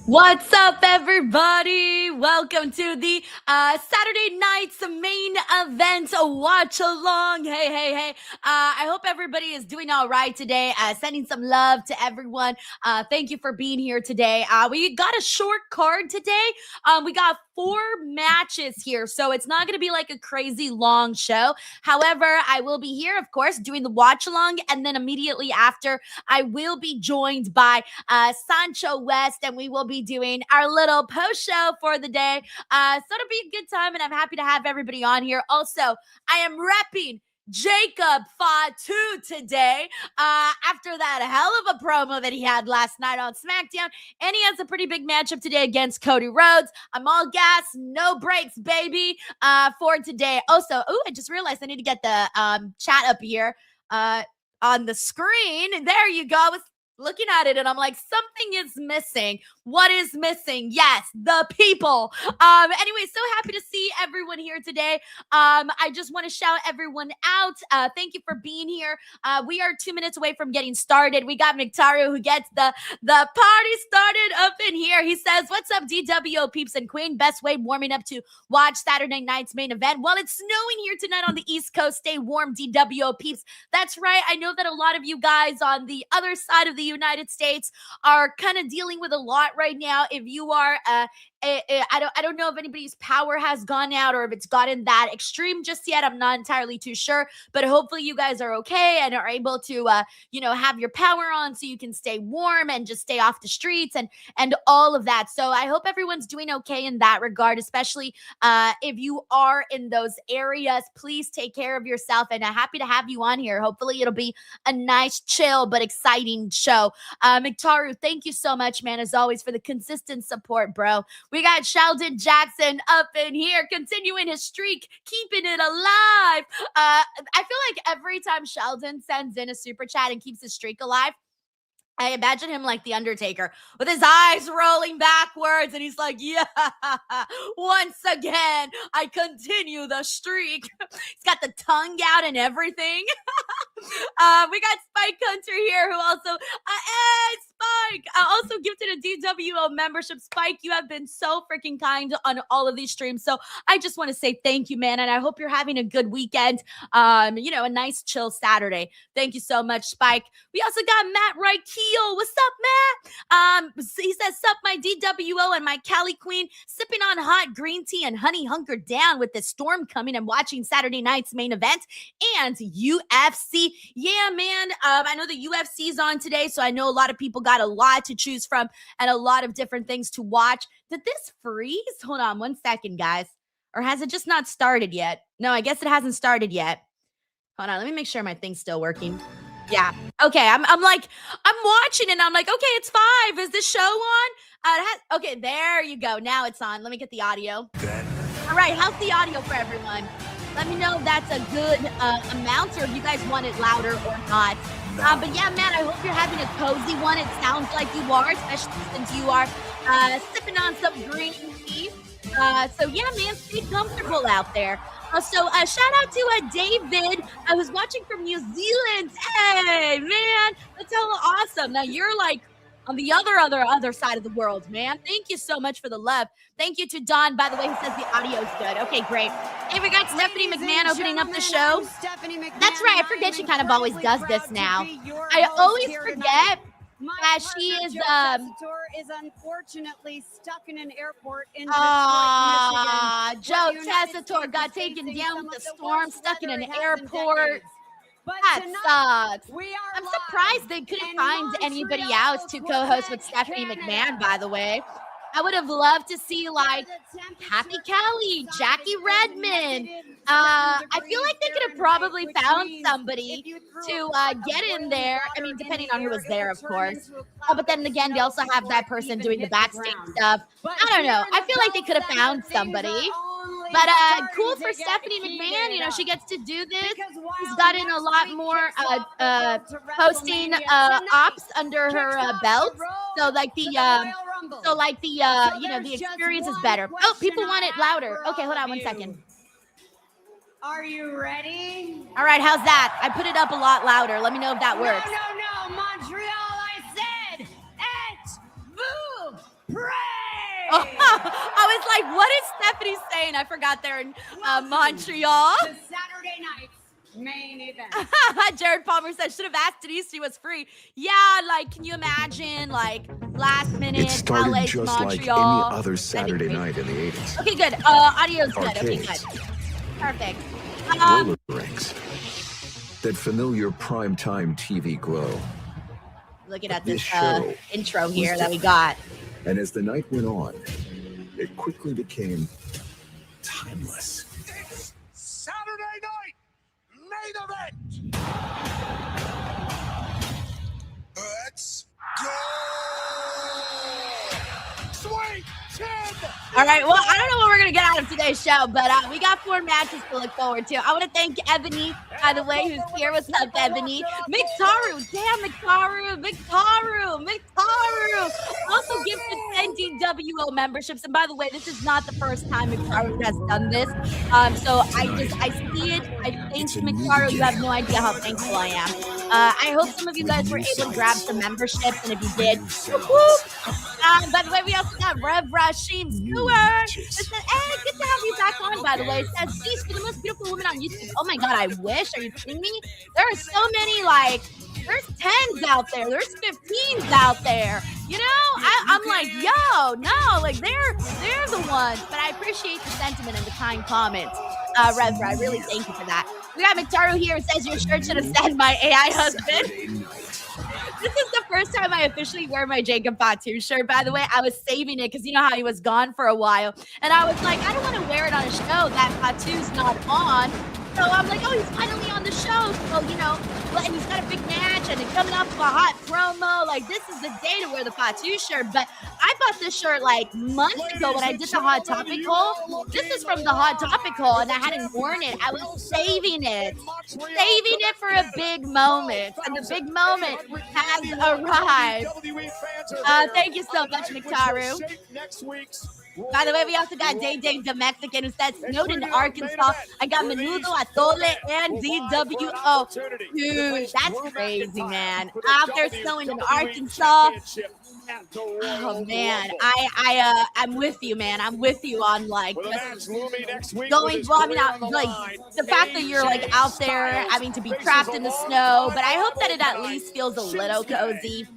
What's up, everybody? Welcome to the Saturday night's main event, a watch along. Hey. I hope everybody is doing all right today. Sending some love to everyone. Thank you for being here today. We got a short card today. We got 4 matches here, so it's not going to be like a crazy long show. However, I will be here, of course, doing the watch along, and then immediately after, I will be joined by Sancho West, and we will be doing our little post show for the day. So it'll be a good time, and I'm happy to have everybody on here. Also, I am repping Jacob Fatu today after that hell of a promo that he had last night on SmackDown, and he has a pretty big matchup today against Cody Rhodes. I'm all gas, no breaks, baby, for today. Also, I just realized I need to get the chat up here on the screen. There you go. I was looking at it and I'm like, something is missing. What is missing? Yes, the people. Anyway, so happy to see everyone here today. I just want to shout everyone out. Thank you for being here. We are 2 minutes away from getting started. We got Mictario who gets the party started up in here. He says, what's up, DWO peeps and queen? Best way warming up to watch Saturday night's main event. Well, it's snowing here tonight on the East Coast. Stay warm, DWO peeps. That's right. I know that a lot of you guys on the other side of the United States are kind of dealing with a lot right now. If you are I don't know if anybody's power has gone out or if it's gotten that extreme just yet. I'm not entirely too sure, but hopefully you guys are okay and are able to have your power on so you can stay warm and just stay off the streets and all of that. So I hope everyone's doing okay in that regard, especially if you are in those areas. Please take care of yourself, and I'm happy to have you on here. Hopefully it'll be a nice, chill, but exciting show. Mictaru, thank you so much, man, as always, for the consistent support, bro. We got Sheldon Jackson up in here, continuing his streak, keeping it alive. I feel like every time Sheldon sends in a super chat and keeps his streak alive, I imagine him like The Undertaker with his eyes rolling backwards, and he's like, yeah, once again, I continue the streak. He's got the tongue out and everything. We got Spike Hunter here, who also, hey, Spike, also gifted a DWO membership. Spike, you have been so freaking kind on all of these streams, so I just want to say thank you, man, and I hope you're having a good weekend, a nice chill Saturday. Thank you so much, Spike. We also got Matt Reichel. What's up, Matt? He says, sup, my DWO and my Cali queen, sipping on hot green tea and honey hunkered down with the storm coming and watching Saturday night's main event and UFC. Yeah, man. I know the UFC's on today, so I know a lot of people got a lot to choose from and a lot of different things to watch. Did this freeze? Hold on 1 second, guys. Or has it just not started yet? No, I guess it hasn't started yet. Hold on, let me make sure my thing's still working. Yeah. Okay, I'm watching and I'm like, okay, it's 5. Is this show on? Okay, there you go. Now it's on. Let me get the audio. All right, how's the audio for everyone? Let me know if that's a good amount or if you guys want it louder or not. But yeah, man, I hope you're having a cozy one. It sounds like you are, especially since you are sipping on some green tea. So yeah, man, stay comfortable out there. So shout out to David, who's watching from New Zealand. Hey, man, that's hella awesome. Now you're like on the other side of the world, man. Thank you so much for the love. Thank you to Don, by the way, who says the audio's good. Okay, great. Hey, we got Stephanie McMahon opening up the show. That's right. I forget she kind of always does this now. I always forget that she is unfortunately stuck in an airport in Detroit, Joe Tessitore got taken down with the storm, stuck in an airport. That sucks. I'm surprised they couldn't find anybody else to co-host with Stephanie McMahon, by the way. I would have loved to see, like, Happy Kelly, Jackie Redmond. I feel like they could have probably found somebody to get in there. I mean, depending on who was there, of course. But then again, they also have that person doing the backstage stuff. I don't know. I feel like they could have found somebody. But cool for Stephanie McMahon. You know, she gets to do this. She's gotten a lot more hosting ops under her belt. So like the the experience is better. Oh, people want it louder. Okay, hold on 1 second. Are you ready? All right, how's that? I put it up a lot louder. Let me know if that works. No, Montreal, I said it. Move. pray. Oh, I was like, what is Stephanie saying? I forgot they're in Montreal. The Saturday night's main event. Jared Palmer said, should have asked Denise, she was free. Yeah, like, can you imagine, like, last minute, It started LA to just like any Montreal? other That'd be Saturday crazy. night in the 80s. Okay, good. Audio's good. Okay, good. Arcades. Perfect. Roller rinks. That familiar primetime TV glow. Looking at This this show intro was here that we different. got. And as the night went on, it quickly became timeless. It's Saturday night main event. Let's go. Sweet 10. All right, well, I don't know what we're going to get out of today's show, but we got 4 matches to look forward to. I want to thank Ebony, by the way, who's here. What's up, Ebony? Mixtaru, damn, Mixtaru. Also gifted 10 DWO memberships. And by the way, this is not the first time Mixtaru has done this. So I see it. I thank you, Mixtaru. You have no idea how thankful I am. I hope some of you guys were able to grab some memberships, and if you did, by the way, we also got Rev Rashim Stewart. It says, hey, good to have you back on, by the way. It says, Cease, you're the most beautiful woman on YouTube. Oh my God, I wish. Are you kidding me? There are so many, like, there's 10s out there. There's 15s out there. You know, I'm like, yo, no, like, they're the ones. But I appreciate the sentiment and the kind comments, Rev. I really thank you for that. We got Mctaru here. It says, your shirt should have said my AI husband. This is the first time I officially wear my Jacob Fatu shirt, by the way. I was saving it because you know how he was gone for a while. And I was like, I don't want to wear it on a show that Fatu's not on. So I'm like, oh, he's finally on the show. So, you know, and he's got a big match and it's coming off of a hot promo. Like, this is the day to wear the Fatu shirt. But I bought this shirt like months ago when I did the Hot Topic haul. This is from the Hot Topic haul and I hadn't worn it. I was saving it for a big moment. And the big moment has arrived. Thank you so much, Mctaru. By the way, we also got Day Day the Mexican who says snowed in Arkansas. I got Menudo, Atole, and DWO. Dude, that's crazy, man. Out there snowing in Arkansas. Oh man, I'm with you, man. I'm with you on like going. Well, I mean, like the fact that you're like out there having to be trapped in the snow, but I hope that it at least feels a little cozy.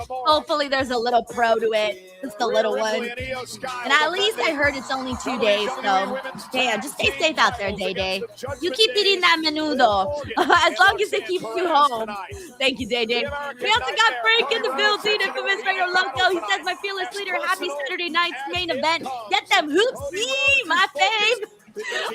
Hopefully, there's a little pro to it, just a little one. And at least I heard it's only 2 days, so yeah, just stay safe out there, Day Day. You keep eating that menudo, as long as it keeps you home. Thank you, Day Day. We also got Frank in the building, infamous Radio Loco. He says, my fearless leader, happy Saturday night's main event. Get them hoops, my fave.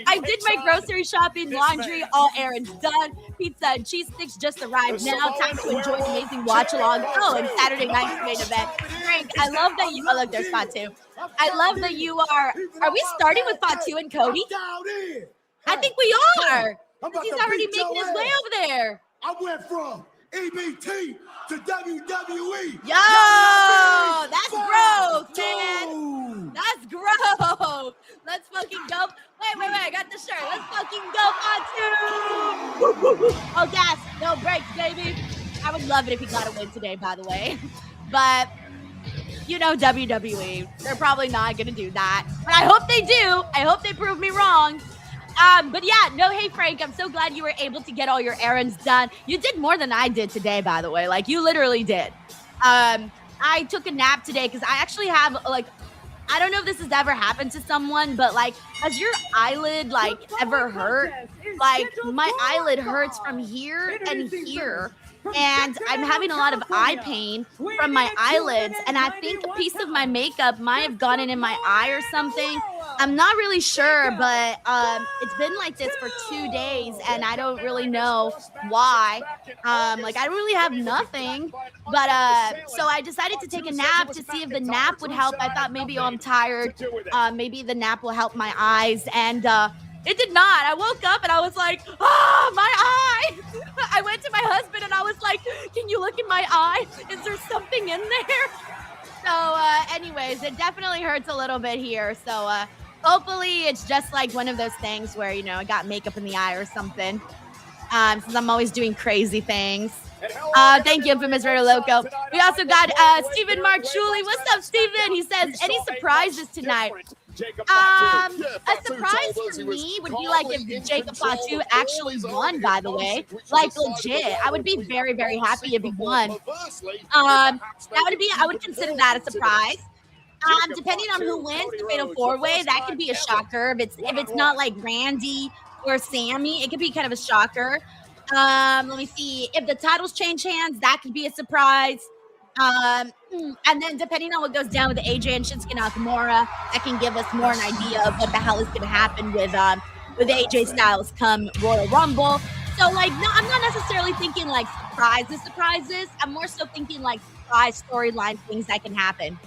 I did my grocery shopping, laundry, all errands done. Pizza and cheese sticks just arrived now. Time to enjoy the amazing watch along. Oh, and Saturday night's main event. Frank, I love that you. Oh, look, there's Fatu. I love that you are. Are we starting with Fatu and Cody? I think we are. He's already making his way over there. I went from EBT to WWE. Yo, that's growth, man. That's growth. Let's fucking go. Wait, I got the shirt. Let's fucking go, Fatu. Oh, gas, no brakes, baby. I would love it if he got a win today, by the way. But, you know, WWE, they're probably not going to do that. But I hope they do. I hope they prove me wrong. But yeah, no, hey, Frank, I'm so glad you were able to get all your errands done. You did more than I did today, by the way. Like, you literally did. I took a nap today because I actually have, like, I don't know if this has ever happened to someone, but, like, has your eyelid, like, ever hurt? Like, my eyelid hurts from here and here. And I'm having a lot of eye pain from my eyelids. And I think a piece of my makeup might have gotten in my eye or something. I'm not really sure, but it's been like this for 2 days. And I don't really know why. Like, I don't really have nothing. But so I decided to take a nap to see if the nap would help. I thought maybe, I'm tired. Maybe the nap will help my eyes. And it did not. I woke up and I was like, oh, my eye. I went to my husband and I was like, can you look in my eye? Is there something in there? So anyways, it definitely hurts a little bit here. So hopefully it's just like one of those things where, you know, I got makeup in the eye or something. Since I'm always doing crazy things. Thank you, Infamous Radio Loco. We also got Steven Marchuli. What's up, Steven? He says, any surprises tonight? A surprise for me would be like if Jacob Fatu actually won, by the way. Like, legit. I would be very, very happy if he won. That would be, I would consider that a surprise. Depending on who wins the Fatal 4-Way, that could be a shocker. If it's not like Randy or Sammy, it could be kind of a shocker. Let me see. If the titles change hands, that could be a surprise. And then depending on what goes down with AJ and Shinsuke Nakamura, that can give us more an idea of what the hell is going to happen with AJ Styles come Royal Rumble. So like, no, I'm not necessarily thinking like surprises. I'm more so thinking like surprise storyline things that can happen.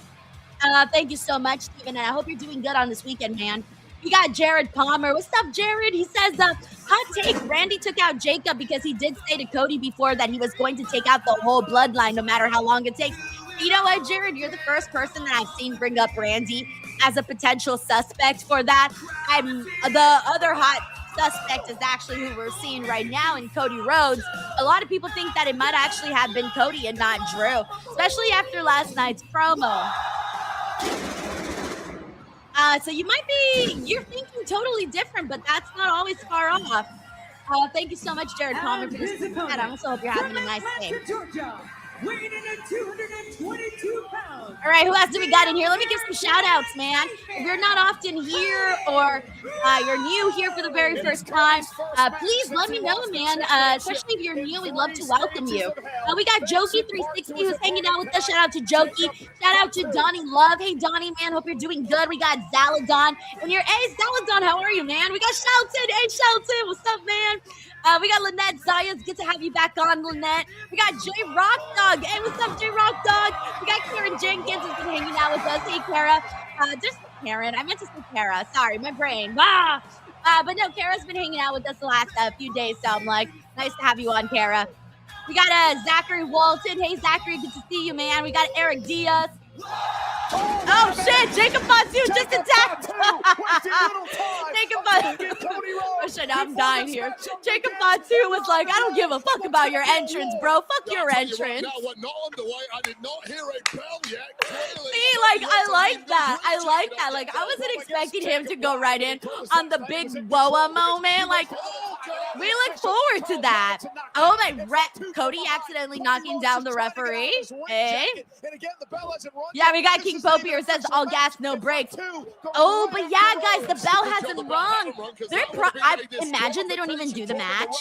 Thank you so much, Steven, and I hope you're doing good on this weekend, man. We got Jared Palmer. What's up, Jared? He says, hot take, Randy took out Jacob because he did say to Cody before that he was going to take out the whole bloodline no matter how long it takes. You know what, Jared? You're the first person that I've seen bring up Randy as a potential suspect for that. The other hot suspect is actually who we're seeing right now in Cody Rhodes. A lot of people think that it might actually have been Cody and not Drew, especially after last night's promo. So you're thinking totally different, but that's not always far off. Thank you so much, Jared Palmer, for this. And I also hope you're having a nice day. Weighing in at 222 pounds. All right, who else do we got in here? Let me give some shout outs, man. If you're not often here or you're new here for the very first time, please let me know, man. Especially if you're new, we'd love to welcome you. We got Jokey360 who's hanging out with us. Shout out to Jokey. Shout out to Donnie Love. Hey, Donnie, man, hope you're doing good. We got Zaladon. Hey, Zaladon, how are you, man? We got Shelton. Hey, Shelton, what's up, man? We got Lynette Zayas. Good to have you back on, Lynette. We got J Rock Dog. Hey, what's up, J Rock Dog? We got Karen Jenkins who's been hanging out with us. Hey, Kara. Just Karen. I meant to say Kara. Sorry, my brain. But no, Kara's been hanging out with us the last few days, so I'm like, nice to have you on, Kara. We got Zachary Walton. Hey, Zachary, good to see you, man. We got Eric Diaz. Oh shit, Jacob Fatu just attacked. Jacob Fatu. Oh shit, I'm dying here. Jacob Fatu was like, I don't give a fuck about your entrance, bro. Fuck your entrance. See, like, I like that. Like, I wasn't expecting him to go right in on the big Woa moment. Like, we look forward to that. Oh my, Cody accidentally knocking down the referee. Hey. Yeah, we got King Pope here. Says all gas, no brakes. Oh, but yeah, guys, the bell hasn't rung. I imagine they don't even do the match.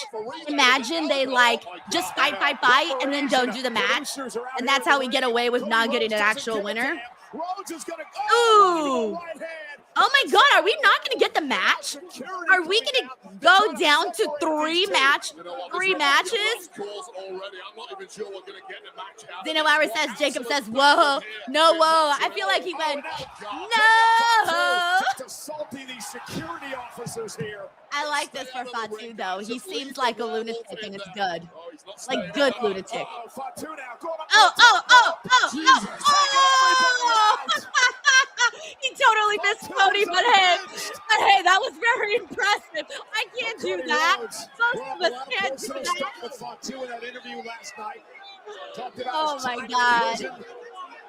Imagine they like just fight, and then don't do the match, and that's how we get away with not getting an actual winner. Ooh. Oh my God, are we not going to get the match? Are we going to go down to three matches? Zeno Hour says, Jacob says, whoa, no, whoa. I feel like he went, no. I like this for Fatu, though. He seems like a lunatic, and it's good. Like, good lunatic. Oh. He totally missed Cody, but hey, that was very impressive. I can't do that. Most of us can't do that. Oh my God.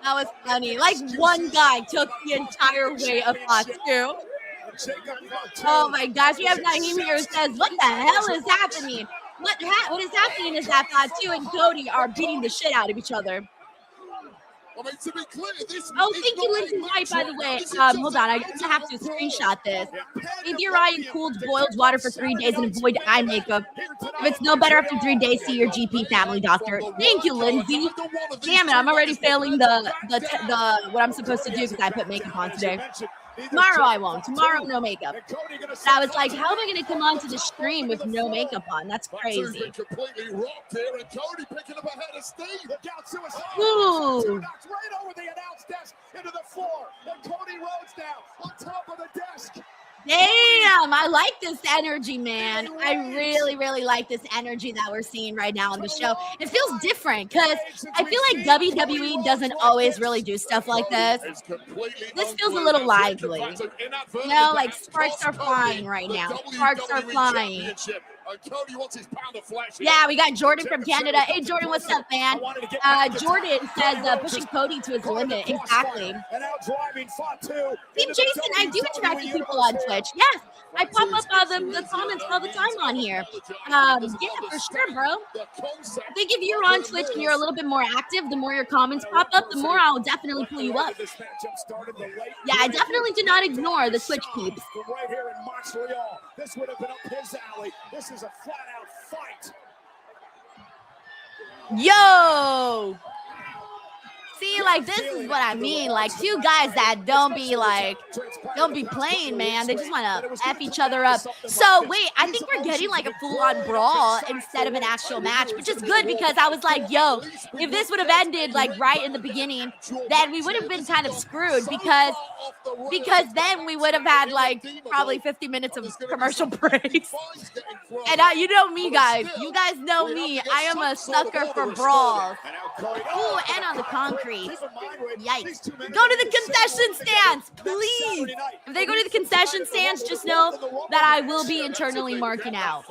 That was funny. Like, one guy took the entire way of Fatu. Oh my gosh, we have Naheem here who says, what the hell is happening? What is happening is that Fatu and Cody are beating the shit out of each other. To be clear, thank you, Lindsay White, by the way. Hold on, I have to screenshot this. If you're eyeing cooled boiled water for 3 days and avoid eye makeup, if it's no better after 3 days, see your GP family doctor. Thank you, Lindsay. Damn it, I'm already failing the what I'm supposed to do because I put makeup on today. Tomorrow I won't. Tomorrow, no makeup. But I was like, how am I going to come onto the stream with no makeup on? That's crazy. Ooh. Damn, I like this energy, man. I really, really like this energy that we're seeing right now on the show. It feels different because I feel like WWE doesn't always really do stuff like this. This feels a little lively. You know, like sparks are flying right now. Sparks are flying. Cody wants his pound of flesh. Yeah, we got Jordan from Canada. Hey, Jordan, what's up, man? Jordan says pushing Cody to his limit. Exactly. Team Jason, I do interact with people on Twitch. Yes, I pop up the comments all the time on here. Yeah, for sure, bro. I think if you're on Twitch and you're a little bit more active, the more your comments pop up, the more I'll definitely pull you up. Yeah, I definitely do not ignore the Twitch peeps. Right here in Montreal. This would have been up his alley. This is a flat-out fight. Yo! See, like, this is what I mean. Like, two guys that don't be playing, man. They just want to F each other up. So, wait, I think we're getting, like, a full-on brawl instead of an actual match, which is good because I was like, yo, if this would have ended, like, right in the beginning, then we would have been kind of screwed because then we would have had, like, probably 50 minutes of commercial breaks. And you know me, guys. You guys know me. I am a sucker for brawls. Ooh, and on the concrete. Yikes. Go to the concession stands, please. If they go to the concession stands, just know that I will be internally marking out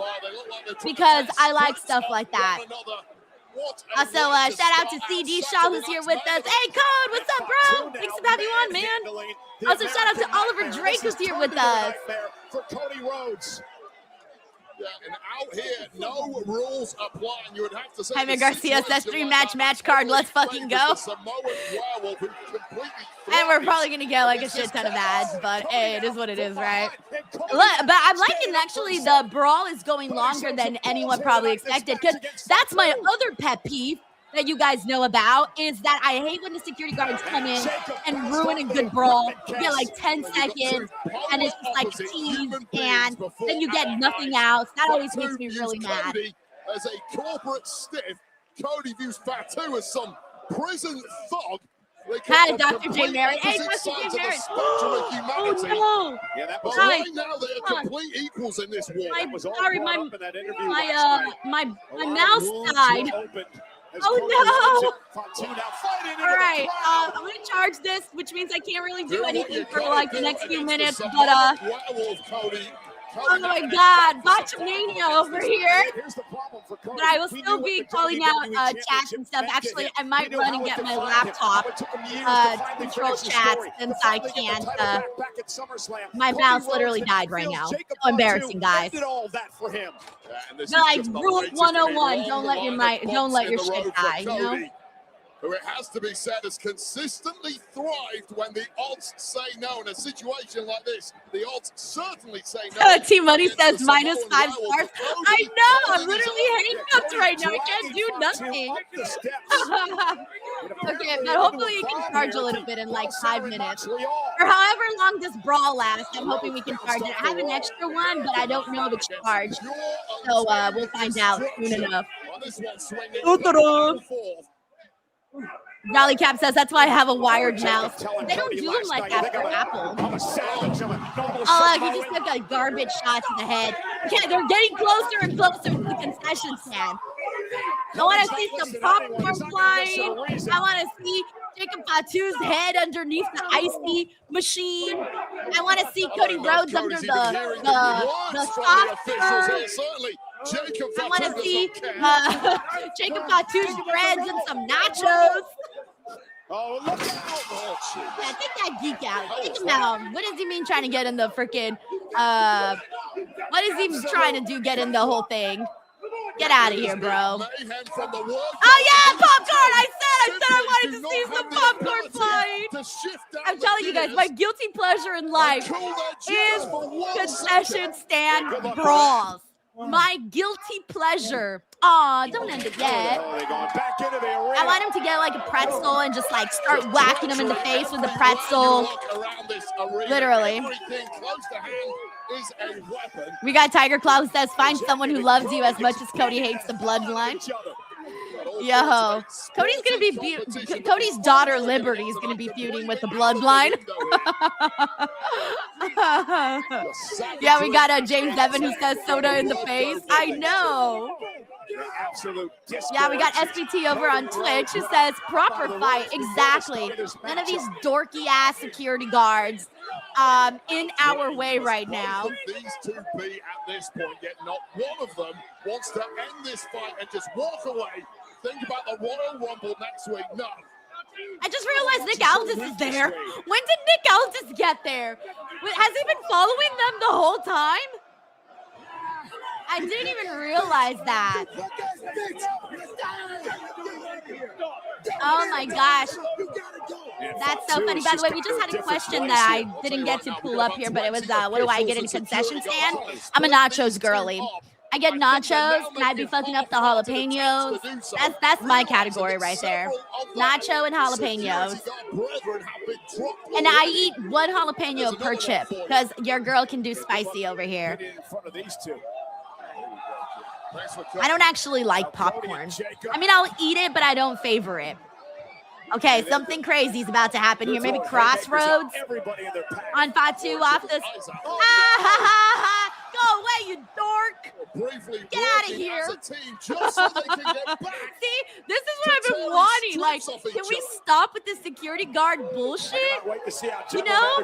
because I like stuff like that. Also, shout out to CD Shaw who's here with us. Hey, Code, what's up, bro? Thanks for having you on, man. Also, shout out to Oliver Drake who's here with us. For Cody Rhodes. Yeah, and out here, no rules apply. And you would have to say Jaime Garcia says dream match card. Let's fucking go. And we're probably gonna get like a shit ton of ads, but hey, it is what it is, right? Look, but I'm liking actually the brawl is going longer than anyone probably expected because that's my other pet peeve that you guys know about is that I hate when the security guards come in and ruin a good brawl. You get like 10 seconds and it's just like a tease and then you get nothing else. That always makes me really mad. As a corporate stiff, Cody views Fatu as some prison thug. Hi, Dr. J. Mary. Hey, Dr. J. Mary. Oh, no. Yeah, that was right now they're complete equals in this war. Sorry, my mouse died. Oh no! All right, I'm gonna charge this, which means I can't really do anything for like the next few minutes. But oh my God, Botchamania over here. But I will still be calling out chat and stuff. Actually, I might run and get my laptop to control chat since I can't. My mouse literally died right now. So embarrassing, guys. No, like rule 101: don't let your shit die. You know. Who it has to be said has consistently thrived when the odds say no. In a situation like this, the odds certainly say no. Team Money says -5 stars. I know, I'm literally handcuffed right now. I can't do nothing. Okay, but hopefully you can charge a little bit in like 5 minutes. Or however long this brawl lasts, I'm hoping we can charge it. I have an extra one, but I don't know the charge. So we'll find out soon enough. Rally Cap says that's why I have a wired mouse. They don't do them like that for Apple. Oh, look, he just took a garbage shot to the head. Okay, they're getting closer and closer to the concession stand. I want to see some popcorn flying. I want to see Jacob Fatu's head underneath the icy machine. I want to see Cody Rhodes under the soft serve. I want to see Jacob Fatu's dreads and some nachos. Oh, look out! Yeah, take that geek out. Take him out. What does he mean trying to get in the freaking, what is he trying to do, get in the whole thing? Get out of here, bro. Oh, yeah, popcorn! I said I wanted to see some popcorn flying. I'm telling you guys, my guilty pleasure in life is concession stand brawls. My guilty pleasure. Aw, don't end it yet. I want him to get like a pretzel and just like start whacking him in the face with the pretzel. Literally. We got Tiger Claw who says, find someone who loves you as much as Cody hates the bloodline. Yo, Cody's gonna be Cody's daughter Liberty is gonna be feuding with the bloodline. Yeah, we got James Evan who says soda in the face. I know. Yeah, we got SBT over on Twitch who says proper fight. Exactly. None of these dorky ass security guards in our way right now. Both of these two be at this point, yet not one of them wants to end this fight and just walk away. Think about the Royal Rumble next week. No. I just realized Nick Aldis is there. When did Nick Aldis get there? Has he been following them the whole time? I didn't even realize that. Oh my gosh. That's so funny. By the way, we just had a question that I didn't get to pull up here, but it was, what do I get in a concession stand? I'm a nachos girly. I get nachos, and I'd be fucking up the jalapenos. That's my category right there. Nacho and jalapenos. And I eat one jalapeno per chip, because your girl can do spicy over here. I don't actually like popcorn. I mean, I'll eat it, but I don't favor it. Okay, something crazy is about to happen here. Maybe Crossroads on Fatu off this. Go away, you dork. Get out of here. See, this is what I've been wanting. Like, can we stop with this security guard bullshit? You know?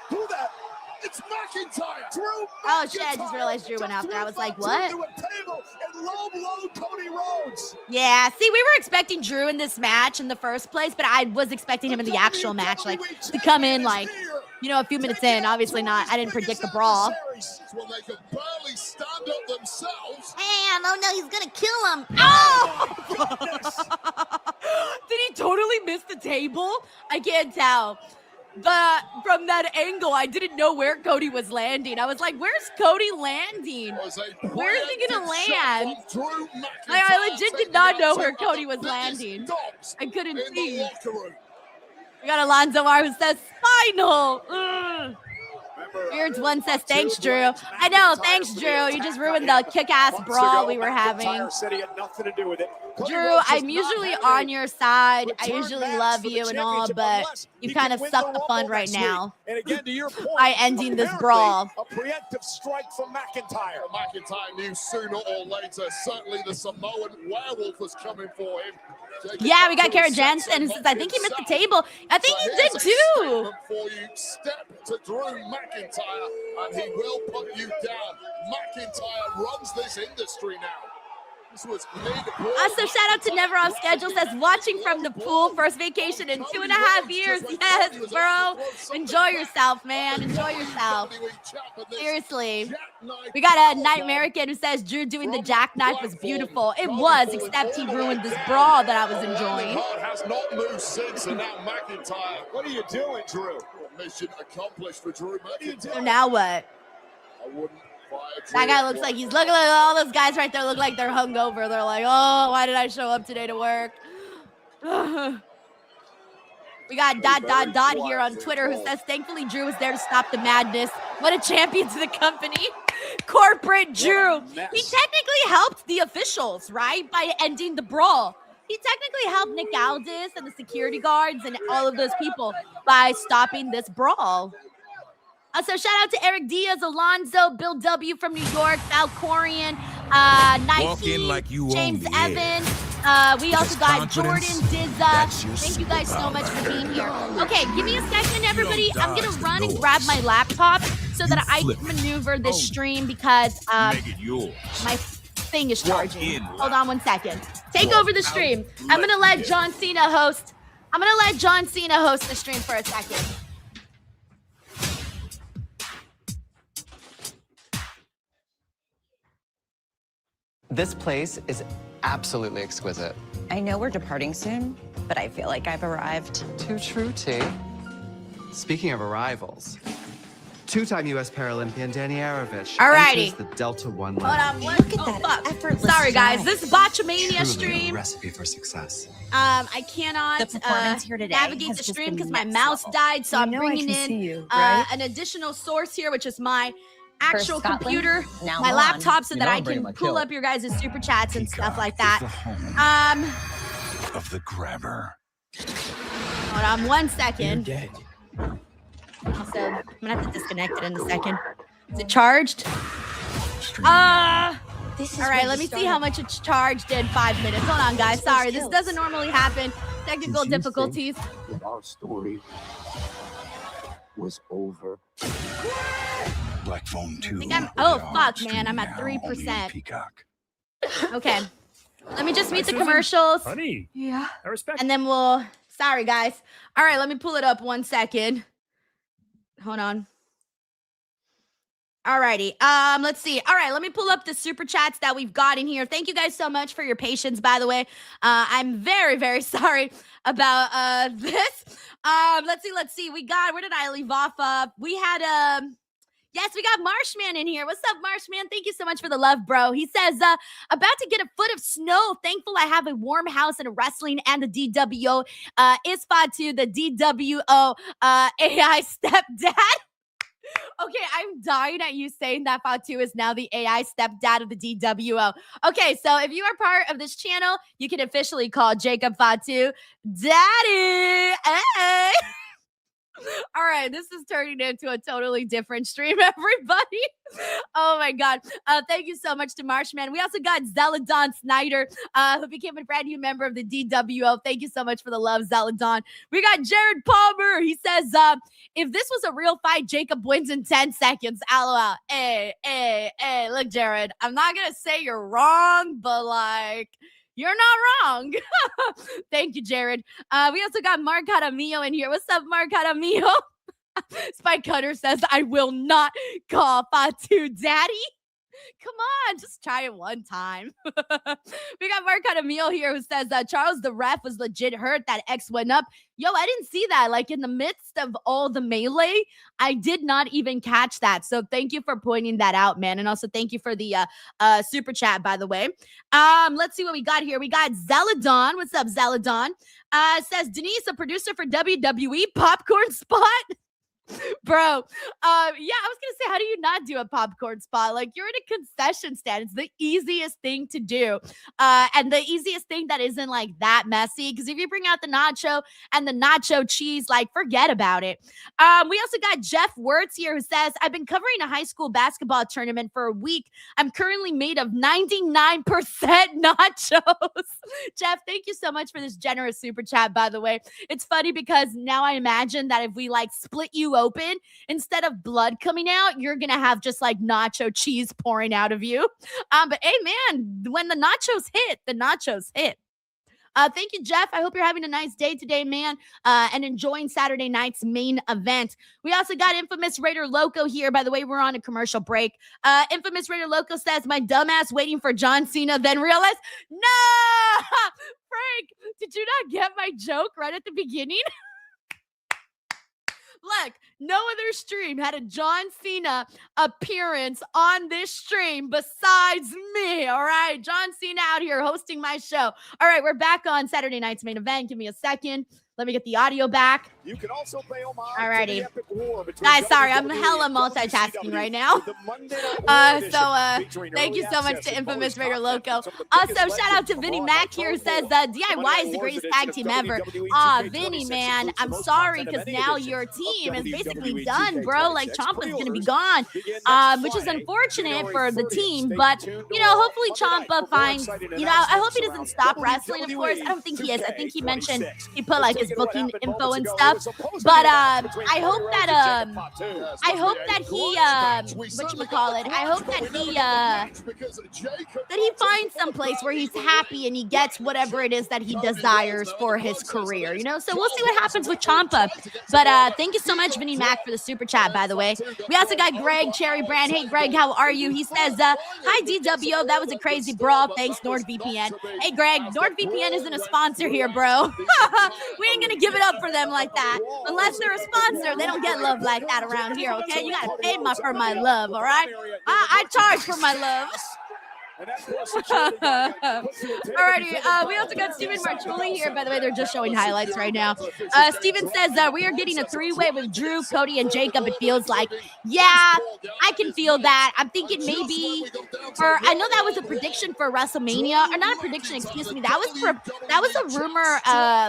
Who that? It's McIntyre. Drew McIntyre. Oh shit, I just realized Drew went out there. I was like, what? Yeah, see, we were expecting Drew in this match in the first place, but I was expecting him in the actual match, like, to come in, like, you know, a few minutes in. Obviously not. I didn't predict the brawl. When they could barely stand up themselves. And oh no, he's gonna kill him. Oh! Did he totally miss the table? I can't tell. But from that angle, I didn't know where Cody was landing. I was like, where's Cody landing? Where is he gonna land? Like, I legit did not know where Cody was landing. I couldn't see. We got Alonzo R who says spinal. Beards one says thanks, Drew. I know, thanks, Drew. You just ruined the kick-ass brawl we were having. Drew, I'm usually on your side. I usually love you and all, but you kind of suck the fun right now by ending this brawl. A preemptive strike from McIntyre. McIntyre knew sooner or later, certainly the Samoan werewolf was coming for him. Yeah, we got Kara Jensen who says, I think he missed the table. I think he did too. For you, step to Drew McIntyre, and he will put you down. McIntyre runs this industry now. Also, shout out to Never Off Schedule says, watching from the pool, first vacation in 2.5 years. Yes, bro. Enjoy yourself, man. Enjoy yourself. Seriously. We got a Nightmerican who says, Drew doing the jackknife was beautiful. It was, except he ruined this brawl that I was enjoying. Has not moved since, and now McIntyre. What are you doing, Drew? Mission accomplished for Drew McIntyre. So now what? I wouldn't. That guy looks like he's looking like all those guys right there look like they're hungover. They're like, oh, why did I show up today to work? We got ... here on Twitter who says, thankfully Drew was there to stop the madness. What a champion to the company. Corporate Drew. He technically helped the officials, right? By ending the brawl. He technically helped Nick Aldis and the security guards and all of those people by stopping this brawl. So shout out to Eric Diaz, Alonzo, Bill W. from New York, Valcorian, Nike, like James Evans. We also got Jordan Dizza. Thank you guys so much for being here. Okay, give me a second, everybody. I'm going to run and grab my laptop so that I can maneuver this stream because my thing is charging. Hold on one second. Take over the stream. I'm going to let John Cena host. The stream for a second. This place is absolutely exquisite. I know we're departing soon, but I feel like I've arrived. Too true, T. Speaking of arrivals, two-time U.S. Paralympian Danny Arovich Alrighty. enters the Delta One Hold on, line. look at that effortless. Sorry, guys. This is Botchamania Truly stream. a recipe for success. I cannot The performance here today navigate has the just stream been because my next mouse level. died, so You I'm know I bringing can in see you, right? an additional source here, which is my actual Scotland, computer, now my Milan. laptop, so You that know I I'm bringing can my pull kill. up your guys' super chats and stuff like that. Of the grabber. Hold on one second. Dead. Also, I'm gonna have to disconnect it in a second. Is it charged? This is All right, let me see how much it's charged in 5 minutes. Hold on, guys. Sorry, this doesn't normally happen. Technical difficulties. Our story. was over. Black Phone 2. Oh, fuck, man. I'm at 3%. Peacock. Okay. Let me just mute the commercials. Honey. Yeah. I respect. And then sorry, guys. All right, let me pull it up 1 second. Hold on. Alrighty. Let's see. All right, let me pull up the super chats that we've got in here. Thank you guys so much for your patience, by the way. I'm very, very sorry about this. Let's see. We got, where did I leave off of? We had yes, we got Marshman in here. What's up, Marshman? Thank you so much for the love, bro. He says, about to get a foot of snow. Thankful I have a warm house and a wrestling and the DWO. Is Fatu the DWO AI stepdad? Okay, I'm dying at you saying that Fatu is now the AI stepdad of the DWO. Okay, so if you are part of this channel, you can officially call Jacob Fatu Daddy. Hey. All right, this is turning into a totally different stream, everybody. Oh my God. Thank you so much to Marshman. We also got Zeladon Snyder, who became a brand new member of the DWO. Thank you so much for the love, Zeladon. We got Jared Palmer. He says, if this was a real fight, Jacob wins in 10 seconds. LOL. Hey, look, Jared, I'm not going to say you're wrong, but like, you're not wrong. Thank you, Jared. We also got Mark Jaramillo in here. What's up, Mark Jaramillo? Spike Cutter says, I will not call Fatu daddy. Come on, just try it one time. We got Mark Jaramillo here who says, Charles the ref was legit hurt. That X went up. Yo, I didn't see that. Like in the midst of all the melee, I did not even catch that. So thank you for pointing that out, man. And also thank you for the super chat, by the way. Let's see what we got here. We got Zeladon. What's up, Zeladon? Says, Denise, a producer for WWE popcorn spot. Bro, yeah, I was gonna say, how do you not do a popcorn spot? Like, you're in a concession stand. It's the easiest thing to do, and the easiest thing that isn't like that messy. Because if you bring out the nacho and the nacho cheese, like, forget about it. We also got Jeff Wirtz here who says, I've been covering a high school basketball tournament for a week. I'm currently made of 99% nachos. Jeff, thank you so much for this generous super chat, by the way. It's funny because now I imagine that if we like split you open, instead of blood coming out, you're gonna have just like nacho cheese pouring out of you. But hey, man, when the nachos hit, the nachos hit. Thank you, Jeff. I hope you're having a nice day today, man, and enjoying Saturday night's main event. We also got Infamous Raider Loco here. By the way, we're on a commercial break. Infamous Raider Loco says, my dumbass waiting for John Cena, then realized, no! Frank, did you not get my joke right at the beginning? Look, no other stream had a John Cena appearance on this stream besides me, all right? John Cena out here hosting my show. All right, we're back on Saturday night's main event. Give me a second. Let me get the audio back. You can also pay homage Alrighty. to the epic war between Guys, sorry, I'm WWE hella and multitasking WCW right now. with the Monday Night War edition, Thank you featuring so early much to access Infamous bonus Raider content Loco. from some of the Also, biggest shout out to legends Vinny from Mac Raw here, and says War. DIY is the greatest tag team ever. Vinny, man, I'm sorry because now your team is basically done, bro. Like, Ciampa's going to be gone, which is unfortunate for the team. But, you know, hopefully Ciampa finds, you know, I hope he doesn't stop wrestling, of course. I don't think he is. I think he mentioned he put, like, his booking info and stuff. But I hope that he whatchamacallit, I hope that he finds some place where he's happy and he gets whatever it is that he desires for his career, you know? So we'll see what happens with Ciampa. But thank you so much, Vinny Mac, for the super chat, by the way. We also got Greg Cherry Brand. Hey, Greg, how are you? He says, hi, DWO. That was a crazy brawl. Thanks, NordVPN. Hey, Greg, NordVPN isn't a sponsor here, bro. We ain't gonna give it up for them like that. Unless they're a sponsor, they don't get love like that around here, okay? You gotta pay for my love, all right? I charge for my love. Alrighty, we also got Steven Marchuli here. By the way, they're just showing highlights right now. Steven says we are getting a three-way with Drew, Cody, and Jacob. It feels like, yeah, I can feel that. I'm thinking maybe, or I know that was a prediction for WrestleMania, or not a prediction, excuse me. That was a rumor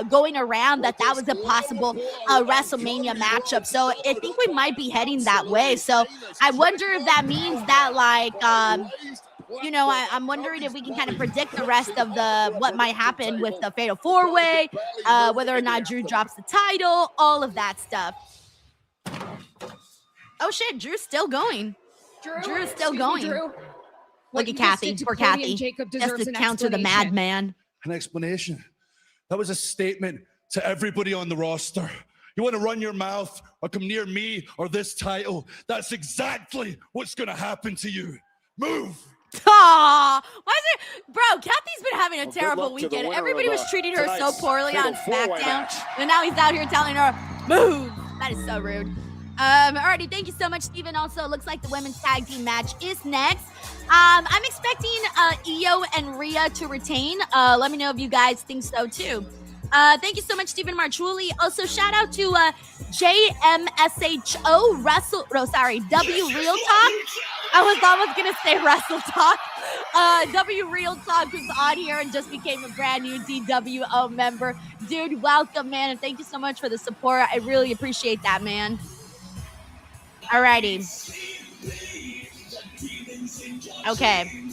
going around that was a possible WrestleMania matchup. So I think we might be heading that way. So I wonder if that means that, like, you know, I'm wondering if we can kind of predict the rest of what might happen with the Fatal 4-Way, whether or not Drew drops the title, all of that stuff. Oh shit, Drew's still going. Drew is still going. Drew. Look at Kathy. Poor Kathy. Just to counter the madman. An explanation. That was a statement to everybody on the roster. You want to run your mouth or come near me or this title? That's exactly what's going to happen to you. Move. Aw, why is it, bro? Kathy's been having a terrible weekend. Everybody was treating her so poorly on SmackDown, and now he's out here telling her, move. That is so rude. Alrighty, thank you so much, Steven. Also, looks like the women's tag team match is next. I'm expecting Io and Rhea to retain. Let me know if you guys think so too. Thank you so much, Stephen Marchuli. Also, shout out to JMSHO W Real Talk. I was almost gonna say Wrestle Talk. W Real Talk was on here and just became a brand new DWO member. Dude, welcome, man, and thank you so much for the support. I really appreciate that, man. Alrighty. Okay.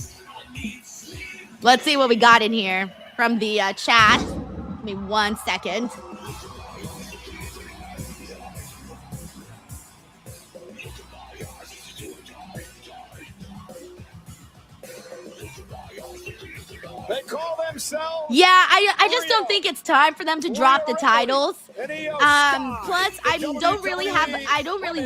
Let's see what we got in here from the chat. Give me 1 second. They call themselves. Yeah, I just don't think it's time for them to drop the titles. Plus, I don't really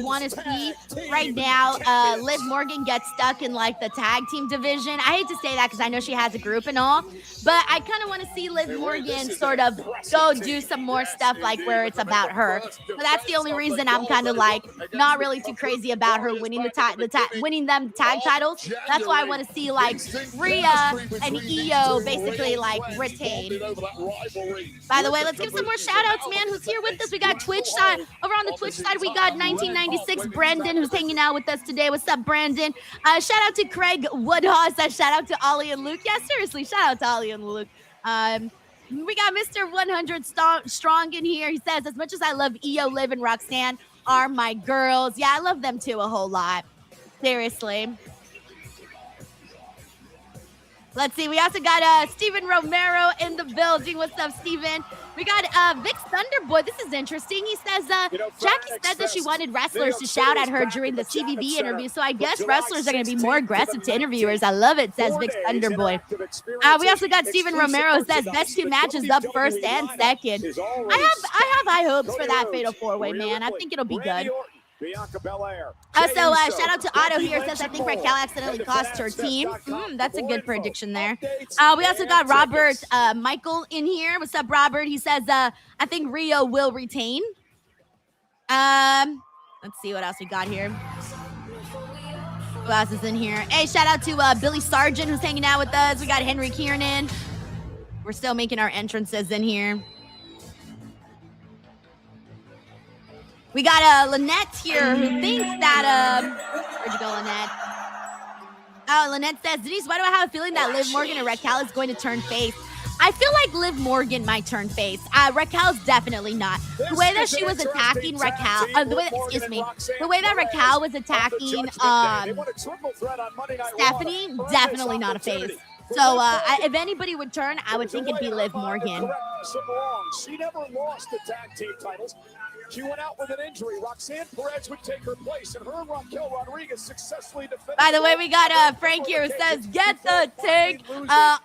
want to see right now Liv Morgan get stuck in like the tag team division. I hate to say that because I know she has a group and all, but I kind of want to see Liv Morgan sort of go do some more stuff like where it's about her. So that's the only reason I'm kind of like not really too crazy about her winning winning them tag titles. That's why I want to see like Rhea and Io basically like retain. By the way, let's give some more shout outs, man. Who's here with us? We got Twitch side. Over on the Twitch side, we got 1996 Brandon, who's hanging out with us today. What's up, Brandon? Shout out to Craig Woodhouse. Shout out to Ollie and Luke. Yeah, seriously, shout out to Ollie and Luke. We got Mr. 100 Strong in here. He says, as much as I love Io, Liv, and Roxanne are my girls. Yeah, I love them too a whole lot. Seriously. Let's see. We also got Steven Romero in the building. What's up, Steven? We got Vic Thunderboy. This is interesting. He says, Jackie said that she wanted wrestlers to shout at her during the CVV interview. So I guess wrestlers are going to be more aggressive to interviewers. I love it, says Vic Thunderboy. We also got Steven Romero who says best two matches up first and second. I have high hopes for that Fatal 4-Way, man. I think it'll be good. Also, shout out to Otto here. Says, I think Raquel accidentally cost her team. That's a good prediction there. We also got Robert Michael in here. What's up, Robert? He says, I think Rio will retain. Let's see what else we got here. Who else is in here? Hey, shout out to Billy Sargent, who's hanging out with us. We got Henry Kiernan. We're still making our entrances in here. We got Lynette here who thinks that, where'd you go, Lynette? Oh, Lynette says, Denise, why do I have a feeling that Liv Morgan and Raquel is going to turn face? I feel like Liv Morgan might turn face. Raquel's definitely not. The way that she was attacking Raquel, the way that Raquel was attacking Stephanie, definitely not a face. So if anybody would turn, I would think it'd be Liv Morgan. She never lost the tag team titles. She went out with an injury. Roxanne Perez would take her place, and her and Raquel Rodriguez successfully defended. By the way, we got Frank here who says, get the take.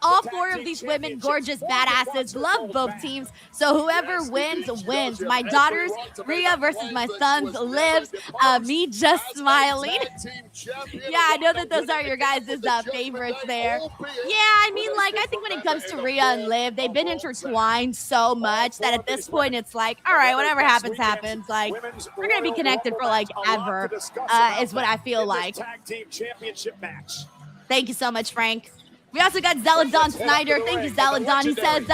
All four of these women, gorgeous badasses, love both teams. So whoever wins, wins. My daughters, Rhea versus my sons, Liv. Me just smiling. Yeah, I know that those are your guys' favorites there. Yeah, I mean, like, I think when it comes to Rhea and Liv, they've been intertwined so much that at this point, it's like, all right, whatever happens, happens. Like, we're going to be connected for, like, ever, is what I feel like. Thank you so much, Frank. We also got Zeladon Snyder. Thank you, Zeladon. He says,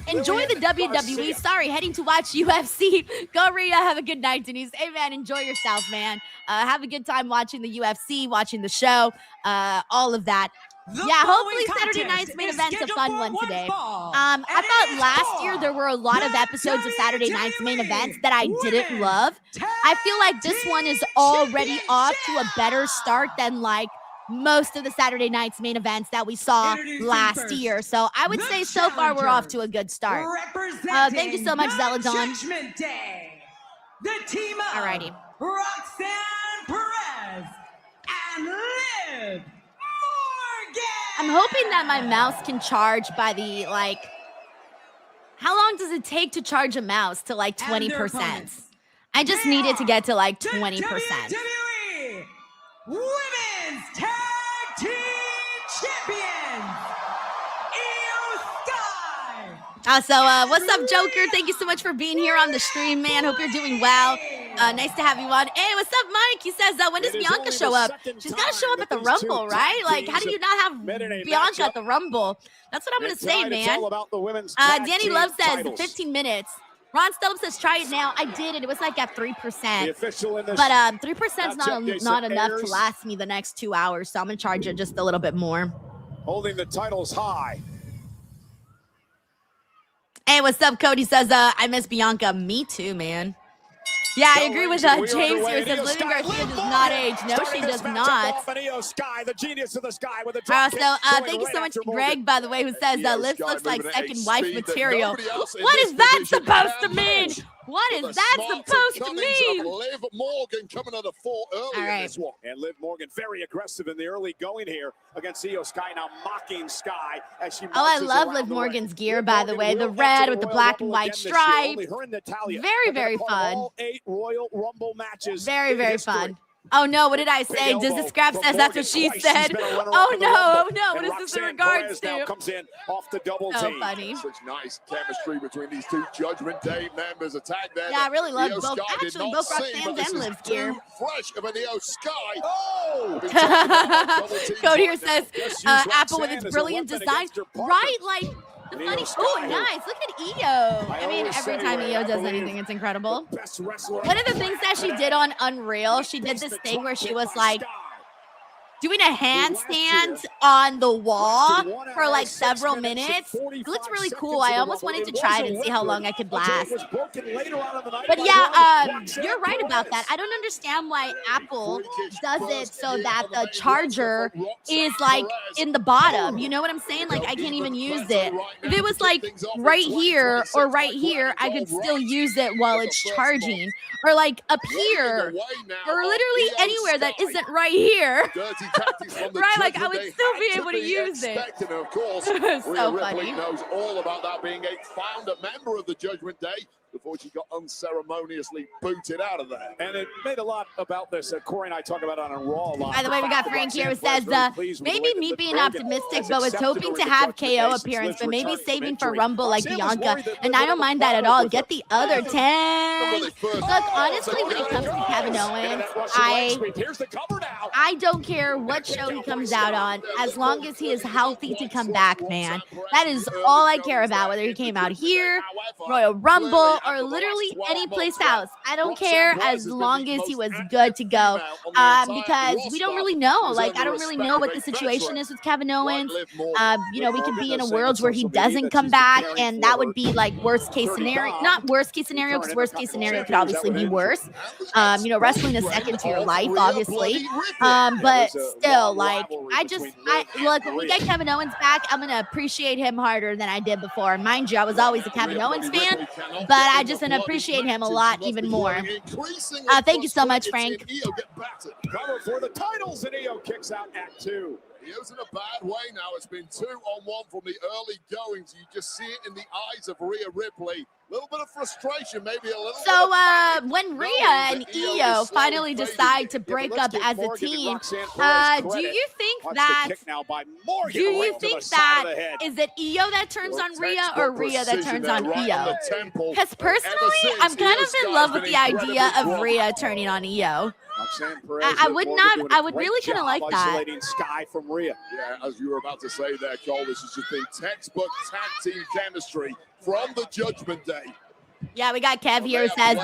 enjoy the WWE. Sorry, heading to watch UFC. Go, Rhea. Have a good night, Denise. Hey, man, enjoy yourself, man. Have a good time watching the UFC, watching the show, all of that. Yeah, hopefully Saturday night's main event's a fun one today. I thought last year there were a lot of episodes of Saturday night's main events that I didn't love. I feel like this one is already off to a better start than like most of the Saturday night's main events that we saw last year. So I would say so far we're off to a good start. Thank you so much, Zeladon. The team of Alrighty. Roxanne Perez and Liv Morgan. I'm hoping that my mouse can charge by the, like, how long does it take to charge a mouse to like 20%? I just need it to get to like 20%. WWE Women's Tag Team Champions, Io Sky. So what's up, Joker? Thank you so much for being here on the stream, man. Hope you're doing well. Nice to have you on. Hey, what's up, Mike? He says, when does Bianca show up? She's got to show up at the Rumble, right? Like, how do you not have Bianca at the Rumble? That's what I'm going to say, man. Danny Love says 15 minutes. Ron Stubbs says, try it now. I did it. It was like at 3%. But 3% is not enough to last me the next 2 hours, so I'm going to charge it just a little bit more. Holding the titles high. Hey, what's up, Cody says, I miss Bianca. Me too, man. Yeah, I agree with James here. It says Living Garcia does not age. No, she does not. The genius of the sky with a thank you so much to Greg, by the way, who says Liv looks like second wife material. What is that supposed to mean? What is that supposed to mean? Liv Morgan coming on the fore early in this one. And Liv Morgan very aggressive in the early going here against Io Sky, now mocking Sky as she I love Liv Morgan's gear, by the way. The red with the black and white stripe. Very, very fun. All 8 Royal Rumble matches. Very, very fun. Oh no, what did I say? Does the scrap says that's what she said? Oh no, what is this in regards to? Comes in off the double so team. Funny. Such nice chemistry between these two Judgment Day members. Attack there. Yeah, I really love both. Actually, both Roxanne's and Liv's gear. Fresh of an Io Sky. Oh! Cody here says Apple with its brilliant design. Right, like the funny. Oh, nice. Look at Io. I mean, every time Io does anything, it's incredible. One of the things that she did on Unreal, she did this thing where she was like doing a handstand on the wall for like several minutes. It looks really cool. I almost wanted to try it and see how long I could last. But yeah, you're right about that. I don't understand why Apple does it so that the charger is like in the bottom. You know what I'm saying? Like I can't even use it. If it was like right here or right here, I could still use it while it's charging. Or like up here, or literally anywhere that isn't right here. Right, like I would still be able to use it. Of course, so funny. Knows all about that being a founder member of the Judgment Day before she got unceremoniously booted out of there. And it made a lot about this. Corey and I talk about it on a Raw a lot. By the way, we got Frank here who says, maybe me being optimistic, but was hoping to have KO appearance, but maybe saving for Rumble like Bianca. And I don't mind that at all. Get the other 10. Look, honestly, when it comes to Kevin Owens, I don't care what show he comes out on, as long as he is healthy to come back, man. That is all I care about, whether he came out here, Royal Rumble, or literally any place else. I don't care as long as he was good to go. Because we don't really know. Like, I don't really know what the situation is with Kevin Owens. You know, we could be in a world where he doesn't come back, and that would be like worst case scenario. Not worst case scenario, because worst case scenario could obviously be worse. You know, wrestling is second to your life, obviously. But still, like, I look, when we get Kevin Owens back, I'm gonna appreciate him harder than I did before. Mind you, I was always a Kevin Owens fan, but I just appreciate him a lot even more. Thank you so much, Frank. Cover for the titles, and Io kicks out Act 2. Io's in a bad way now. It's been 2-on-1 from the early goings. You just see it in the eyes of Rhea Ripley. A little bit of frustration, maybe a little bit of when Rhea and Io finally decide to break up as a team, do you think that is it Io that turns on Rhea or Rhea that turns on Io? Because personally, I'm kind of in love with the idea of Rhea turning on Io. I would really kind of like that. Sky from Rhea. Yeah, as you were about to say there, Cole, this is just the textbook tag team chemistry from the Judgment Day. Yeah, we got Kev here who says,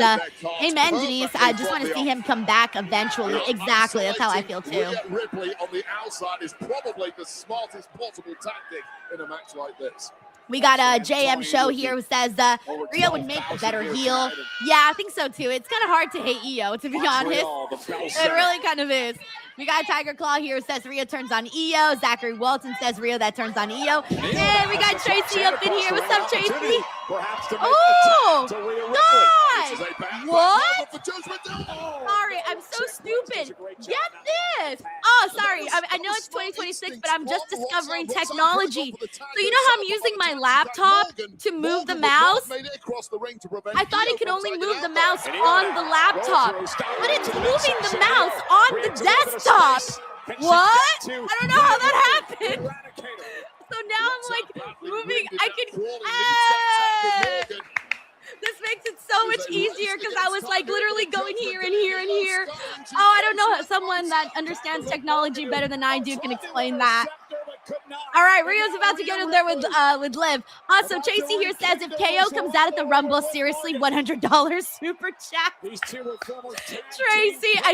amen, Denise. I just want to see him come back eventually. Exactly. That's how I feel, too. Rhea Ripley on the outside is probably the smartest possible tactic in a match like this. We got a JM Show here who says Rhea would make a better heel. Yeah, I think so too. It's kind of hard to hate Io, to be honest. It really kind of is. We got Tiger Claw here who says Rhea turns on Io. Zachary Walton says Rhea that turns on Io. And we got Tracy up in here. What's up, Tracy? Oh, God! What? Sorry, I'm so stupid. Get this! Oh, sorry. I know it's 2026, but I'm just discovering technology. So you know how I'm using my laptop to move the mouse? I thought it could only move the mouse on the laptop, but it's moving the mouse on the desktop. What? I don't know how that happened. So now I'm like moving. I can. This makes it so much easier because I was like literally going here and here and here. Oh, I don't know. Someone that understands technology better than I do can explain that. All right, Rio's about to get in there with Liv. Also, Tracy here says if KO comes out at the Rumble, seriously, $100 super chat.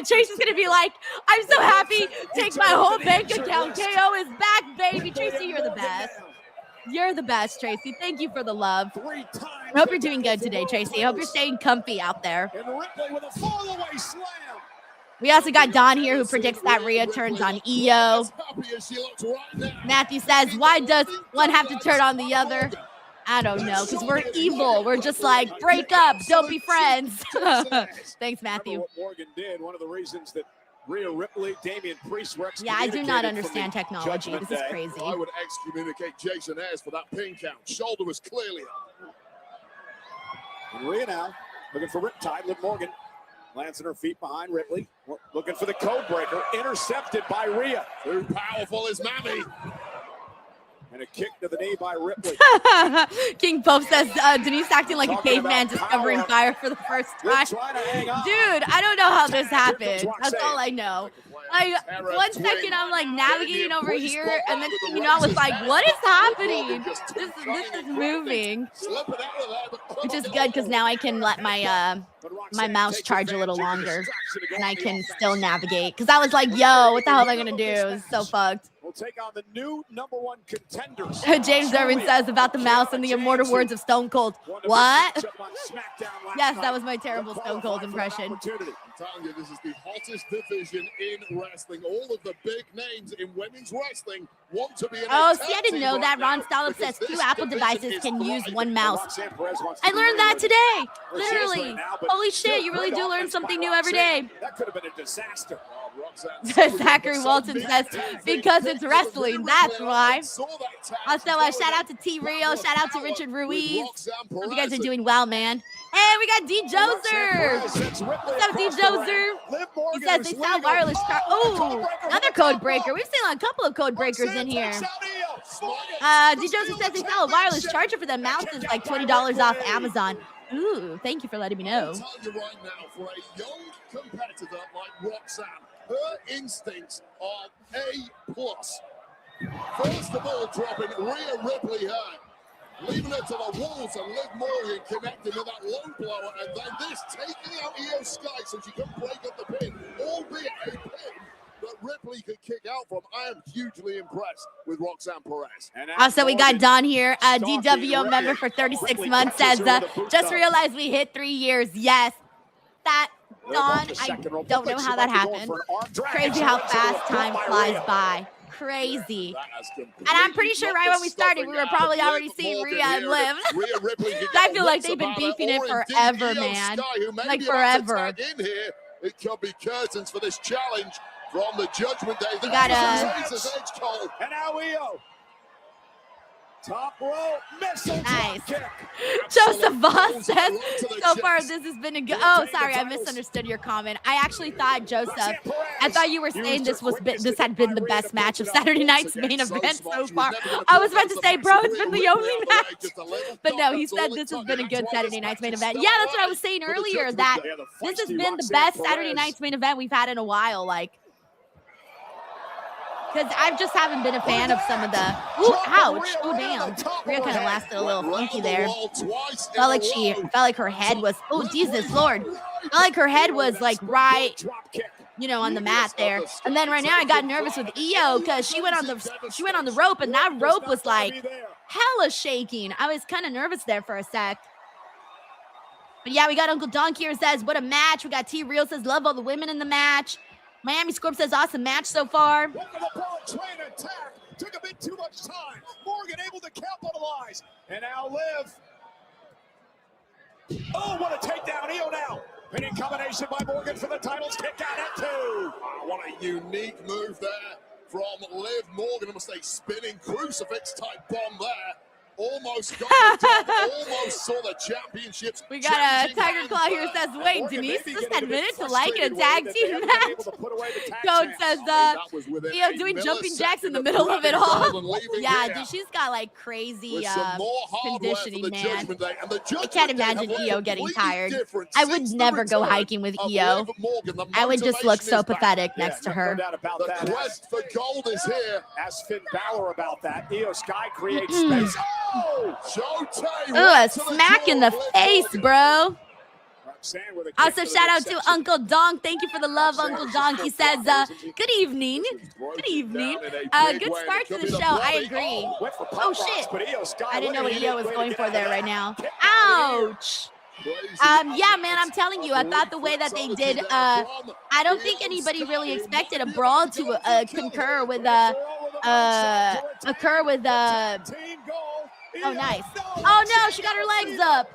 Tracy's gonna be like, I'm so happy. Take my whole bank account. KO is back, baby. Tracy, you're the best. You're the best, Tracy. Thank you for the love. I hope you're doing good today, Tracy. I hope you're staying comfy out there. We also got Don here who predicts that Rhea turns on EO. Matthew says, why does one have to turn on the other? I don't know, because we're evil. We're just like, break up, don't be friends. Thanks, Matthew. What Morgan did, one of the reasons that Rhea Ripley, Damian Priest were yeah, I do not understand technology. This is crazy. I would excommunicate Jason Ayers for that pin count. Shoulder was clearly up. And Rhea now looking for Riptide. Liv Morgan lands on her feet behind Ripley. Looking for the code breaker. Intercepted by Rhea. Too powerful is Mammy. And a kick to the knee by Ripley. King Pope says Denise acting like a caveman discovering fire for the first time. Dude, I don't know how this happened. That's all I know. Like 1 second I'm like navigating over here, and then you know I was like, what is happening? This is moving. Which is good because now I can let my my mouse charge a little longer and I can still navigate. Because I was like, yo, what the hell am I gonna do? It's so fucked. We'll take on the new #1 contenders. James Irvin says about the mouse and the immortal words of Stone Cold. What? Yes, that was my terrible Stone Cold impression. I'm telling you, this is the hottest division in wrestling. All of the big names in women's wrestling want to be in Oh, see, I didn't know that. Ron Stollop says 2 Apple devices can use 1 mouse. I learned that today. Literally. Holy shit, you really do learn something new every day. That could have been a disaster. Zachary Walton says, because it's wrestling, that's why. Also, shout out to T Rio, shout out to Richard Ruiz. Hope you guys are doing well, man. Hey, we got D Joser. What's up, D Joser? He says they sell wireless car. Oh, another code breaker. We've seen a couple of code breakers in here. D Joser says they sell a wireless charger for them. Mouse is like $20 off Amazon. Ooh, thank you for letting me know. I'll tell you right now, for a young competitor like Roxanne, her instincts are A+. First of all, dropping Rhea Ripley her, leaving her to the walls and Liv Morgan connecting with that low blower, and then this taking out Io Sky so she can break up the pin, albeit a pin that Ripley could kick out from. I am hugely impressed with Roxanne Perez. Also, we got Don here, a DWO member for 36 months, says, just realized we hit 3 years. Yes, that, Don, I don't know how that happened. Crazy how fast time flies by. Crazy. And I'm pretty sure right when we started, we were probably already seeing Rhea and Liv. I feel like they've been beefing it forever, man. Like forever. It could be curtains for this challenge from the Judgment Day. We got and now Io. Top row, missile nice. Kick. Joseph Voss says, so far this has been a good. Oh, sorry, I misunderstood your comment. I actually thought, Joseph, I thought you were saying this had been the best match of Saturday night's main event so far. I was about to say, bro, it's been the only match. But no, he said this has been a good Saturday night's main event. Yeah, that's what I was saying earlier, that this has been the best Saturday night's main event we've had in a while. Like, because I just haven't been a fan of some of the. Ooh, ouch! Oh, damn! Rhea kind of lasted a little funky there. Felt like her head was. Oh, Jesus Lord! Felt like her head was like right, you know, on the mat there. And then right now I got nervous with Io because she went on the rope, and that rope was like hella shaking. I was kind of nervous there for a sec. But yeah, we got Uncle Donk here says, what a match. We got T Real says, love all the women in the match. Miami Scorp says, awesome match so far. Attack. Took a bit too much time. Morgan able to capitalize. And now Liv Oh, what a takedown. Io now. Pinning combination by Morgan for the titles. Kick out at 2. What a unique move there from Liv Morgan. Almost a spinning crucifix type bomb there. Almost got the top, almost saw the championships. We got a Tiger Claw here says, wait, Denise just had minutes to like a tag team match. Coach says, Io doing jumping jacks in the middle of it all. Yeah, dude, she's got like crazy conditioning, man. I can't imagine Io getting tired. I would never go hiking with Io. I would just look so pathetic next to her. The quest for gold is here. Ask Finn Balor about that. Io Sky creates space. Ooh, a smack in the face, bro. Also, shout out to Uncle Donk. Thank you for the love, Uncle Donk. He says, good evening. Good evening. Good start to the show. I agree. Oh, shit. I didn't know what Io was going for there right now. Ouch. Yeah, man, I'm telling you, I thought the way that they did, I don't think anybody really expected a brawl to concur with, oh, nice. Oh, no, she got her legs up.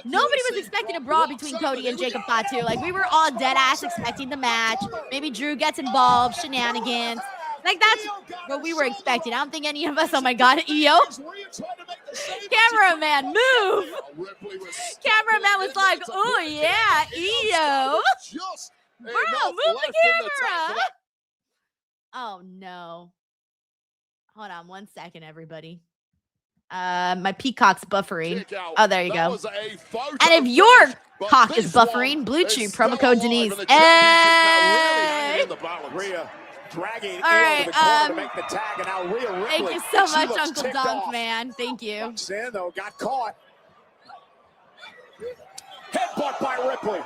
Nobody was expecting a brawl between Cody and Jacob Fatu. Like, we were all dead ass expecting the match. Maybe Drew gets involved, shenanigans. Like, that's what we were expecting. I don't think any of us, oh my God, Io. Cameraman, move. Cameraman was like, oh yeah, Io. Bro, move the camera. Oh no. Hold on 1 second, everybody. My peacock's buffering. Oh, there you go. And if your cock is buffering, Blue Chew, promo code Denise. Hey! Dragging all right, to make the tag, and now Rhea Ripley. Thank you so much, Uncle Dunk, man. Thank you. Sando got caught. Headbutt by Ripley.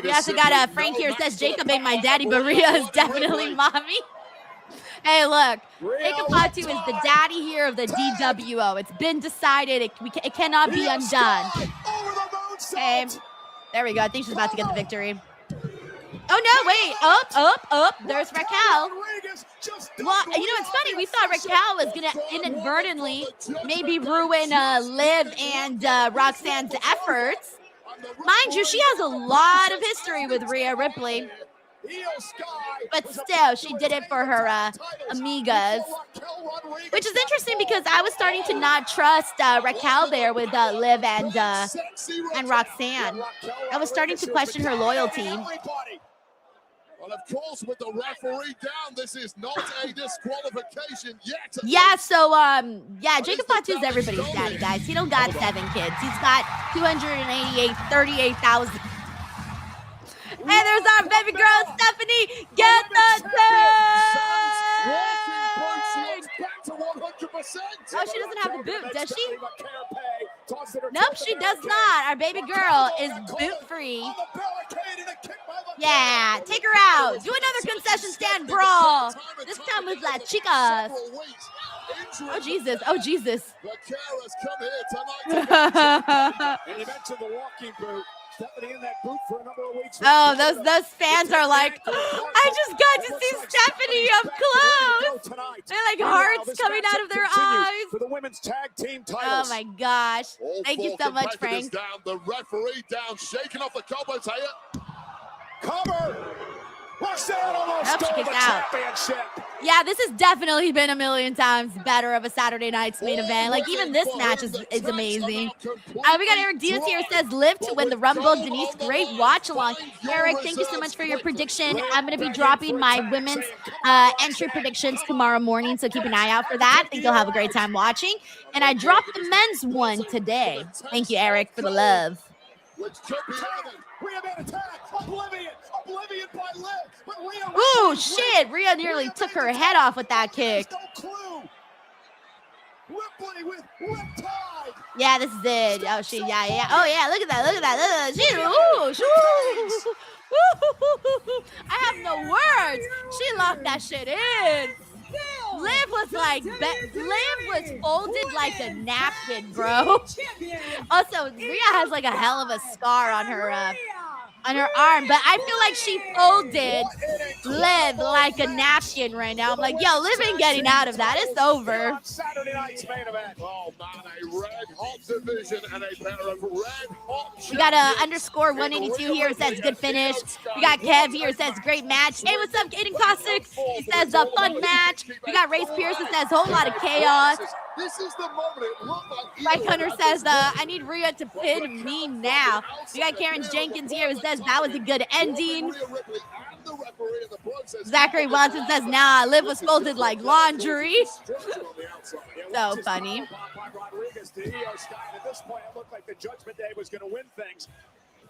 Yes, I got a Frank here says Jacob ain't my daddy, but Rhea is definitely mommy. Hey, look, Jacob Fatu is the daddy here of the DWO. It's been decided. It cannot be undone. Okay, there we go. I think she's about to get the victory. Oh, no, wait. Up. There's Raquel. Well, you know, it's funny. We thought Raquel was going to inadvertently maybe ruin Liv and Roxanne's efforts. Mind you, she has a lot of history with Rhea Ripley. But still, she did it for her amigas. Which is interesting because I was starting to not trust Raquel there with Liv and Roxanne. I was starting to question her loyalty. Well, of course, with the referee down, this is not a disqualification yet. Yeah, so, yeah, Jacob Fatu is everybody's daddy, guys. He don't got 7 kids. He's got 38,000. Hey, there's our baby girl, Stephanie. Get the tag! Oh, she doesn't have the boot, does she? Nope, she does not. Our baby girl is boot-free. Yeah, take her out. Do another concession stand brawl. This time with La Chicas. Oh, Jesus. Oh, Jesus. And you mentioned the walking boot. Stephanie in that boot for a number of weeks. Oh, those fans are like, I just got to see Stephanie up close. They're like hearts coming out of their eyes. For the women's tag team titles. Oh my gosh. Thank you so much, Frank. Down, the referee down, shaking off the cobbles here. Cover. Roxanne almost stole the championship. Yeah, this has definitely been a million times better of a Saturday night's main event. Like, even this match is amazing. We got Eric Diaz here, says Liv to win the Rumble. Denise, great watch along. Eric, thank you so much for your prediction. I'm going to be dropping my women's entry predictions tomorrow morning, so keep an eye out for that. I think you'll have a great time watching. And I dropped the men's one today. Thank you, Eric, for the love. Ooh, shit. Rhea nearly took her head off with that kick. Yeah, this is it. Oh, she, yeah. Oh, yeah, look at that. She, ooh, I have no words. She locked that shit in. Liv was like, Liv was folded like a napkin, bro. Also, Rhea has like a hell of a scar on on her arm, but I feel like she folded Liv like a napkin right now. I'm like, yo, Liv ain't getting out of that. It's over. Saturday night's main event. Oh man, a red hot division and a pair of red hot. We got a underscore 182 here. It says good finish. We got Kev here. It says great match. Hey, what's up, Aiden Cossack? He says a fun match. We got Race Pierce. It says whole lot of chaos. This is the moment it looked like. Mike Hunter says, I need Rhea to pin me now. We got Karen Jenkins here who says that was a good ending. Zachary Watson says, nah, Liv was folded like laundry. So funny. At this point, it looked like the Judgment Day was going to win things.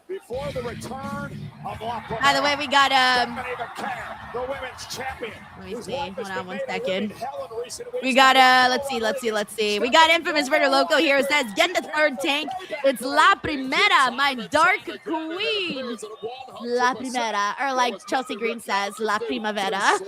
Before the return of By the way, we got the women's champion. let me see. Hold on one second. We got let's see. We got Infamous Ritter Loco here. It says, get the third tank. It's La Primera, my dark queen. La Primera. Or like Chelsea Green says, La Primavera.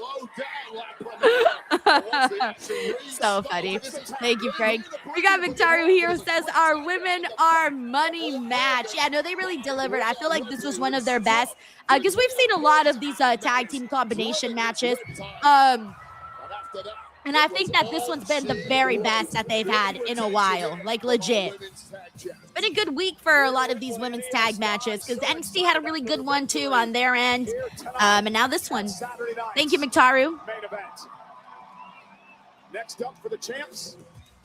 So funny. Thank you, Frank. We got Victoria here who says our women are money match. Yeah, no, they really delivered. I feel like this was one of their best because we've seen a lot of these tag team combination matches. And I think that this one's been the very best that they've had in a while, like legit. It's been a good week for a lot of these women's tag matches because NXT had a really good one too on their end. And now this one. Thank you, McTaru. Next up for the champs.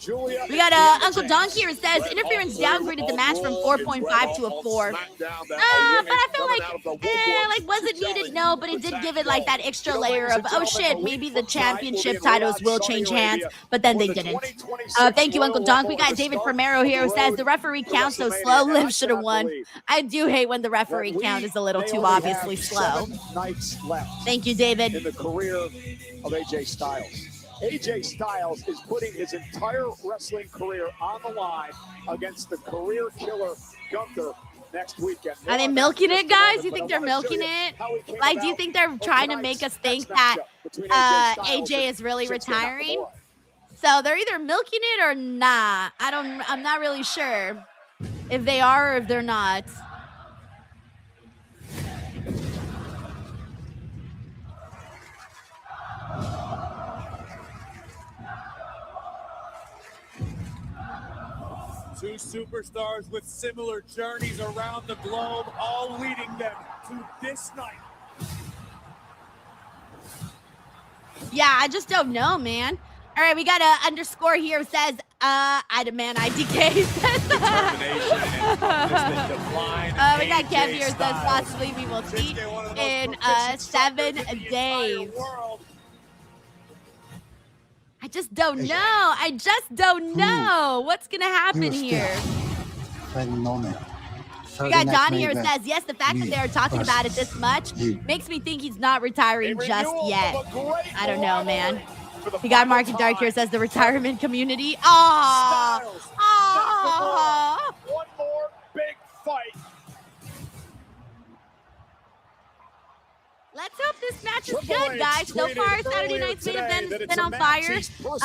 We got Uncle Don here. It says interference downgraded the match from 4.5 to a 4. But I feel like was it needed? No, but it did give it like that extra layer of, oh shit, maybe the championship titles will change hands, but then they didn't. Thank you, Uncle Don. We got David Primero here who says the referee count so slow. Liv should have won. I do hate when the referee count is a little too obviously slow. Thank you, David. In the career of AJ Styles. AJ Styles is putting his entire wrestling career on the line against the career killer Gunther next weekend. Are they milking it, guys? You think they're milking it? Like, do you think they're trying to make us think that AJ is really retiring? So they're either milking it or not. I'm not really sure if they are or if they're not. Two superstars with similar journeys around the globe, all leading them to this night. Yeah, I just don't know, man. All right, we got a underscore here says, I demand IDK. We got Kev here says possibly we will see in 7 days. I just don't know. I just don't know what's going to happen here. We got Don here who says, yes, the fact that they are talking about it this much makes me think he's not retiring just yet. I don't know, man. We got Mark and Dark here who says the retirement community. Aww. Aww. One more big fight. Let's hope this match is good, guys. So far, Saturday night's main event has been on fire. Styles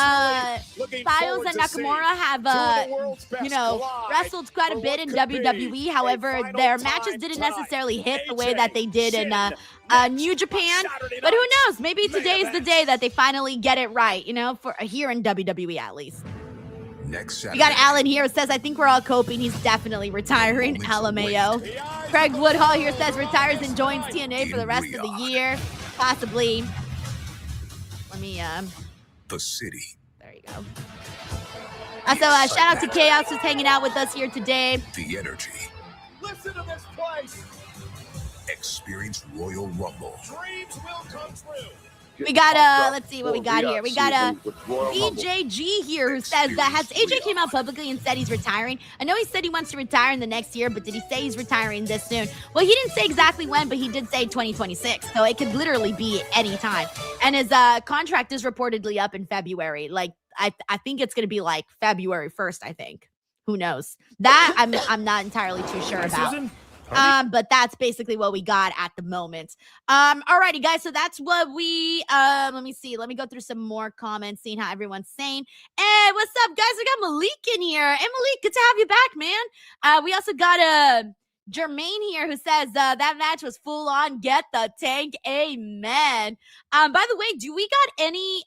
and Nakamura have, wrestled quite a bit in WWE. However, their matches didn't necessarily hit the way that they did in New Japan. But who knows? Maybe today is the day that they finally get it right, for here in WWE at least. We got Alan here who says, I think we're all coping. He's definitely retiring. LMAO. Craig Woodhall here says retires and joins TNA for the rest of the year. Possibly. Let me, The city. There you go. Also, shout out to Chaos who's hanging out with us here today. The energy. Listen to this place. Experience Royal Rumble. Dreams will come true. We got let's see what we got here. We got BJG here who says that has AJ came out publicly and said he's retiring. I know he said he wants to retire in the next year, but did he say he's retiring this soon? Well, he didn't say exactly when, but he did say 2026. So it could literally be any time. And his contract is reportedly up in February. Like I think it's going to be like February 1st, I think. Who knows? That I'm not entirely too sure about. But that's basically what we got at the moment. Alrighty, guys. So that's what we, let me see. Let me go through some more comments, seeing how everyone's saying. Hey, what's up, guys? We got Malik in here. Hey, Malik, good to have you back, man. We also got Jermaine here who says that match was full on. Get the tank. Amen. By the way, do we got any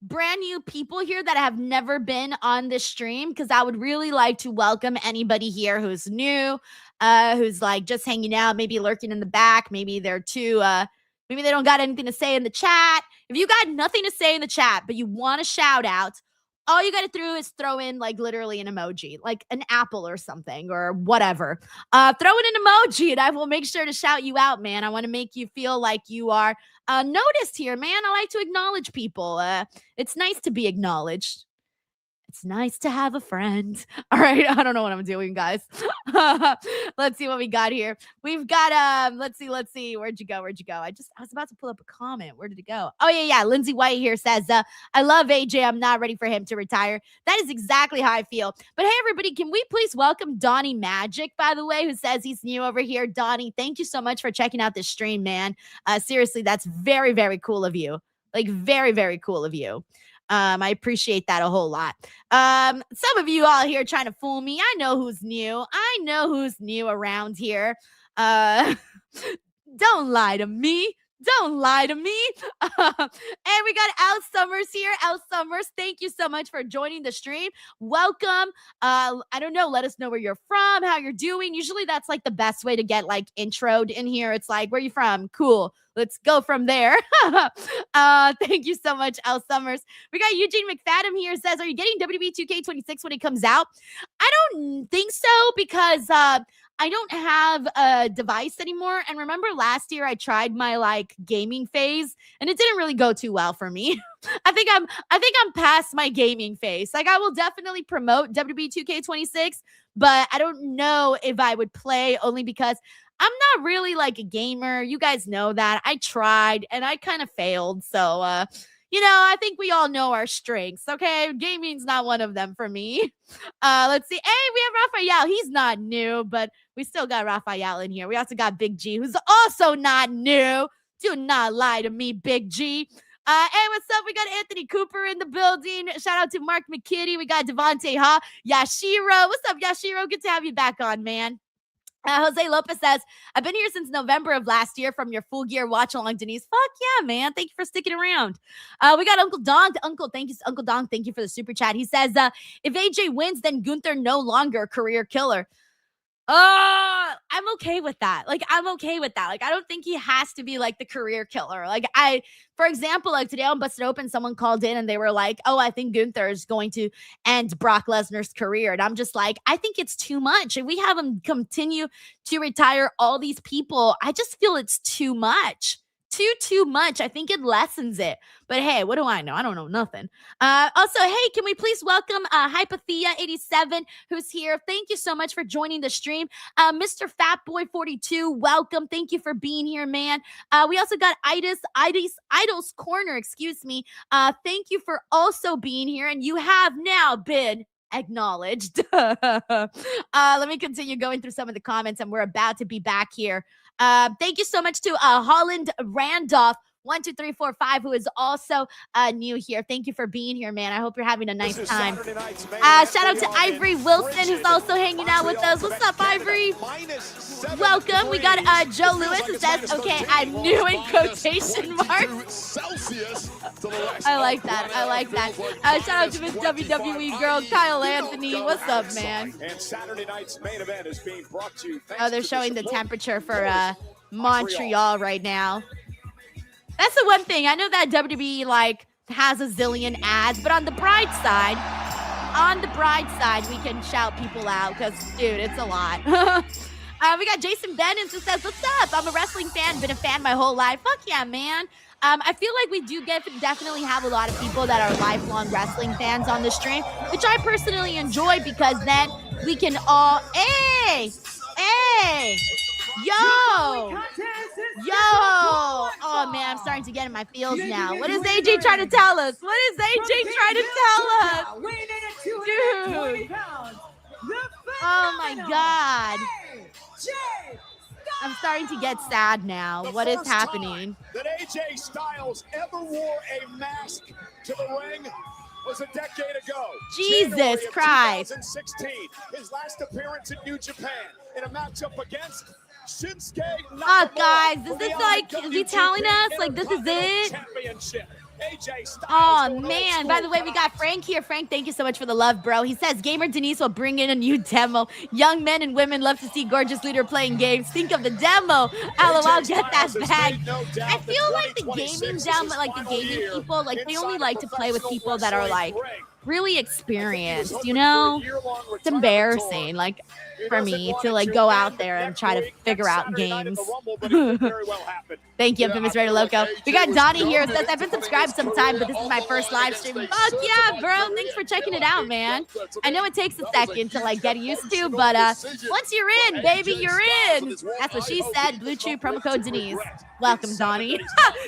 brand new people here that have never been on this stream? Because I would really like to welcome anybody here who's new, who's like just hanging out, maybe lurking in the back, maybe they're too maybe they don't got anything to say in the chat. If you got nothing to say in the chat but you want a shout out, all you got to do is throw in like literally an emoji, like an apple or something or whatever. Throw in an emoji and I will make sure to shout you out, man. I want to make you feel like you are noticed here, man. I like to acknowledge people. It's nice to be acknowledged. It's nice to have a friend. All right. I don't know what I'm doing, guys. Let's see what we got here. We've got, let's see. Where'd you go? I was about to pull up a comment. Where did it go? Oh, yeah. Lindsay White here says, I love AJ. I'm not ready for him to retire. That is exactly how I feel. But hey, everybody, can we please welcome Donnie Magic, by the way, who says he's new over here. Donnie, thank you so much for checking out this stream, man. Seriously, that's very, very cool of you. Like, very, very cool of you. I appreciate that a whole lot. Some of you all here trying to fool me. I know who's new. Around here. Don't lie to me. And we got Al Summers here. Al Summers, thank you so much for joining the stream. Welcome. I don't know. Let us know where you're from, how you're doing. Usually that's like the best way to get like introed in here. It's like, where you from? Cool. Let's go from there. Thank you so much, Al Summers. We got Eugene McFadden here. Says, are you getting WWE 2K26 when it comes out? I don't think so because I don't have a device anymore. And remember last year I tried my like gaming phase and it didn't really go too well for me. I think I'm past my gaming phase. Like I will definitely promote WWE 2K26, but I don't know if I would play only because I'm not really like a gamer. You guys know that. I tried and I kind of failed. So, I think we all know our strengths, okay? Gaming's not one of them for me. Let's see. Hey, we have Raphael. He's not new, but we still got Raphael in here. We also got Big G, who's also not new. Do not lie to me, Big G. Hey, what's up? We got Anthony Cooper in the building. Shout out to Mark McKitty. We got Devontae Ha. Yashiro. What's up, Yashiro? Good to have you back on, man. Jose Lopez says, I've been here since November of last year from your Full Gear watch along, Denise. Fuck yeah, man. Thank you for sticking around. We got Uncle Dong. Uncle Dong, thank you for the super chat. He says, if AJ wins, then Gunther no longer a career killer. I'm okay with that. Like, I don't think he has to be like the career killer. Like, for example, like today on Busted Open, someone called in and they were like, oh, I think Gunther is going to end Brock Lesnar's career. And I'm just like, I think it's too much. If we have him continue to retire all these people, I just feel it's too much. Too much. I think it lessens it. But hey, what do I know? I don't know nothing. Also, hey, can we please welcome Hypothea87, who's here? Thank you so much for joining the stream. Mr. Fatboy42, welcome. Thank you for being here, man. We also got Idol's Corner, excuse me. Thank you for also being here, and you have now been acknowledged. Let me continue going through some of the comments, and we're about to be back here. Thank you so much to Holland Randolph 12345, who is also new here. Thank you for being here, man. I hope you're having a nice time. Shout out to Ivory Wilson, who's also hanging out with us. What's up, Ivory? Welcome. We got Joe Lewis, who says, okay, I'm new in quotation marks. I like that. Shout out to Miss WWE girl, Kyle Anthony. What's up, man? And Saturday night's main event is being brought to you. Oh, they're showing the temperature for Montreal right now. That's the one thing. I know that WWE like has a zillion ads, but on the bright side, we can shout people out because, dude, it's a lot. We got Jason Bennett who says, what's up? I'm a wrestling fan, been a fan my whole life. Fuck yeah, man. I feel like we do definitely have a lot of people that are lifelong wrestling fans on the stream, which I personally enjoy because then we can all, hey, yo. Oh, man, I'm starting to get in my feels now. What is AJ trying to tell us? Dude. Oh, my God. I'm starting to get sad now. What is happening? That AJ Styles ever wore a mask to the ring. was a decade ago. Jesus January of Christ. 2016, his last appearance in New Japan in a matchup against Shinsuke Nakamura. Oh, guys, for is the this like, is he telling us like this is it? Championship. AJ Styles Oh going man, old by the school. way, we got Frank here. Frank, thank you so much for the love, bro. He says Gamer Denise will bring in a new demo. Young men and women love to see gorgeous leader playing games. Think of the demo. LOL, get that bag. I feel like the gaming demo, like the gaming people, like they only like to play with people that are like really experienced, you know? It's embarrassing, like for me to like go out there and try to figure out games. Thank you, Infamous Raider Loco. We got Donnie here who says I've been subscribed sometime, but this is my first live stream. Fuck yeah, bro. Thanks for checking it out, man. I know it takes a second to like get used to, but once you're in, baby, you're in. That's what she said. Blue Chew promo code Denise. Welcome, Donnie.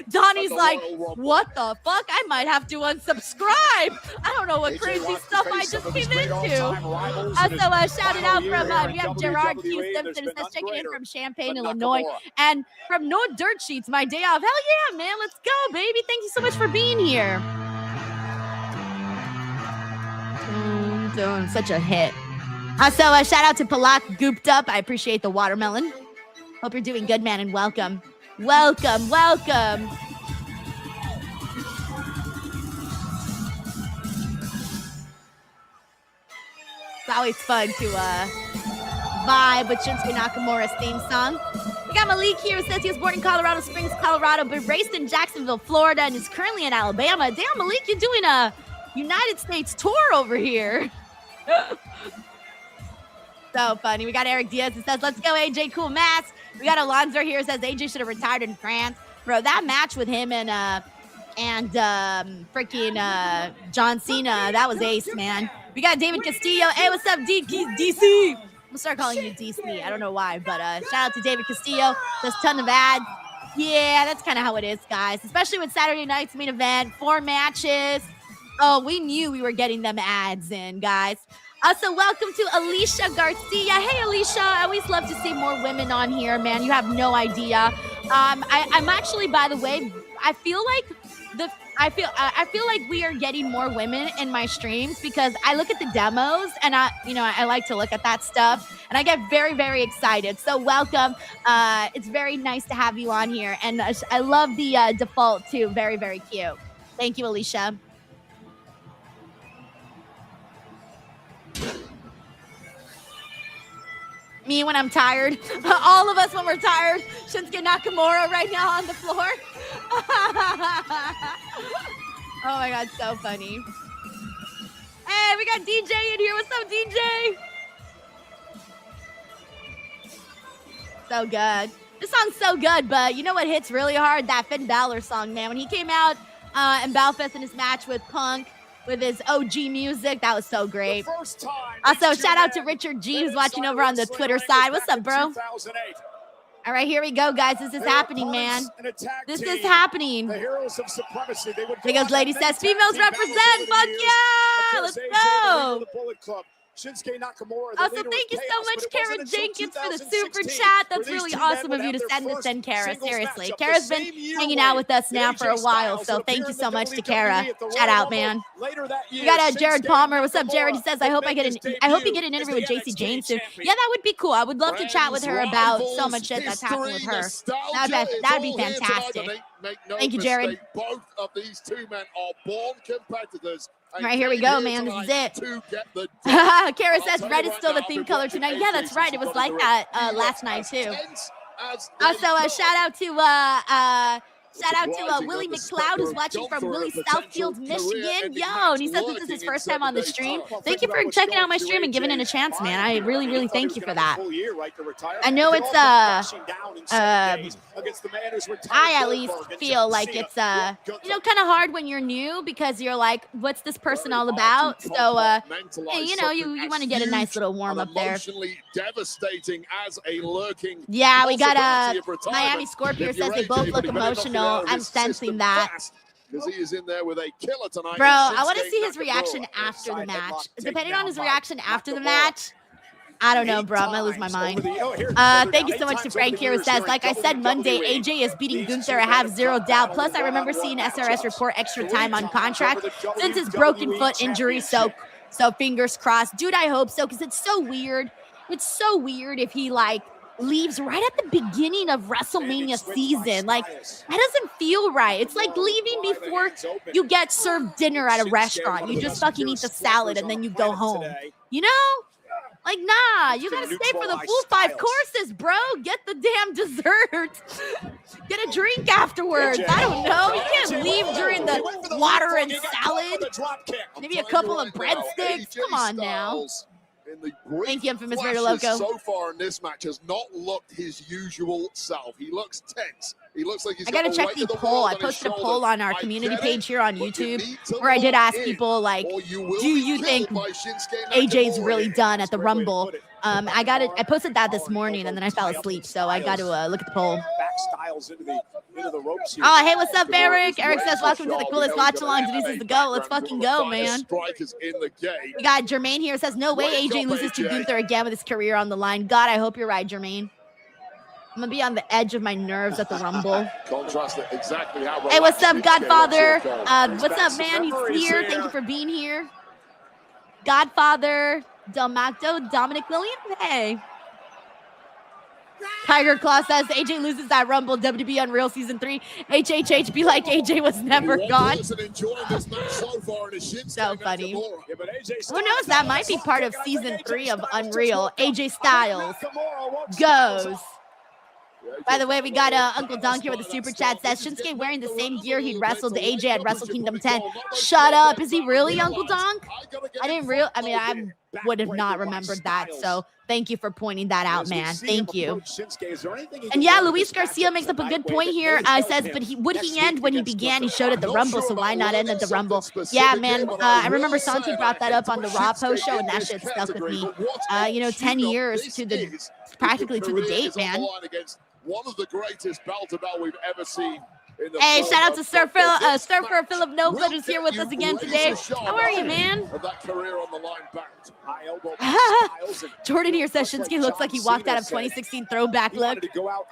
Donnie's like, what the fuck? I might have to unsubscribe. I don't know what crazy stuff I just came into. Also, shout it out from we have Gerard Q. Simpson. It says checking in from Champaign, Illinois, and from No Dirt Sheets. My day off. Hell yeah, man. Let's go, baby. Thank you so much for being here. Doing such a hit. Also, shout out to Palak Gooped Up. I appreciate the watermelon. Hope you're doing good, man, and welcome. Welcome, welcome. It's always fun to vibe with Shinsuke Nakamura's theme song. We got Malik here who says he was born in Colorado Springs, Colorado, but raised in Jacksonville, Florida, and is currently in Alabama. Damn, Malik, you're doing a United States tour over here. So funny. We got Eric Diaz who says, let's go, AJ Cool Mass. We got Alonzo here who says AJ should have retired in France. Bro, that match with him and freaking John Cena, that was ace, man. We got David Castillo. Hey, what's up, DC? I'm gonna start calling you DC. I don't know why, but shout out to David Castillo. There's a ton of ads. Yeah, that's kind of how it is, guys. Especially with Saturday night's main event, 4 matches. Oh, we knew we were getting them ads in, guys. Also, welcome to Alicia Garcia. Hey, Alicia. I always love to see more women on here, man. You have no idea. I'm actually, by the way, I feel like we are getting more women in my streams because I look at the demos and I like to look at that stuff and I get very, very excited. So welcome. It's very nice to have you on here. And I love the default too. Very, very cute. Thank you, Alicia. Me when I'm tired. All of us when we're tired. Shinsuke Nakamura right now on the floor. Oh my God, so funny. Hey, we got DJ in here. What's up, DJ? So good. This song's so good, but you know what hits really hard? That Finn Balor song, man. When he came out in Balfest in his match with Punk, with his OG music. That was so great. Also, shout out to Richard G, who's watching over on the Twitter side. What's up, bro? All right, here we go, guys. This is happening, man. This is happening. Because Lady says, females represent. Fuck yeah! Let's go. Shinsuke Nakamura. Also, thank you so much, Kara Jenkins, for the super chat. That's really awesome of you to send Kara. Seriously. Kara's been hanging out with us now for a while, so thank you so much to Kara. Shout out, man. We got Jared Palmer. What's up, Jared? He says, I hope you get an interview with JC Jane soon. Yeah, that would be cool. I would love to chat with her about so much shit that's happened with her. That'd be fantastic. Thank you, Jared. Both of these two men are born competitors. All right, here we go, man. This is it. Kara says red is still the theme color tonight. Yeah, that's right. It was like that last night, too. Also, shout out to Willie McLeod, who's watching from Willie Southfield, Michigan. Yo, and he says this is his first time on the stream. Thank you for checking out my stream and giving it a chance, man. I really, really thank you for that. I know it's I at least feel like it's kind of hard when you're new because you're like, what's this person all about? So you want to get a nice little warm up there. Yeah, we got Miami Scorpio says they both look emotional. I'm sensing that. He is in there with a killer tonight. Bro, I want to see his reaction after the match. Depending on his reaction after the match, I don't know, bro. I'm gonna lose my mind. Thank you so much to Frank here who says, like I said Monday, AJ is beating Gunther. I have zero doubt. Plus, I remember seeing SRS report extra time on contract since his broken foot injury. So fingers crossed. Dude, I hope so, because it's so weird. It's so weird if he, like, leaves right at the beginning of WrestleMania season. Like, that doesn't feel right. It's like leaving before you get served dinner at a restaurant. You just fucking eat the salad and then you go home. You know? Like, nah, you gotta stay for the full 5 courses, bro. Get the damn dessert. Get a drink afterwards. I don't know. You can't leave during the water and salad. Maybe a couple of breadsticks. Come on now. Thank you, Infamous Raider Loco. So far in this match has not looked his usual self. He looks tense. He looks like he's I gotta check the poll. I posted a poll on our community page here on YouTube where I did ask people, like, do you think AJ's really done at the Rumble? I posted that this morning and then I fell asleep, so I got to look at the poll. Oh, hey, what's up, Eric? Eric says, welcome to the coolest watch along. Denise is the go. Let's fucking go, man. We got Jermaine here says, no way AJ loses to Gunther again with his career on the line. God, I hope you're right, Jermaine. I'm gonna be on the edge of my nerves at the Rumble. Hey, what's up, Godfather? What's up, man? He's here. Thank you for being here. Godfather, Delmacto, Dominic Williams. Hey. Tiger Claw says AJ loses that Rumble. WWE Unreal Season 3. HHH be like AJ was never gone. So funny. Who knows? That might be part of Season 3 of Unreal. AJ Styles goes. By the way, we got Uncle Dunk here with a super chat. Says Shinsuke wearing the same gear he wrestled AJ at Wrestle Kingdom 10. Shut up. Is he really Uncle Dunk? I would have not remembered that. So thank you for pointing that out, man. Thank you. And yeah, Luis Garcia makes up a good point here. Says, but would he end when he began? He showed at the Rumble, so why not end at the Rumble? Yeah, man. I remember Santi brought that up on the Raw post show, and that shit stuck with me. 10 years practically to the date, man. One of the greatest belt-to-belt we've ever seen. Hey, shout out to Surfer Philip Nova, who's here with us again today. How are you, man? Jordan here says Shinsuke looks like he walked out of 2016 throwback look. Well,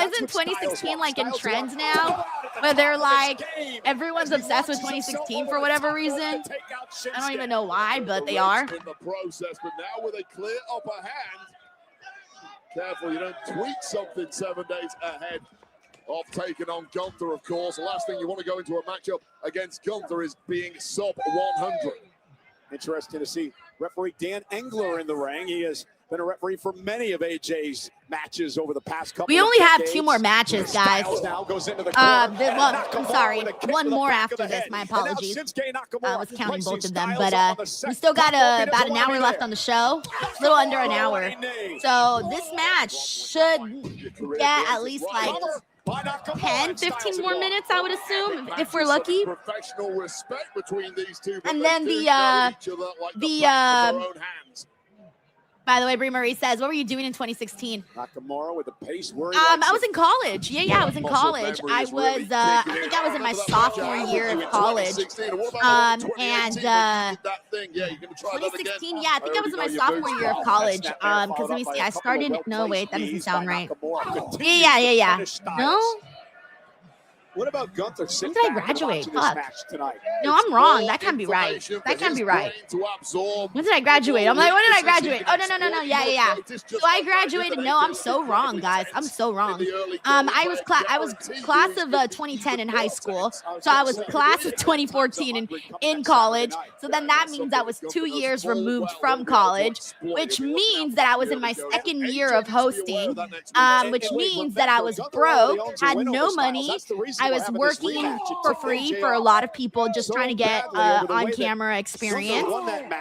isn't 2016 like in trends now? Where they're like, everyone's obsessed with 2016 for whatever reason. I don't even know why, but they are. In the process, but now with a clear upper hand. Careful, you don't tweet something 7 days ahead of taking on Gunther, of course. The last thing you want to go into a matchup against Gunther is being sub 100. Interesting to see referee Dan Engler in the ring. He has been a referee for many of AJ's matches over the past couple We only of have decades. 2 more matches, guys. I'm sorry, one more after this. My apologies. I was counting both of them, but we still got about an hour left on the show. A little under an hour. So this match should get at least like 10, 15 more minutes, I would assume, if we're lucky. Professional respect between these two. And then by the way, Brie Marie says, what were you doing in 2016? Nakamura with the pace. I was in college. Yeah, I was in college. I think I was in my sophomore year of college. 2016, yeah, I think I was in my sophomore year of college. Because let me see, I started, no, wait, that doesn't sound right. Yeah. No? What about Gunther? When did I graduate? Fuck. No, I'm wrong. That can't be right. That can't be right. When did I graduate? I'm like, when did I graduate? Oh, no. Yeah. So I graduated. No, I'm so wrong, guys. I'm so wrong. I was class of 2010 in high school. So I was class of 2014 in college. So then that means I was 2 years removed from college, which means that I was in my second year of hosting, which means that I was broke, had no money. I was working for free for a lot of people, just trying to get on-camera experience.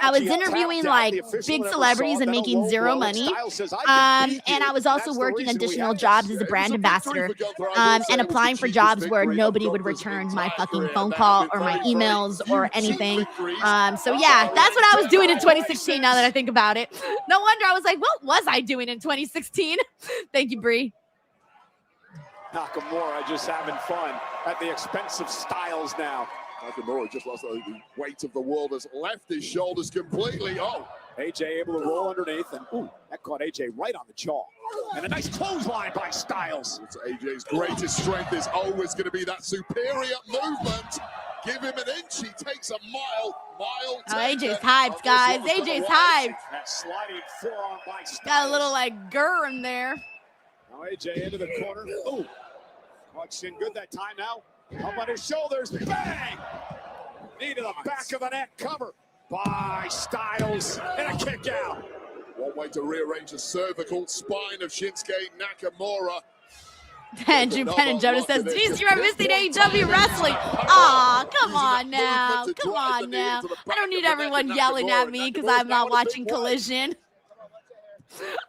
I was interviewing like big celebrities and making zero money. And I was also working additional jobs as a brand ambassador and applying for jobs where nobody would return my fucking phone call or my emails or anything. So yeah, that's what I was doing in 2016 now that I think about it. No wonder I was like, what was I doing in 2016? Thank you, Brie. Nakamura just having fun at the expense of Styles now. Nakamura just lost the weight of the world, has left his shoulders completely. Oh, AJ able to roll underneath, and ooh, that caught AJ right on the jaw. And a nice clothesline by Styles. It's AJ's greatest strength is always going to be that superior movement. Give him an inch, he takes a mile. Oh, AJ's hyped, guys. AJ's hyped. That sliding forearm by Styles. Got a little like grr in there. Now AJ into the corner. Ooh, caught Shin good that time now. Up on his shoulders, bang! Knee to the back of the neck, cover by Styles, and a kick out. One way to rearrange the cervical spine of Shinsuke Nakamura. Andrew Penn Jonas says, Denise, you are missing AEW wrestling. Aw, come on now. Come on now. I don't need everyone yelling at me because I'm not watching Collision.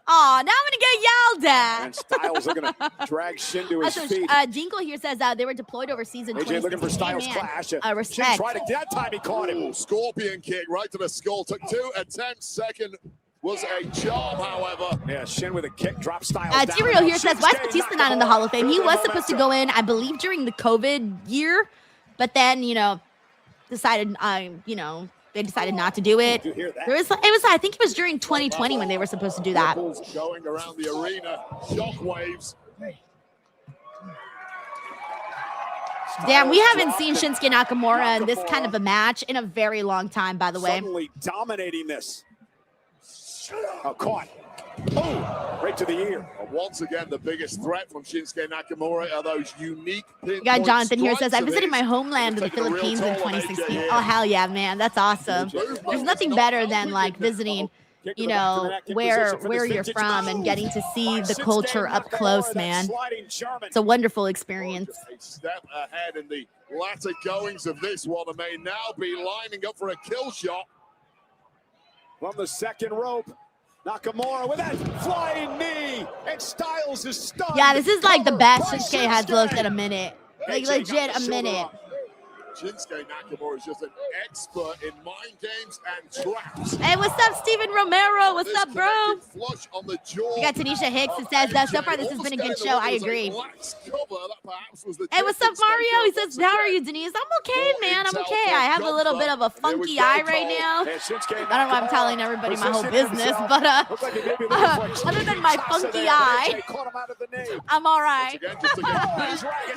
Aw, now I'm going to get yelled at. And Styles are going to drag Shin to his feet. Dinkle here says they were deployed overseas in AJ looking for Styles clash. Respect. Shin tried to, that time he caught him. Ooh, scorpion kick right to the skull. Took 2 attempts. Second was a charm, however. Yeah, Shin with a kick, drop Styles down. T-Real here says, why is Batista not in the Hall of Fame? He was supposed to go in, I believe, during the COVID year, but then, decided, they decided not to do it. I think it was during 2020 when they were supposed to do that. Going around the arena, shockwaves. Damn, we haven't seen Shinsuke Nakamura in this kind of a match in a very long time, by the way. Suddenly dominating this. Oh, caught. Oh, right to the ear. Once again, the biggest threat from Shinsuke Nakamura are those unique pinpoint. We got Jonathan here says, I visited my homeland in the Philippines in 2016. Oh, hell yeah, man. That's awesome. There's nothing better than like visiting, where you're from and getting to see the culture up close, man. It's a wonderful experience. A step ahead in the latter goings of this one, and may now be lining up for a kill shot. From the second rope, Nakamura with that flying knee, and Styles is stunned. Yeah, this is like the best Shinsuke has looked in a minute. Like legit a minute. Shinsuke Nakamura is just an expert in mind games and traps. Hey, what's up, Steven Romero? What's up, bro? Flush on the jaw. We got Tanisha Hicks that says, so far this has been a good show. I agree. Hey, what's up, Mario? He says, how are you, Denise? I'm okay, man. I'm okay. I have a little bit of a funky eye right now. I don't know why I'm telling everybody my whole business, but other than my funky eye, I'm all right.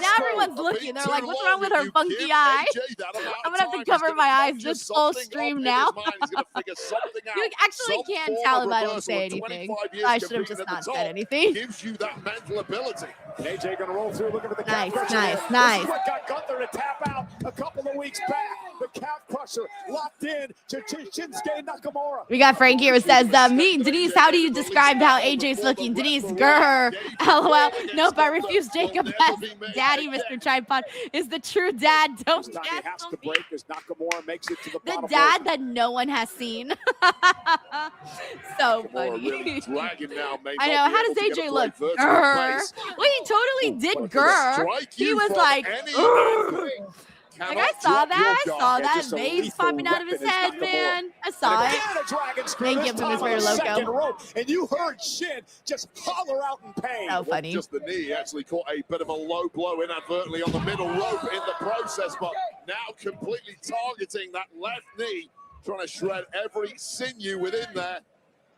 Now everyone's looking. They're like, what's wrong with her funky eye? I'm gonna have to cover my eyes this whole stream now. You actually can't tell if I don't say anything. I should have just not said anything. Gives you that mental ability. AJ gonna roll through, looking for the nice, calf nice, crusher. nice. This is what got Gunther to tap out a couple of weeks back. The calf crusher locked in to Shinsuke Nakamura. We got Frank here who says, me, Denise, how do you describe how AJ's looking? Denise, grr, LOL. Nope, I refuse. Jacob S. Daddy, Mr. Tripod, is the true dad. Don't He has to break as Nakamura makes it to the bottom. The dad that no one has seen. So funny. Really now, I know. How does AJ look? Grr. Well, he totally did grr. He was like, like I saw that veins popping out of his head, man. I saw it. Thank you, Mr. Loco. And you heard Shin just holler out in pain. So funny. Just the knee actually caught a bit of a low blow inadvertently on the middle rope in the process, but now completely targeting that left knee, trying to shred every sinew within there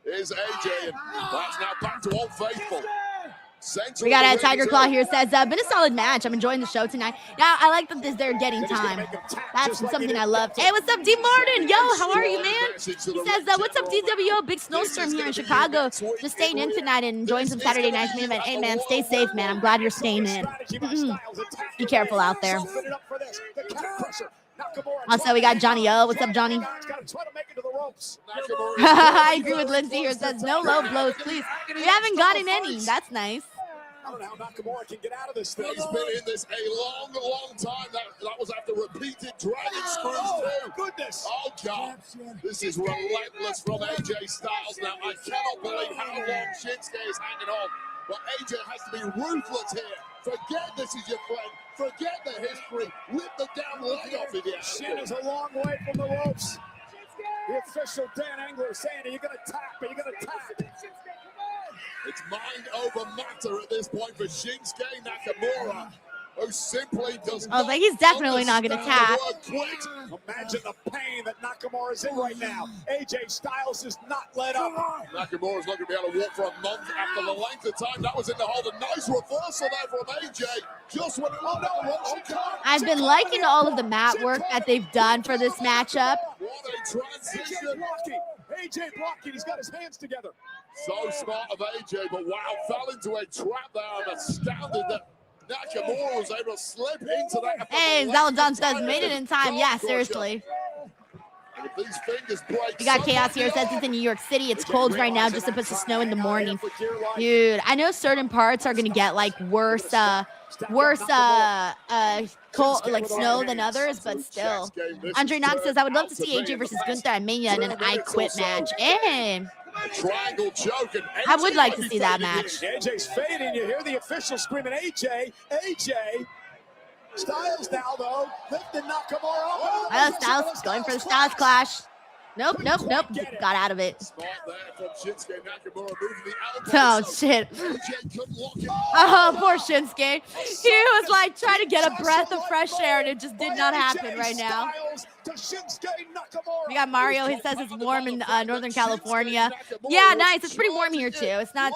is AJ, and that's now back to Old Faithful. We got a Tiger Claw here says, been a solid match. I'm enjoying the show tonight. Yeah, I like that they're getting time. That's something I love. Hey, what's up, D. Martin? Yo, how are you, man? He says, what's up, DWO? Big snowstorm here in Chicago. Just staying in tonight and enjoying some Saturday night's main event. Hey, man, stay safe, man. I'm glad you're staying in. Be careful out there. Also, we got Johnny O. What's up, Johnny? I agree with Lindsay here. It says, no low blows, please. We haven't gotten any. That's nice. I don't know how Nakamura can get out of this thing. He's been in this a long, long time. That was after repeated dragon screws too. Goodness. Oh, God. This is relentless from AJ Styles. Now, I cannot believe how long Shinsuke is hanging on. But AJ has to be ruthless here. Forget this is your friend. Forget the history. Rip the damn leg off of you. Shin is a long way from the ropes. The official Dan Engler saying, are you going to tap? Are you going to tap? It's mind over matter at this point for Shinsuke Nakamura. who simply does I was like, he's definitely not going to tap. Imagine the pain that Nakamura's in right now. AJ Styles is not let up. Nakamura's not going to be able to walk for a month after the length of time that was in the hold. A nice reversal there from AJ. Just when it looked I've been liking all of the mat work that they've done for this matchup. What a transition. AJ blocking. He's got his hands together. So smart of AJ, but wow, fell into a trap there. I'm astounded that Nakamura was able to slip into that. Hey, Zaladon says made it in time. Yeah, seriously. And if these fingers break, We got Chaos here. Says it's in New York City. It's cold right now, just a bit of snow in the morning. Dude, I know certain parts are gonna get like worse cold, like snow than others, but still. Andre Knox says, I would love to see AJ versus Gunther at Mania in an I Quit match. And triangle choke, and I would like to see that match. AJ's fading. You hear the official screaming, AJ, AJ. Styles now, though, lifting Nakamura up. Styles going for the Styles Clash. Nope. Got out of it. Smart there from Shinsuke Nakamura, moving the Oh, elbow. shit. AJ couldn't lock it. Oh, poor Shinsuke. He was like trying to get a breath of fresh air, and it just did not happen right now. We got Mario. He says it's warm in Northern California. Yeah, nice. It's pretty warm here too. It's not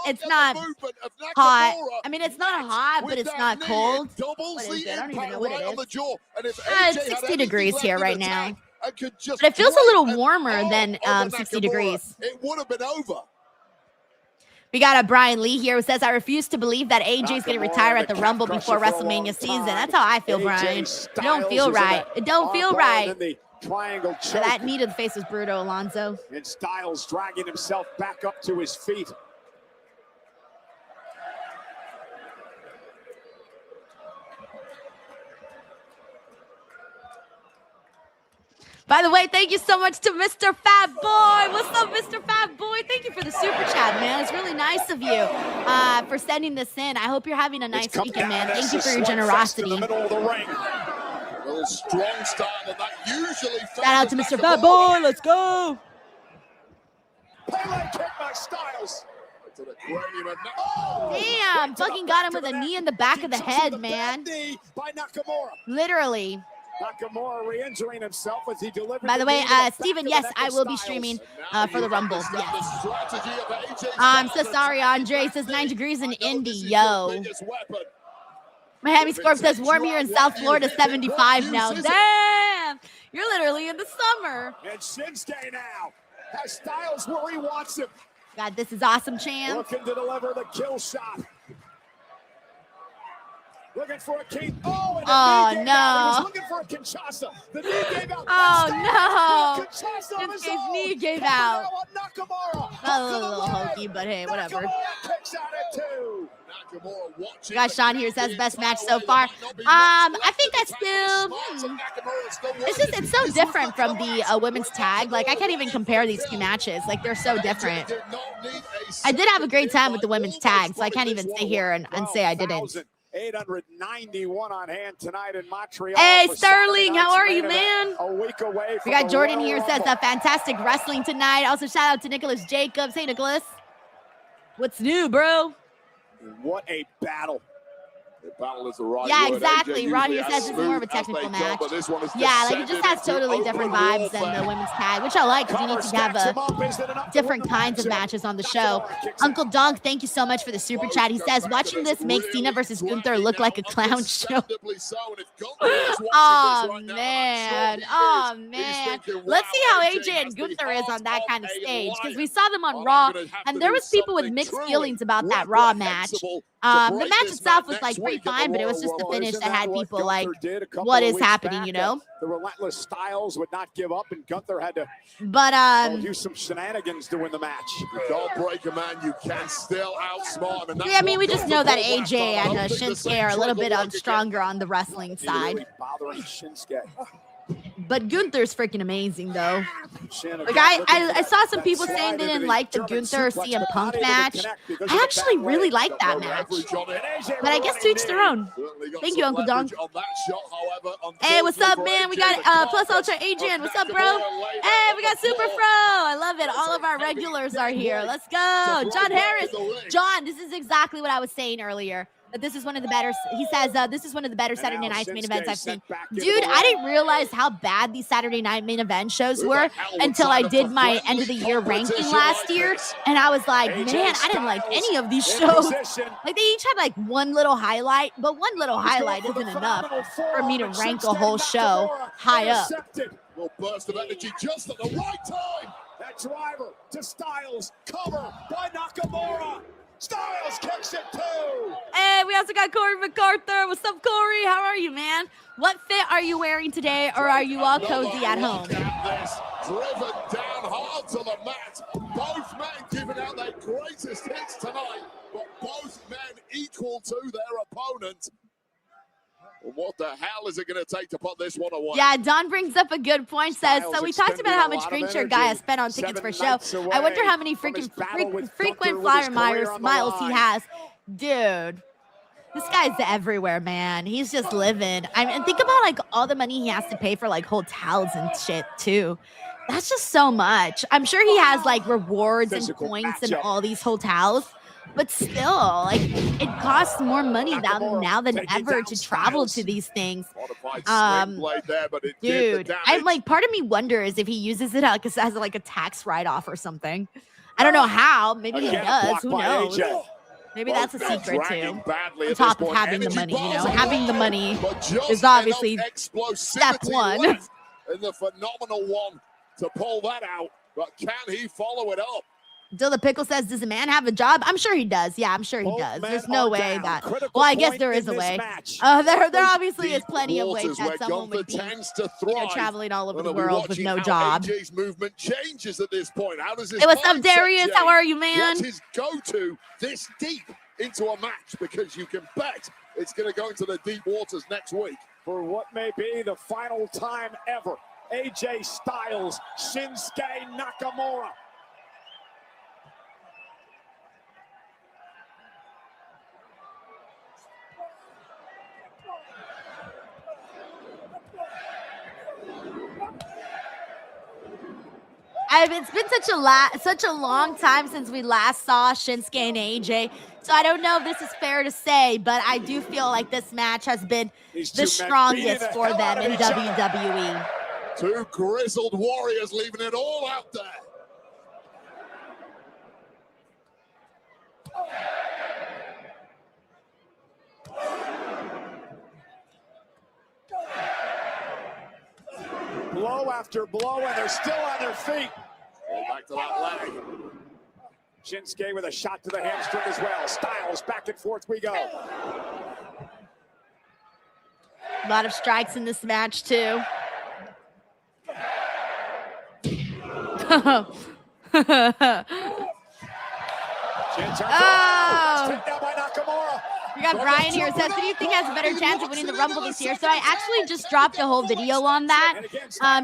hot. I mean, it's not hot, but it's not cold. What is it? I don't even know what it is. It's 60 degrees here right now. But it feels a little warmer than 60 degrees. It would have been over. We got a Brian Lee here who says, I refuse to believe that AJ is going to retire at the Rumble before WrestleMania season. That's how I feel, Brian. It don't feel right. It don't feel right. So that knee to the face was brutal, Alonzo. And Styles dragging himself back up to his feet. By the way, thank you so much to Mr. Fat Boy. What's up, Mr. Fat Boy? Thank you for the super chat, man. It's really nice of you for sending this in. I hope you're having a nice weekend, man. Thank you for your generosity. Well, a strong style, and that usually shout out to Mr. Fat Boy. Let's go. Pele kick by Styles. Damn, fucking got him with a knee in the back of the head, man. By Nakamura. Literally. Nakamura re-injuring himself as he delivered. By the way, Steven, yes, I will be streaming for the Rumble. Yes. I'm so sorry, Andre. Says 9 degrees in Indy. Yo. Miami Scorp says warm here in South Florida, 75 now. Damn. You're literally in the summer. And Shinsuke now has Styles where he wants him. God, this is awesome, champ. Looking to deliver the kill shot. Looking for a king. Oh, and no. He was looking for a Kinshasa. The knee gave out. Oh, no. Shinsuke's knee gave out. Nakamura. A little hokey, but hey, whatever. Nakamura kicks out at 2. We got Sean here says best match so far. I think that's still. It's so different from the women's tag. Like I can't even compare these two matches. Like they're so different. I did have a great time with the women's tag, so I can't even sit here and say I didn't. 891 on hand tonight in Montreal. Hey, Sterling, how are you, man? A week away. We got Jordan here says fantastic wrestling tonight. Also, shout out to Nicholas Jacobs. Hey, Nicholas. What's new, bro? What a battle. The battle is the right yeah, word. exactly. Rod here says it's more of a technical match. Yeah, like it just has totally different vibes than the women's tag, which I like because you need to have different kinds of matches on the show. Uncle Dunk, thank you so much for the super chat. He says, watching this makes Cena versus Gunther look like a clown show. Oh, man. Oh, man. Let's see how AJ and Gunther is on that kind of stage because we saw them on Raw, and there was people with mixed feelings about that Raw match. The match itself was like pretty fine, but it was just the finish that had people like, what is happening, you know? The relentless Styles would not give up, and Gunther had to do some shenanigans to win the match. You don't break a man, you can still outsmart him. Yeah, I mean, we just know that AJ and Shinsuke are a little bit stronger on the wrestling side. Bothering Shinsuke. But Gunther's freaking amazing, though. Like I saw some people saying they didn't like the Gunther CM Punk match. I actually really like that match. But I guess to each their own. Thank you, Uncle Don. Hey, what's up, man? We got Plus Ultra Adrian. What's up, bro? Hey, we got Super Fro. I love it. All of our regulars are here. Let's go. John Harris. John, this is exactly what I was saying earlier. But this is one of the better. He says this is one of the better Saturday Night's main events I've seen. Dude, Dude, I didn't realize how bad these Saturday Night main event shows were until I did my end of the year ranking last year, and I was like, man, I didn't like any of these shows. Like they each had like one little highlight, but one little highlight isn't enough for me to rank a whole show high up. Little burst of energy just at the right time. That driver to Styles, cover by Nakamura. Styles kicks it too. Hey, we also got Corey MacArthur. What's up, Corey? How are you, man? What fit are you wearing today, or are you all cozy at home? Driven down hard to the mat. Both men giving out their greatest hits tonight, but both men equal to their opponent. What the hell is it going to take to put this one away? Yeah, Don brings up a good point. Says, so we talked about how much green shirt guy has spent on tickets for show. I wonder how many frequent flyer miles he has. Dude, this guy's everywhere, man. He's just living. I mean, think about like all the money he has to pay for like hotels and shit too. That's just so much. I'm sure he has like rewards and points in all these hotels. But still, like, it costs more money now than ever to travel to these things. Dude, I'm like, part of me wonders if he uses it as like a tax write-off or something. I don't know how. Maybe he does. Who knows? Maybe that's a secret too. On top of having the money, you know, having the money is obviously step one. And the phenomenal one to pull that out, but can he follow it up? Dilla Pickle says, does a man have a job? I'm sure he does. Yeah, I'm sure he does. There's no way that. Well, I guess there is a way. There obviously is plenty of ways that someone would be traveling all over the world with no job. AJ's movement changes at this point. How does this? Hey, what's up, Darius? How are you, man? What's his go-to this deep into a match? Because you can bet it's going to go into the deep waters next week for what may be the final time ever. AJ Styles, Shinsuke Nakamura. It's been such a long time since we last saw Shinsuke and AJ, so I don't know if this is fair to say, but I do feel like this match has been the strongest for them in WWE. Two grizzled warriors leaving it all out there. Blow after blow, and they're still on their feet. Back to that leg. Shinsuke with a shot to the hamstring as well. Styles, back and forth we go. A lot of strikes in this match, too. Oh. We got Brian here. Says, who do you think has a better chance of winning the Rumble this year? So I actually just dropped a whole video on that.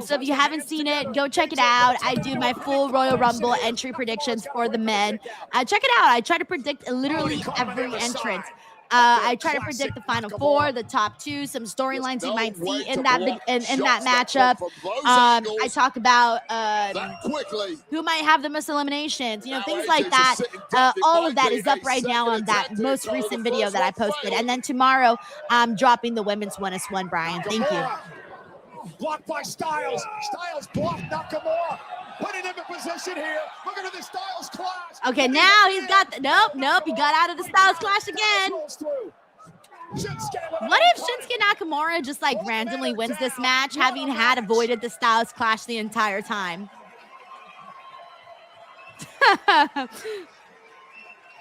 So if you haven't seen it, go check it out. I do my full Royal Rumble entry predictions for the men. Check it out. I try to predict literally every entrance. I try to predict the final four, the top two, some storylines you might see in that matchup. I talk about who might have the most eliminations, you know, things like that. All of that is up right now on that most recent video that I posted. And then tomorrow, I'm dropping the women's 1s1, Brian. Thank you. Blocked by Styles. Styles blocked Nakamura. Putting him in position here. Look at the Styles clash. Okay, now he's got nope. He got out of the Styles clash again. What if Shinsuke Nakamura just like randomly wins this match, having had avoided the Styles clash the entire time?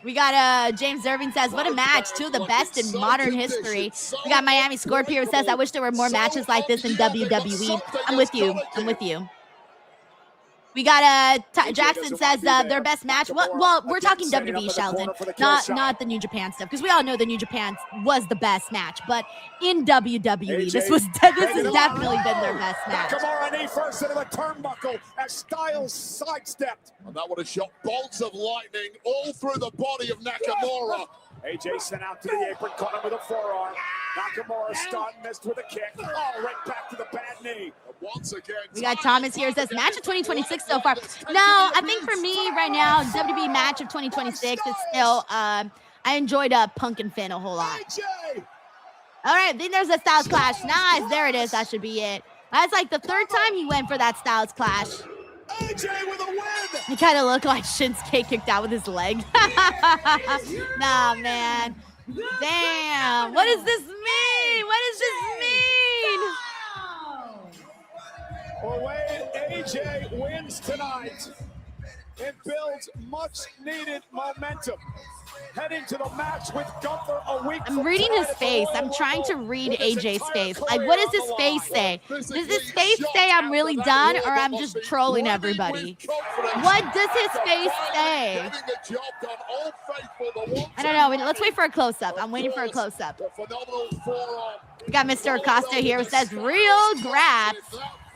We got James Irving says, what a match, two of the best in modern history. We got Miami Scorpio says, I wish there were more matches like this in WWE. I'm with you. We got Jackson says their best match. Well, we're talking WWE, Sheldon, not the New Japan stuff, because we all know the New Japan was the best match. But in WWE, this has definitely been their best match. Nakamura knee first into the turnbuckle as Styles sidestepped. And that would have shot bolts of lightning all through the body of Nakamura. AJ sent out to the apron, caught him with a forearm. Nakamura stunned, missed with a kick. Oh, right back to the bad knee. Once again, we got Thomas here. Says match of 2026 so far. No, I think for me right now, WWE match of 2026 is still. I enjoyed Punk and Finn a whole lot. AJ. All right, then there's a Styles Clash. Nice, there it is. That should be it. That's like the third time he went for that Styles Clash. AJ with a win. He kind of looked like Shinsuke kicked out with his leg. Nah, man. Damn. What does this mean? What does this mean? The way AJ wins tonight, it builds much needed momentum. Heading to the match with Gunther a week. I'm reading his face. I'm trying to read AJ's face. Like, what does his face say? Does his face say I'm really done, or I'm just trolling everybody? What does his face say? I don't know. Let's wait for a close-up. I'm waiting for a close-up. We got Mr. Acosta here who says, real grabs.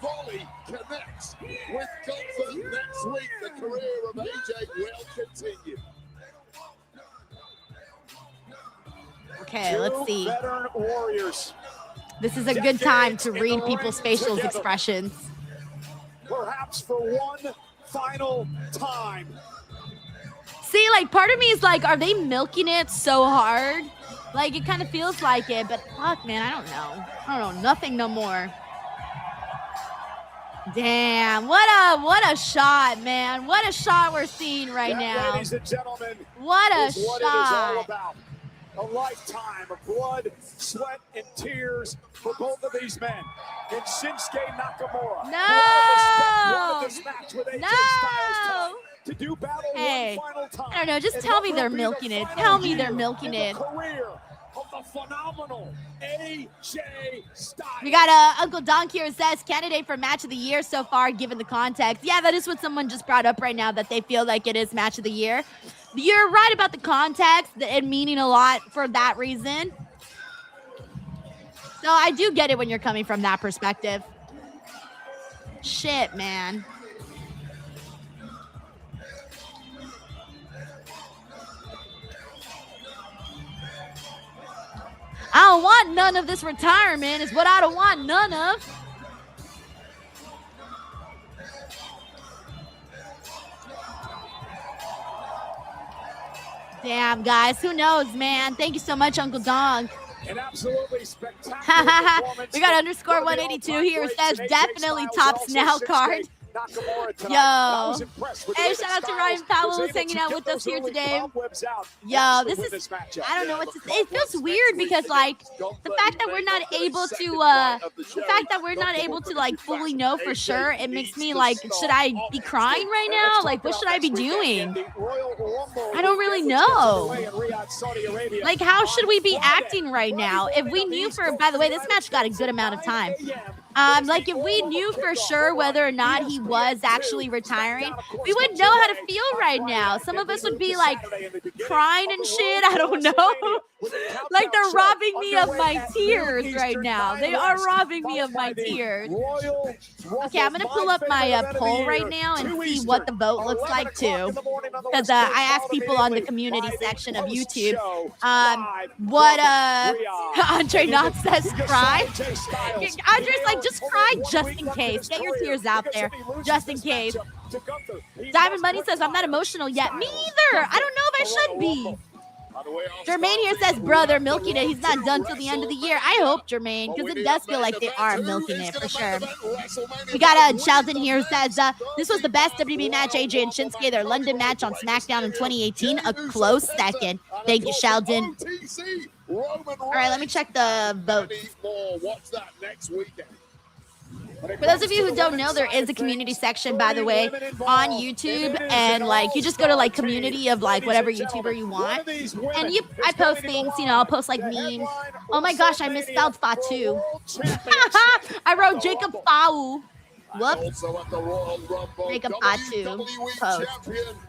Volley connects with Gunther next week. The career of AJ will continue. Okay, let's see. Veteran warriors. This is a good time to read people's facial expressions. Perhaps for one final time. See, like, part of me is like, are they milking it so hard? Like, it kind of feels like it, but fuck, man, I don't know. I don't know, nothing no more. Damn, what a shot, man. What a shot we're seeing right now. Ladies and gentlemen, what a is what it is all shot. about. A lifetime of blood, sweat, and tears for both of these men. And Shinsuke Nakamura. No! Wanted this match with AJ No! Styles to do battle Hey, one final time. I don't know, just And tell what me will they're be the milking it. final Tell me they're year milking in the it. career of the phenomenal AJ Styles. We got Uncle Donk here says candidate for match of the year so far, given the context. Yeah, that is what someone just brought up right now, that they feel like it is match of the year. You're right about the context and meaning a lot for that reason. So I do get it when you're coming from that perspective. Shit, man. I don't want none of this retirement is what I don't want none of. Damn, guys, who knows, man? Thank you so much, Uncle Donk. An absolutely spectacular performance. We got underscore 182 here. It says definitely tops now card. Yo. Hey, shout out to Ryan Powell who's hanging out with us here today. Yo, this is, I don't know what to say. It feels weird because, like, the fact that we're not able to, like, fully know for sure, it makes me, like, should I be crying right now? Like, what should I be doing? I don't really know. Like, how should we be acting right now? If we knew by the way, this match got a good amount of time. Like, if we knew for sure whether or not he was actually retiring, we would know how to feel right now. Some of us would be like crying and shit. I don't know. Like, they're robbing me of my tears right now. They are robbing me of my tears. Okay, I'm gonna pull up my poll right now and see what the vote looks like too, because I asked people on the community section of YouTube what Andre Knox says cry. Andre's like, just cry just in case. Get your tears out there just in case. Diamond Money says, I'm not emotional yet. Me either. I don't know if I should be. Jermaine here says, brother, milking it. He's not done till the end of the year. I hope, Jermaine, because it does feel like they are milking it for sure. We got Sheldon here who says, this was the best WWE match, AJ and Shinsuke, their London match on SmackDown in 2018. A close second. Thank you, Sheldon. All right, let me check the votes. Watch that next weekend. For those of you who don't know, there is a community section, by the way, on YouTube, and like you just go to like community of like whatever YouTuber you want, and I post things, you know, I'll post like memes. Oh my gosh, I misspelled Fatu. I wrote Jacob Fau. Whoops. Jacob Fatu post.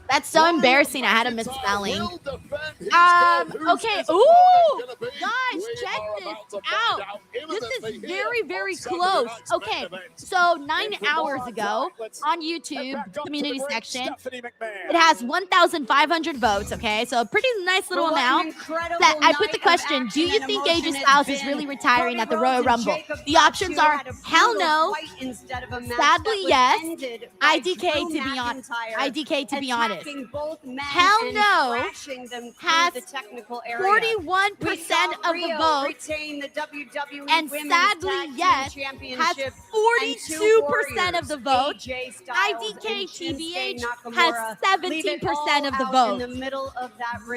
That's so embarrassing. I had a misspelling. Okay. Ooh, guys, check this out. This is very, very close. Okay, so 9 hours ago on YouTube community section, it has 1,500 votes. Okay, so a pretty nice little amount. That I put the question: do you think AJ Styles is really retiring at the Royal Rumble? The options are hell no, sadly, yes. IDK to be honest. IDK to be honest. Hell no has 41% of the vote, and sadly, yes has 42% of the vote. IDK TBH has 17% of the vote.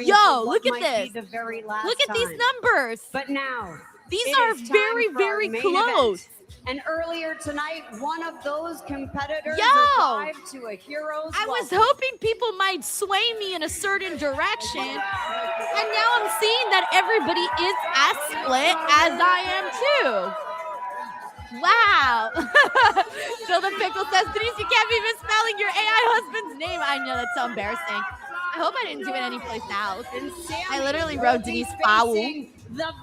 Yo, look at this. Look at these numbers. But now, these are very, very close. And earlier tonight, one of those competitors arrived to a hero's I was hoping people might sway me in a certain direction, and now I'm seeing that everybody is as split as I am too. Wow. Phil the Pickle says, Denise, you can't be misspelling your AI husband's name. I know, that's so embarrassing. I hope I didn't do it anyplace else. I literally wrote Denise Fowl.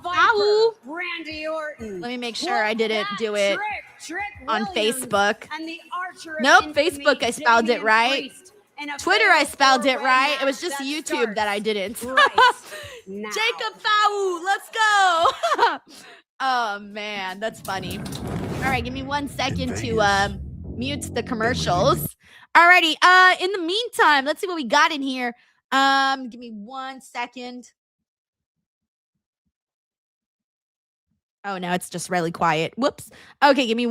Fowl. Randy Orton. Let me make sure I didn't do it on Facebook. Nope, Facebook I spelled it right. Twitter I spelled it right. It was just YouTube that I didn't. Jacob Fowl, let's go. Oh man, that's funny. All right, give me 1 second to mute the commercials. Alrighty, in the meantime, let's see what we got in here. Give me 1 second. Oh, no, it's just really quiet. Whoops. Okay, give me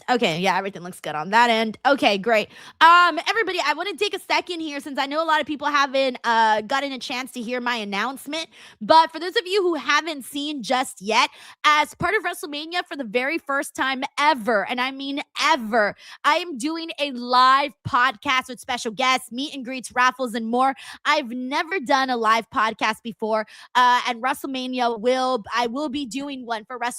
okay, yeah, everything looks good on that end. Okay, great. Everybody, I want to take a second here since I know a lot of people haven't gotten a chance to hear my announcement. But for those of you who haven't seen just yet, as part of WrestleMania for the very first time ever, and I mean ever, I am doing a live podcast with special guests, meet and greets, raffles, and more. I've never done a live podcast before, and WrestleMania I will be doing one for WrestleMania.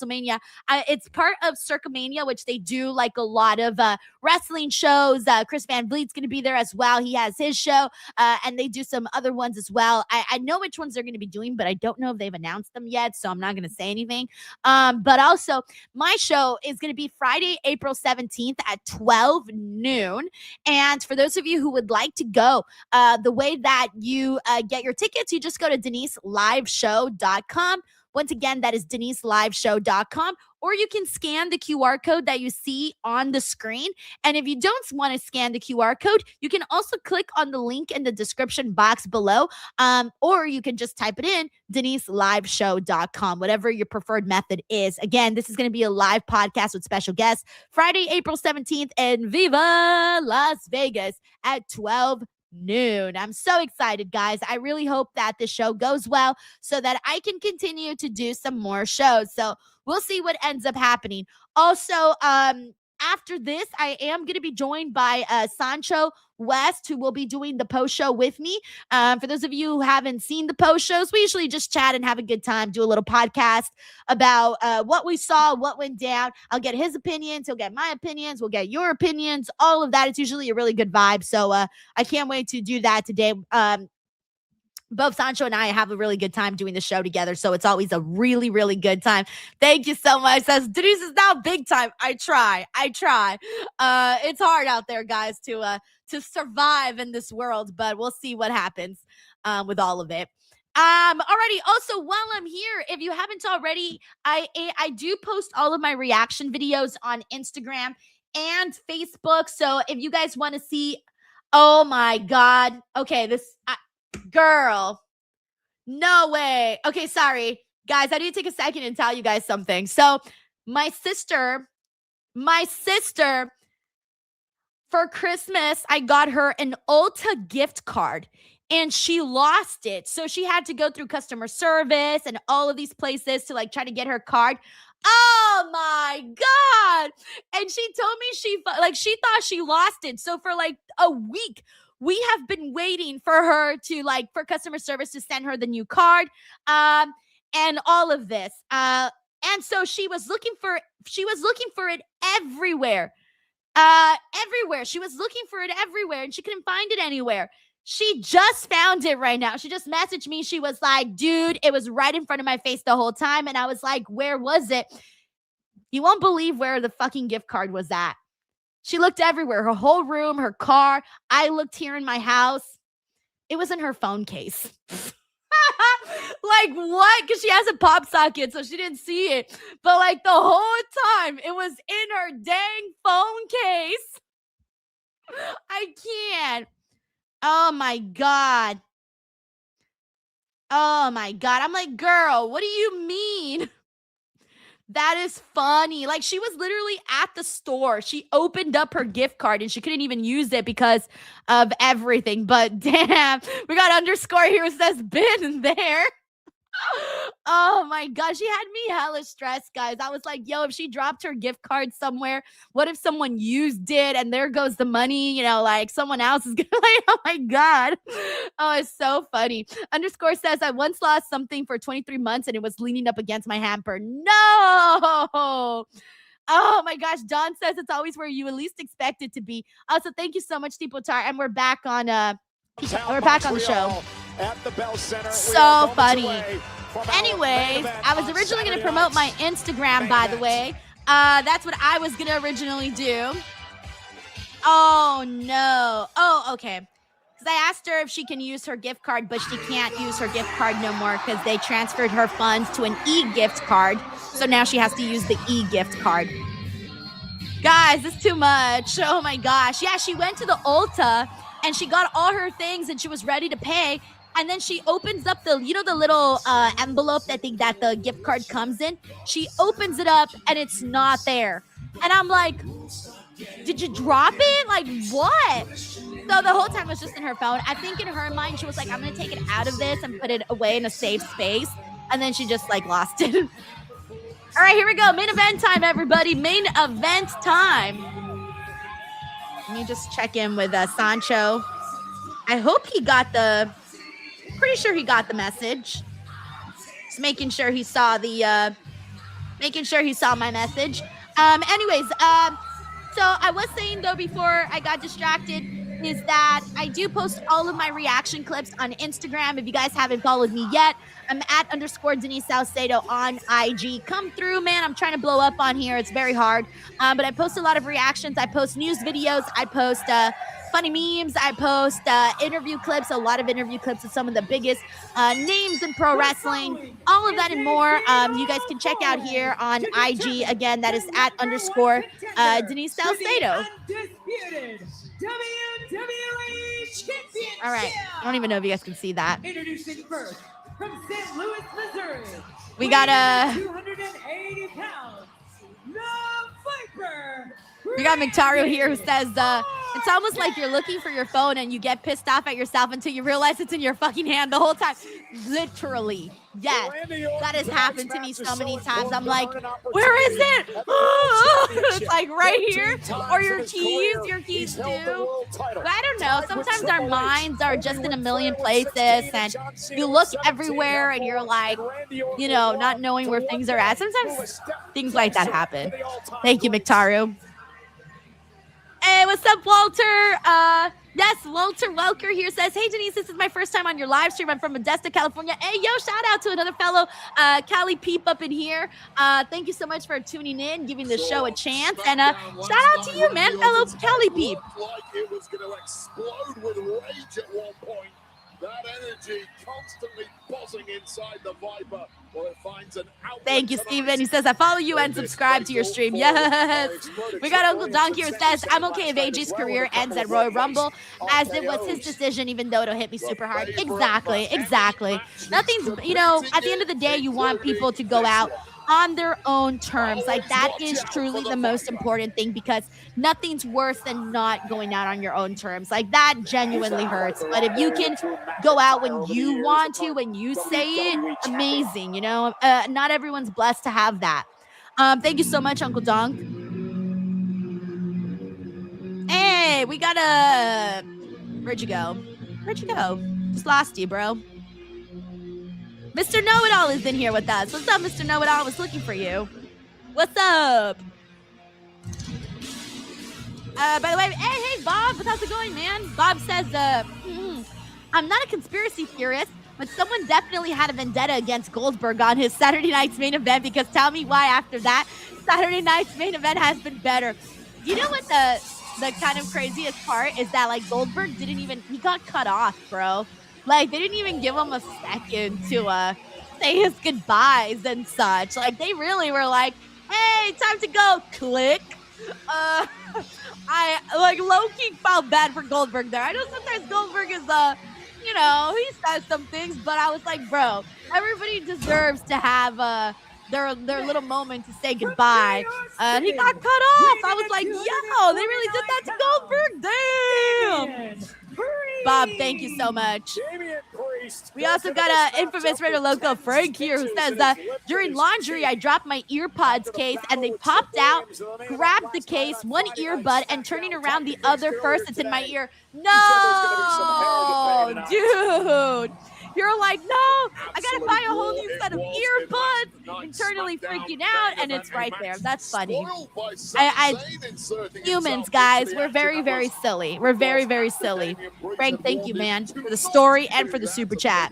It's part of Circumania, which they do like a lot of wrestling shows. Chris Van Vliet's going to be there as well. He has his show, and they do some other ones as well. I know which ones they're going to be doing, but I don't know if they've announced them yet, so I'm not going to say anything. But also, my show is going to be Friday, April 17th at 12 noon. And for those of you who would like to go, the way that you get your tickets, you just go to DeniseLiveshow.com. Once again, that is DeniseLiveshow.com, or you can scan the QR code that you see on the screen. And if you don't want to scan the QR code, you can also click on the link in the description box below, or you can just type it in, DeniseLiveshow.com, whatever your preferred method is. Again, this is going to be a live podcast with special guests, Friday, April 17th in Viva Las Vegas at 12 noon. I'm so excited, guys. I really hope that the show goes well so that I can continue to do some more shows. So we'll see what ends up happening. Also, after this, I am going to be joined by Sancho West, who will be doing the post show with me. For those of you who haven't seen the post shows, we usually just chat and have a good time, do a little podcast about what we saw, what went down. I'll get his opinions. He'll get my opinions. We'll get your opinions, all of that. It's usually a really good vibe. So I can't wait to do that today. Both Sancho and I have a really good time doing the show together, so it's always a really, really good time. Thank you so much. Says Denise is now big time. I try. It's hard out there, guys, to survive in this world, but we'll see what happens with all of it. Alrighty. Also, while I'm here, if you haven't already, I do post all of my reaction videos on Instagram and Facebook. So if you guys want to see, oh my God, okay, girl, no way. Okay, sorry. Guys, I need to take a second and tell you guys something. So my sister, for Christmas, I got her an Ulta gift card and she lost it. So she had to go through customer service and all of these places to like try to get her card. Oh my God. And she told me she thought she lost it. So for like a week, we have been waiting for her to for customer service to send her the new card, and all of this. And so she was looking for it everywhere. Everywhere. She was looking for it everywhere and she couldn't find it anywhere. She just found it right now. She just messaged me. She was like, dude, it was right in front of my face the whole time. And I was like, where was it? You won't believe where the fucking gift card was at. She looked everywhere, her whole room, her car. I looked here in my house. It was in her phone case. Like what? Because she has a pop socket, so she didn't see it. But like the whole time, it was in her dang phone case. I can't. Oh my God. Oh my God. I'm like, girl, what do you mean? That is funny. Like she was literally at the store. She opened up her gift card and she couldn't even use it because of everything. But damn, we got underscore here who says been there. Oh my gosh, she had me hella stressed, guys. I was like, yo, if she dropped her gift card somewhere, what if someone used it and there goes the money? You know, like someone else is gonna like, oh my God. Oh, it's so funny. Underscore says, I once lost something for 23 months and it was leaning up against my hamper. No. Oh my gosh. Don says it's always where you at least expect it to be. Also, thank you so much, Tipotar. And we're back on we're back on the show. At the Bell Center. So funny. Anyways, I was originally going to promote my Instagram, by the way. That's what I was going to originally do. Oh, no. Oh, okay. Because I asked her if she can use her gift card, but she can't use her gift card no more because they transferred her funds to an e-gift card. So now she has to use the e-gift card. Guys, it's too much. Oh, my gosh. Yeah, she went to the Ulta and she got all her things and she was ready to pay. And then she opens up the, the little envelope that the gift card comes in. She opens it up and it's not there. And I'm like, did you drop it? Like, what? So the whole time it was just in her phone. I think in her mind, she was like, I'm going to take it out of this and put it away in a safe space. And then she just like lost it. All right, here we go. Main event time, everybody. Main event time. Let me just check in with Sancho. I hope he got pretty sure he got the message. Just making sure he saw my message. Anyways, so I was saying though before I got distracted is that I do post all of my reaction clips on Instagram. If you guys haven't followed me yet, I'm at _ Denise Salcedo on IG. Come through, man. I'm trying to blow up on here. It's very hard. But I post a lot of reactions. I post news videos. I post funny memes. I post interview clips, a lot of interview clips of some of the biggest names in pro wrestling, all of that and more. You guys can check out here on IG. Again, that is at _ Denise Salcedo. All right. I don't even know if you guys can see that. Introducing first from St. Louis, Missouri. We got 280 pounds. The Viper. We got Mictario here who says, it's almost like you're looking for your phone and you get pissed off at yourself until you realize it's in your fucking hand the whole time. Literally. Yes. That has happened to me so many times. I'm like, where is it? It's like right here. Or your keys too. But I don't know. Sometimes our minds are just in a million places and you look everywhere and you're like, not knowing where things are at. Sometimes things like that happen. Thank you, Mictario. Hey, what's up, Walter? Yes, Walter Welker here says, hey, Denise, this is my first time on your live stream. I'm from Modesto, California. Hey, yo, shout out to another fellow, Cali Peep up in here. Thank you so much for tuning in, giving the show a chance. And shout out to you, man, fellow Cali Peep. Like it was going to explode with rage at one point. That energy constantly buzzing inside the Viper. Well, it finds an outlet. Thank you, Steven. He says, I follow you and subscribe to your stream. Yes. We got Uncle Donkey who says, I'm okay if AJ's career ends at Royal Rumble, as it was his decision, even though it'll hit me super hard. Exactly. Nothing's, at the end of the day, you want people to go out on their own terms. Like, that is truly the most important thing, because nothing's worse than not going out on your own terms. Like, that genuinely hurts. But if you can go out when you want to, when you say it, amazing. Not everyone's blessed to have that. Thank you so much, Uncle Donk. Hey, we got where'd you go? Just lost you, bro. Mr. Know-It-All is in here with us. What's up, Mr. Know-It-All? I was looking for you. What's up? By the way, hey, Bob. How's it going, man? Bob says, I'm not a conspiracy theorist, but someone definitely had a vendetta against Goldberg on his Saturday night's main event, because tell me why after that, Saturday night's main event has been better. You know what the kind of craziest part is that, like, Goldberg he got cut off, bro. Like, they didn't even give him a second to say his goodbyes and such. Like, they really were like, hey, time to go. Click. I like low-key felt bad for Goldberg there. I know sometimes Goldberg is he says some things, but I was like, bro, everybody deserves to have their little moment to say goodbye. And he got cut off. I was like, yo, they really did that to Goldberg. Damn. Bob, thank you so much. We also got an infamous Raider Loco Frank here who says, during laundry, I dropped my earpods case and they popped out, grabbed the case, one earbud, and turning around the other first, it's in my ear. No, dude. You're like, no, I gotta buy a whole new set of earbuds, internally freaking out, and it's right there. That's funny. Humans, guys, we're very, very silly. We're very, very silly. Frank, thank you, man, for the story and for the super chat.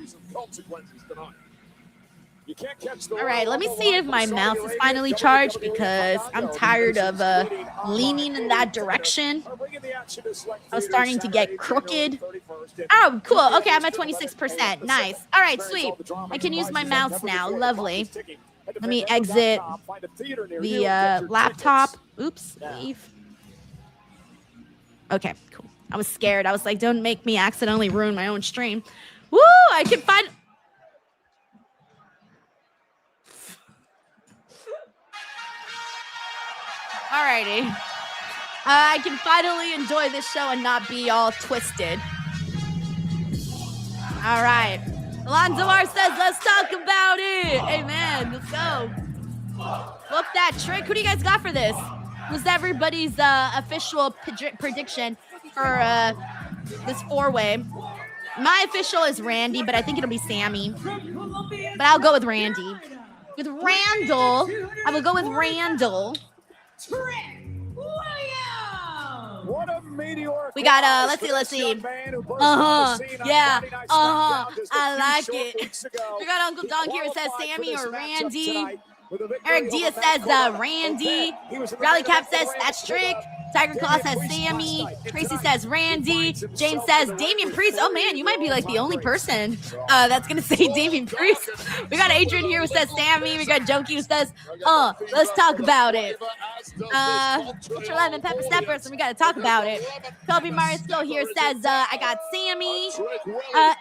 All right, let me see if my mouse is finally charged because I'm tired of leaning in that direction. I was starting to get crooked. Oh, cool. Okay, I'm at 26%. Nice. All right, sweet. I can use my mouse now. Lovely. Let me exit the laptop. Oops, leave. Okay, cool. I was scared. I was like, don't make me accidentally ruin my own stream. Woo, I can find... Alrighty. I can finally enjoy this show and not be all twisted. All right. Alonzo R says, let's talk about it. Amen. Let's go. Flip that trick. Who do you guys got for this? Who's everybody's official prediction for this four-way? My official is Randy, but I think it'll be Sammy. But I'll go with Randy. With Randall, I will go with Randall. What a meteoric. We got let's see. Yeah. I like it. We got Uncle Don here. It says Sammy or Randy. Eric Diaz says Randy. Rally Cap says that's Trick. Tiger Claw says Sammy. Tracy says Randy. James says Damian Priest. Oh man, you might be like the only person that's gonna say Damian Priest. We got Adrian here who says Sammy. We got Jokey who says, let's talk about it. Ultra Lemon Pepper Steppers, and we gotta talk about it. Kobe Marisco here says I got Sammy.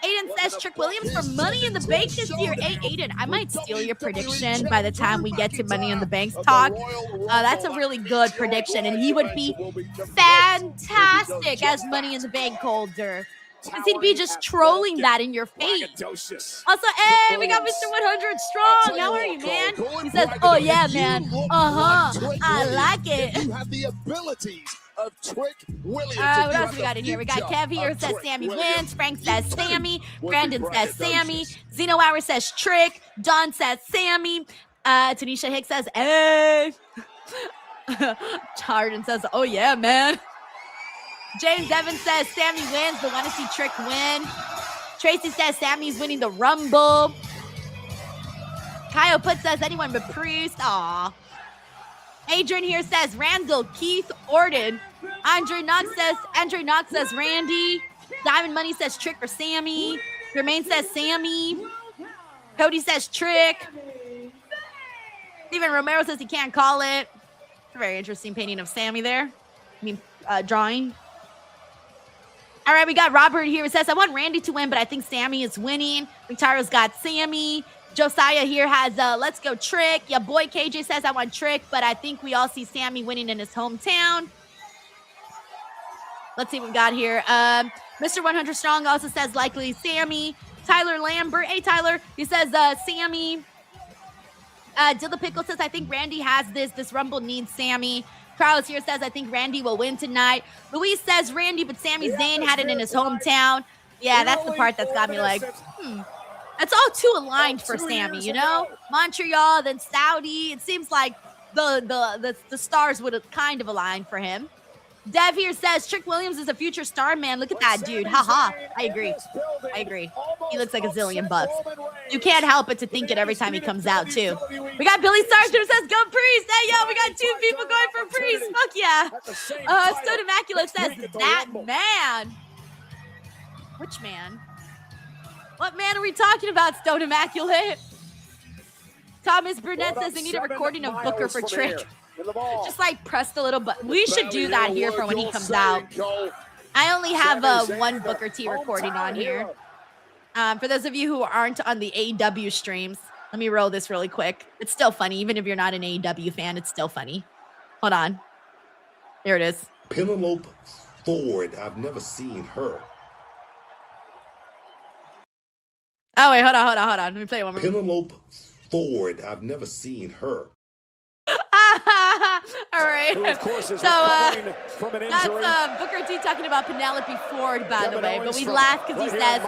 Aiden says Trick Williams for Money in the Bank this year. Hey Aiden, I might steal your prediction by the time we get to Money in the Bank talk. That's a really good prediction, and he would be fantastic as Money in the Bank holder. Because he'd be just trolling that in your face. Also, hey, we got Mr. 100 Strong. How are you, man? He says, oh, yeah, man. I like it. You have the abilities of Trick Williams. What else we got in here? We got Kev here says Sammy wins. Frank says Sammy. Brandon says Sammy. Zeno Hour says Trick. Don says Sammy. Tanisha Hicks says, hey. Harden says, oh, yeah, man. James Evans says Sammy wins, but want to see Trick win. Tracy says Sammy's winning the Rumble. Kyle Put says anyone but Priest. Aw. Adrian here says Randall, Keith, Orton. Andre Knox says Randy. Diamond Money says Trick or Sammy. Jermaine says Sammy. Cody says Trick. Steven Romero says he can't call it. It's a very interesting painting of Sammy there. Drawing. All right, we got Robert here. It says, I want Randy to win, but I think Sammy is winning. Victario's got Sammy. Josiah here has, let's go Trick. Yeah, boy KJ says, I want Trick, but I think we all see Sammy winning in his hometown. Let's see what we got here. Mr. 100 Strong also says likely Sammy. Tyler Lambert. Hey, Tyler. He says Sammy. Dilla Pickle says, I think Randy has this. This Rumble needs Sammy. Carlos here says, I think Randy will win tonight. Luis says Randy, but Sami Zayn had it in his hometown. Yeah, that's the part that's got me like, That's all too aligned for Sammy, you know? Montreal, then Saudi. It seems like the stars would have kind of aligned for him. Dev here says Trick Williams is a future star, man. Look at that dude. Haha. I agree. He looks like a zillion bucks. You can't help but to think it every time he comes out, too. We got Billy Sargent says, go Priest. Hey, yo, we got two people going for Priest. Fuck yeah. Stone Immaculate says, that man. Which man? What man are we talking about, Stone Immaculate? Thomas Burnett says they need a recording of Booker for Trick. Just like pressed a little button. We should do that here for when he comes out. I only have one Booker T recording on here. For those of you who aren't on the AEW streams, let me roll this really quick. It's still funny. Even if you're not an AEW fan, it's still funny. Hold on. Here it is. Penelope Ford. I've never seen her. Oh, wait. Hold on. Let me play it one more. Penelope Ford. I've never seen her. All right. So that's Booker T talking about Penelope Ford, by the way. But we laugh because he says,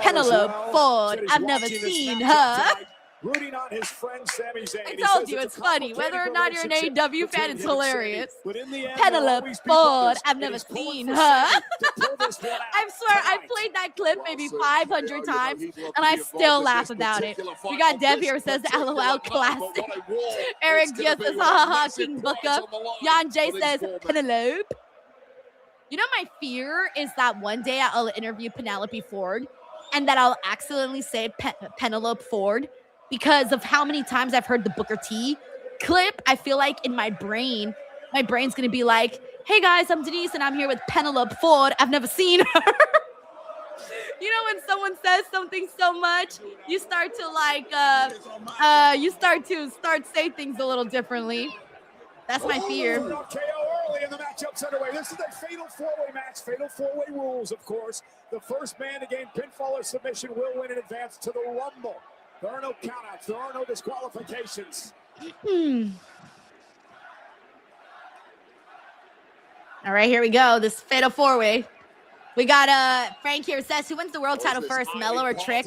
Penelope Ford. I've never seen her. Rooting on his friend Sami Zayn. I told you it's funny. Whether or not you're an AEW fan, it's hilarious. Penelope Ford. I've never seen her. I swear, I played that clip maybe 500 times, and I still laugh about it. We got Dev here who says LOL classic. Eric Diaz says, ha ha ha, King Booker. Jan J says, Penelope. You know, my fear is that one day I'll interview Penelope Ford, and that I'll accidentally say Penelope Ford. Because of how many times I've heard the Booker T clip, I feel like in my brain's going to be like, hey guys, I'm Denise and I'm here with Penelope Ford. I've never seen her. You know, when someone says something so much, you start to like, say things a little differently. That's my fear. KO early in the matchup's underway. This is a fatal four-way match. Fatal four-way rules, of course. The first man to gain pinfall or submission will win in advance to the Rumble. There are no countouts. There are no disqualifications. All right, here we go. This fatal four-way. We got Frank here says, who wins the world title first, Mello or Trick?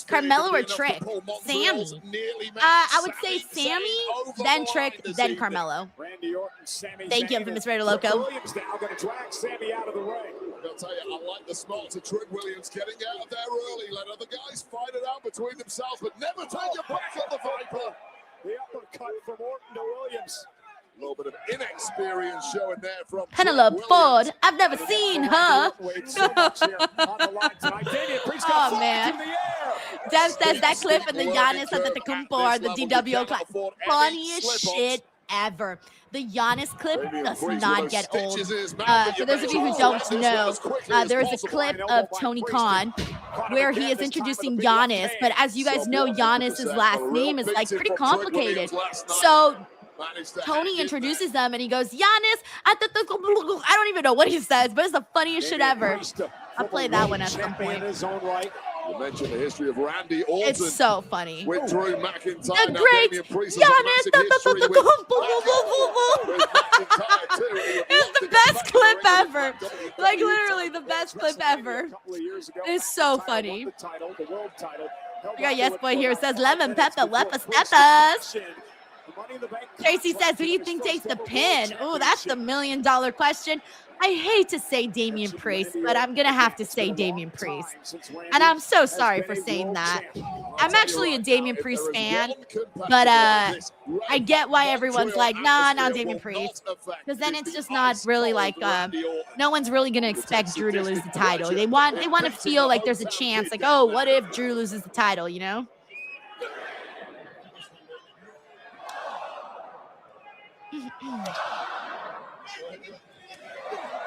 Carmelo or Trick? Sammy. I would say Sammy, then Trick, then Carmelo. Thank you, Infamous Raider Loco. Williams now going to drag Sammy out of the ring. I'll tell you, I like the smarts of Trick Williams getting out there early. Let other guys fight it out between themselves, but never take your back on the Viper. The uppercut from Orton to Williams. A little bit of inexperience showing there from Penelope Ford. I've never seen her. Oh, man. Dev says that clip in the Giannis Antetokounmpo or the DWO class. Funniest shit ever. The Giannis clip does not get old. For those of you who don't know, there is a clip of Tony Khan where he is introducing Giannis. But as you guys know, Giannis's last name is like pretty complicated. So Tony introduces them and he goes, Giannis, I don't even know what he says, but it's the funniest shit ever. I'll play that one at some point. You mentioned the history of Randy Orton. It's so funny. With Drew McIntyre. The great Giannis. It's the best clip ever. Like literally the best clip ever. It's so funny. We got Yes Boy here says lemon pepper, weapons, peppers. Tracy says, who do you think takes the pin? Oh, that's the $1 million question. I hate to say Damian Priest, but I'm going to have to say Damian Priest. And I'm so sorry for saying that. I'm actually a Damian Priest fan, but I get why everyone's like, nah, not Damian Priest. Because then it's just not really like, no one's really going to expect Drew to lose the title. They want to feel like there's a chance, like, oh, what if Drew loses the title, you know?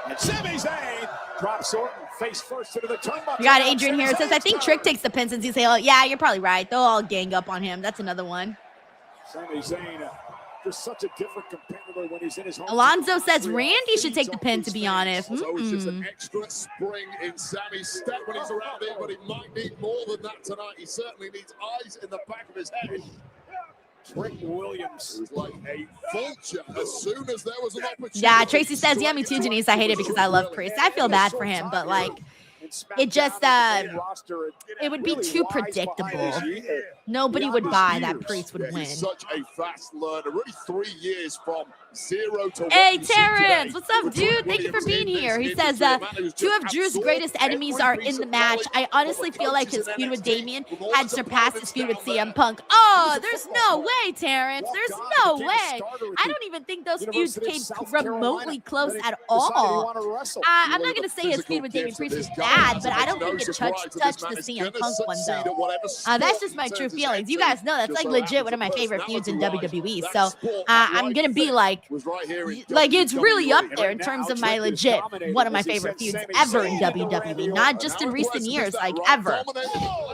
And Sami Zayn drops Orton face first into the turnbuckle. We got Adrian here. It says, I think Trick takes the pin since he's saying, oh, yeah, you're probably right. They'll all gang up on him. That's another one. Sami Zayn, just such a different competitor when he's in his home. Alonzo says Randy should take the pin, to be honest. There's always just an extra spring in Sammy's step when he's around here, but he might need more than that tonight. He certainly needs eyes in the back of his head. Trick Williams was like a vulture as soon as there was an opportunity. Yeah, Tracy says, yeah, me too, Denise. I hate it because I love Priest. I feel bad for him, but like, it just, it would be too predictable. Nobody would buy that Priest would win. He's such a fast learner. Really 3 years from 0 to 1. Hey, Terrence, what's up, dude? Thank you for being here. He says, two of Drew's greatest enemies are in the match. I honestly feel like his feud with Damian had surpassed his feud with CM Punk. Oh, Oh, there's no way, Terrence. There's no way. I don't even think those feuds came remotely close at all. I'm not going to say his feud with Damian Priest was bad, but I don't think it touched the CM Punk one, though. That's just my true feelings. You guys know that's like legit one of my favorite feuds in WWE. So I'm going to be like it's really up there in terms of my legit one of my favorite feuds ever in WWE, not just in recent years, like ever.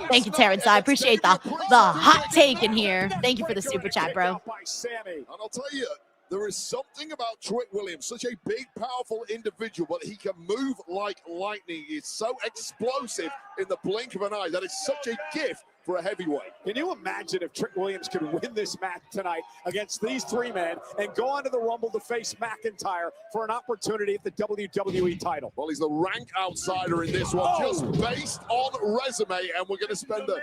Thank you, Terrence. I appreciate the hot take in here. Thank you for the super chat, bro. And I'll tell you, there is something about Trick Williams, such a big, powerful individual, but he can move like lightning. He's so explosive in the blink of an eye. That is such a gift for a heavyweight. Can you imagine if Trick Williams could win this match tonight against these three men and go on to the Rumble to face McIntyre for an opportunity at the WWE title? Well, he's the rank outsider in this one, just based on resume, and we're going to spend the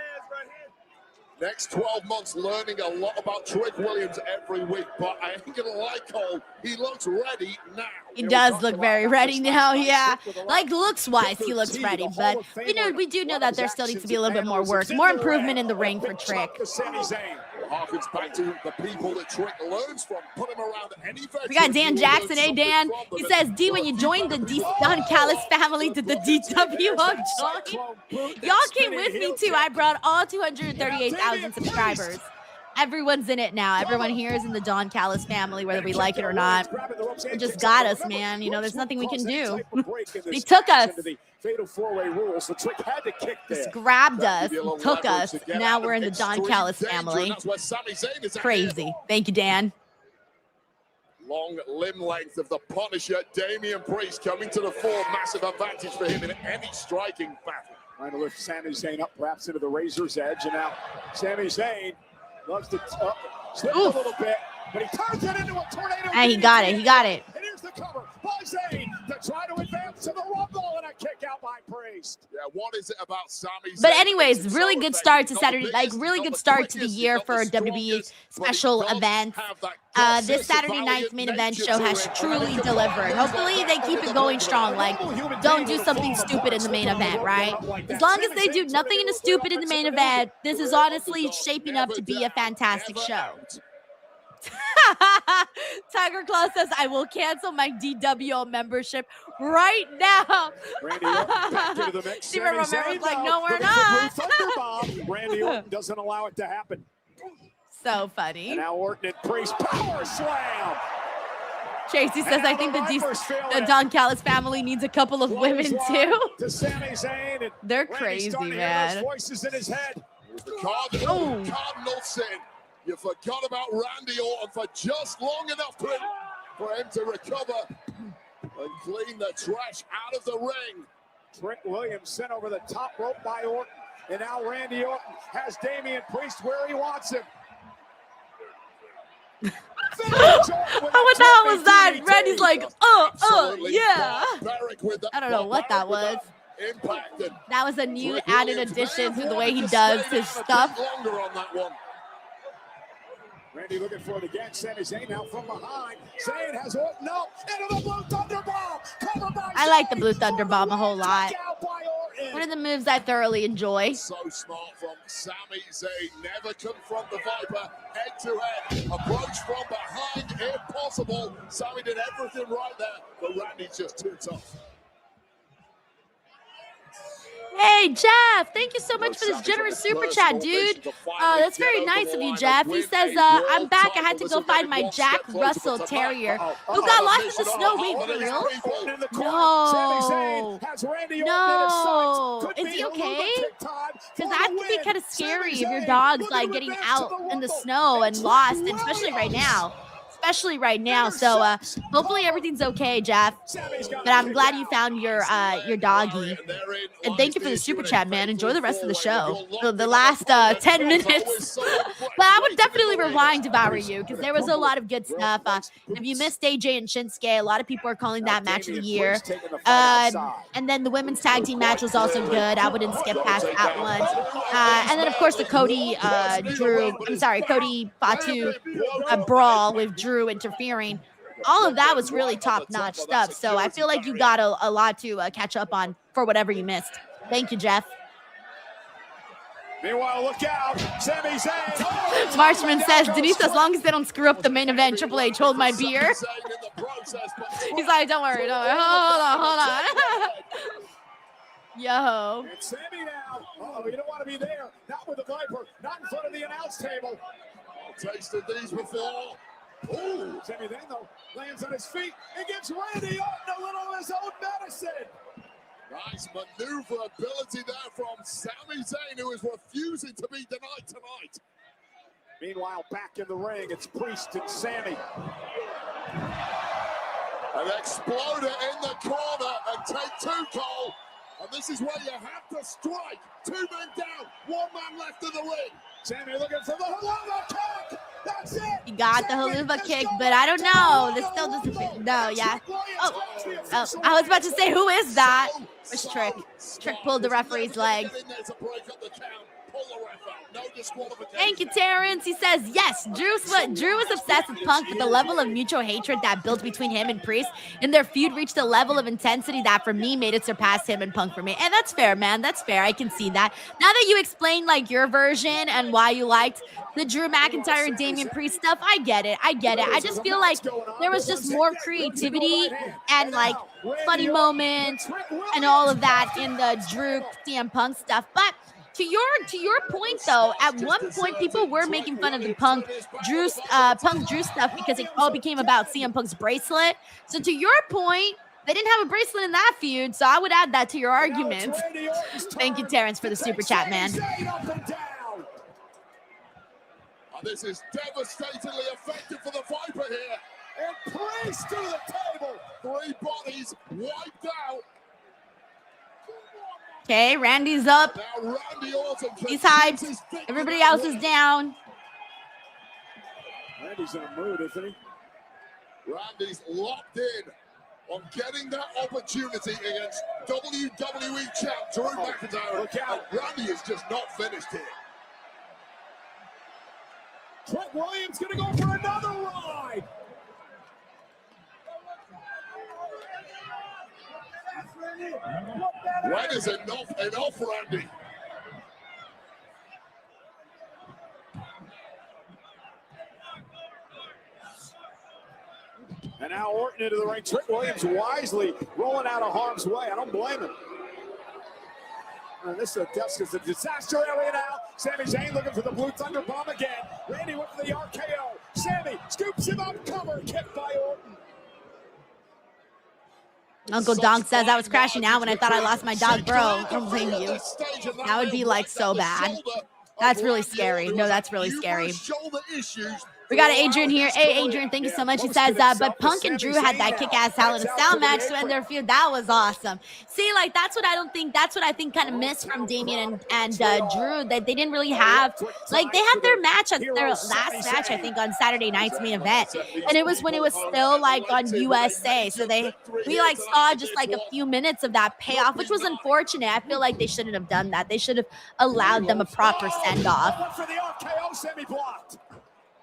next 12 months learning a lot about Trick Williams every week, but I ain't gonna lie, Cole, he looks ready now. He does look very ready now, yeah. Like looks-wise, he looks ready, but we do know that there still needs to be a little bit more work, more improvement in the ring for Trick. Harkens back to the people that Trick learns from. Put him around any veteran. We got Dan Jackson. Hey, Dan. He says, D, when you joined the Don Callis family, did the DWO join? Y'all came with me, too. I brought all 238,000 subscribers. Everyone's in it now. Everyone here is in the Don Callis family, whether we like it or not. They just got us, man. There's nothing we can do. They took us. Fatal four-way rules. So Trick had to kick there. Just grabbed us, took us. Now we're in the Don Callis family. Crazy. Thank you, Dan. Long limb length of the Punisher, Damian Priest coming to the fore. Massive advantage for him in any striking battle. Trying to lift Sami Zayn up, perhaps into the razor's edge, and now Sami Zayn loves to slip a little bit, but he turns it into a tornado. Hey, he got it. He got it. And here's the cover by Zayn to try to advance to the Rumble, and a kick out by Priest. Yeah, what is it about Sami Zayn? But anyways, really good start to Saturday, really good start to the year for WWE special events. This Saturday night's main event show has truly delivered. Hopefully they keep it going strong. Like, don't do something stupid in the main event, right? As long as they do nothing stupid in the main event, this is honestly shaping up to be a fantastic show. Tiger Claw says, I will cancel my DWO membership right now. Steven Romero's like, no, we're not. Randy Orton doesn't allow it to happen. So funny. And now Orton and Priest power slam. Tracy says, I think the Don Callis family needs a couple of women too. To Sami Zayn, and they're crazy, man. Voices in his head. The Cardinal sin. You forgot about Randy Orton for just long enough for him to recover and clean the trash out of the ring. Trick Williams sent over the top rope by Orton, and now Randy Orton has Damian Priest where he wants him. What the hell was that? Randy's like, yeah. I don't know what that was. That was a new added addition to the way he does his stuff. Randy looking for it again. Sami Zayn now from behind. Zayn has Orton up into the Blue Thunder Bomb. I like the Blue Thunder Bomb a whole lot. One of the moves I thoroughly enjoy. So smart from Sami Zayn. Never confront the Viper head to head. Approach from behind, impossible. Sami did everything right there, but Randy's just too tough. Hey, Jeff, thank you so much for this generous super chat, dude. That's very nice of you, Jeff. He says, I'm back. I had to go find my Jack Russell Terrier who got lost in the snow. Wait, for real? No. No. Is he okay? Because that could be kind of scary if your dog's like getting out in the snow and lost, and especially right now. So hopefully everything's okay, Jeff. But I'm glad you found your doggy. And thank you for the super chat, man. Enjoy the rest of the show. The last 10 minutes. But I would definitely rewind if I were you, because there was a lot of good stuff. If you missed AJ and Shinsuke, a lot of people are calling that match of the year. And then the women's tag team match was also good. I wouldn't skip past that one. And then, of course, the Cody Fatu brawl with Drew interfering. All of that was really top-notch stuff. So I feel like you got a lot to catch up on for whatever you missed. Thank you, Jeff. Meanwhile, look out. Sami Zayn. Marshman says, Denise, as long as they don't screw up the main event, Triple H, hold my beer. He's like, don't worry. Hold on. Yo. And Sammy now. Oh, you don't want to be there. Not with the Viper. Not in front of the announce table. I've tasted these before. Ooh. Sammy then, though, lands on his feet and gives Randy Orton a little of his own medicine. Nice maneuverability there from Sami Zayn, who is refusing to be denied tonight. Meanwhile, back in the ring, it's Priest and Sammy. An exploder in the corner and take two, Cole. And this is where you have to strike. 2 men down, 1 man left in the ring. Sammy looking for the Haluva kick. That's it. He got the Haluva kick, but I don't know. This still doesn't. No, yeah. Oh, I was about to say, who is that? It's Trick. Trick pulled the referee's leg. Thank you, Terrence. He says, yes, Drew was obsessed with Punk, but the level of mutual hatred that built between him and Priest in their feud reached a level of intensity that, for me, made it surpass him and Punk for me. And that's fair, man. That's fair. I can see that. Now that you explained, like, your version and why you liked the Drew McIntyre and Damian Priest stuff, I get it. I just feel like there was just more creativity and, like, funny moments and all of that in the Drew CM Punk stuff. But to your point, though, at one point people were making fun of the Punk Drew stuff because it all became about CM Punk's bracelet. So to your point, they didn't have a bracelet in that feud, so I would add that to your argument. Thank you, Terrence, for the super chat, man. This is devastatingly effective for the Viper here. And Priest to the table. 3 bodies wiped out. Okay, Randy's up. Now Randy Orton. He's hyped. Everybody else is down. Randy's in a mood, isn't he? Randy's locked in on getting that opportunity against WWE champ Drew McIntyre. Look out. And Randy is just not finished here. Trent Williams going to go for another ride. When is enough, Randy? And now Orton into the ring. Trent Williams wisely rolling out of harm's way. I don't blame him. And this is a disaster area now. Sami Zayn looking for the Blue Thunder Bomb again. Randy went for the RKO. Sami scoops him up, cover, kick by Orton. Uncle Donk says, I was crashing out when I thought I lost my dog, bro. I don't blame you. That would be, like, so bad. That's really scary. No, that's really scary. We got Adrian here. Hey, Adrian, thank you so much. He says, but Punk and Drew had that kick-ass Hell in a Cell match to end their feud. That was awesome. See, like, that's what I think kind of missed from Damian and Drew, that they didn't really have, like, they had their match at their last match, I think, on Saturday night's main event. And it was when it was still, like, on USA. So we like, saw just, like, a few minutes of that payoff, which was unfortunate. I feel like they shouldn't have done that. They should have allowed them a proper send-off. For the RKO, Sami blocked.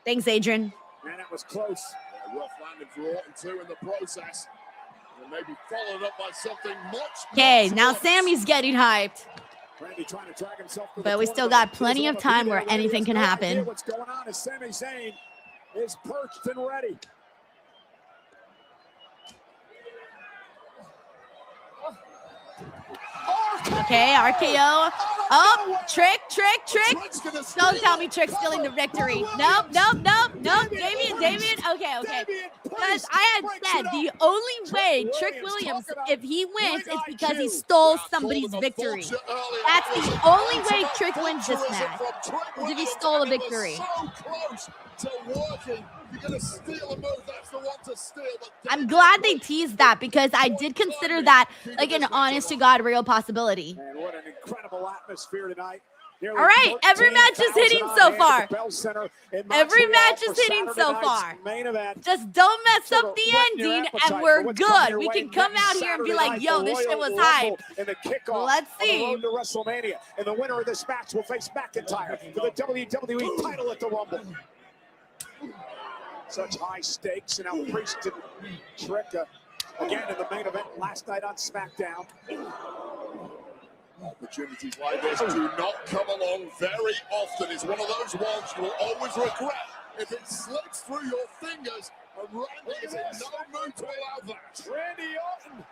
Thanks, Adrian. Man, that was close. Yeah, rough landing for Orton too in the process. And maybe followed up by something much. Okay, now Sammy's getting hyped. Randy trying to drag himself to but we still got plenty of time where anything can happen. What's going on is Sami Zayn is perched and ready. Okay, RKO. Oh, Trick. Don't tell me Trick's stealing the victory. Nope. Damien. Okay. Because I had said the only way Trick Williams, if he wins, is because he stole somebody's victory. That's the only way Trick wins this match, is if he stole a victory. I'm glad they teased that, because I did consider that like an honest-to-God real possibility. And what an incredible atmosphere tonight. All right, every match is hitting so far. Every match is hitting so far. Just don't mess up the ending, and we're good. We can come out here and be like, yo, this shit was hype. Let's see. To WrestleMania. And the winner of this match will face McIntyre for the WWE title at the Rumble. Such high stakes, and now Priest and Trick again in the main event last night on SmackDown. Opportunities like this do not come along very often. It's one of those ones you will always regret if it slips through your fingers, and Randy is in no mood to allow that. Randy Orton.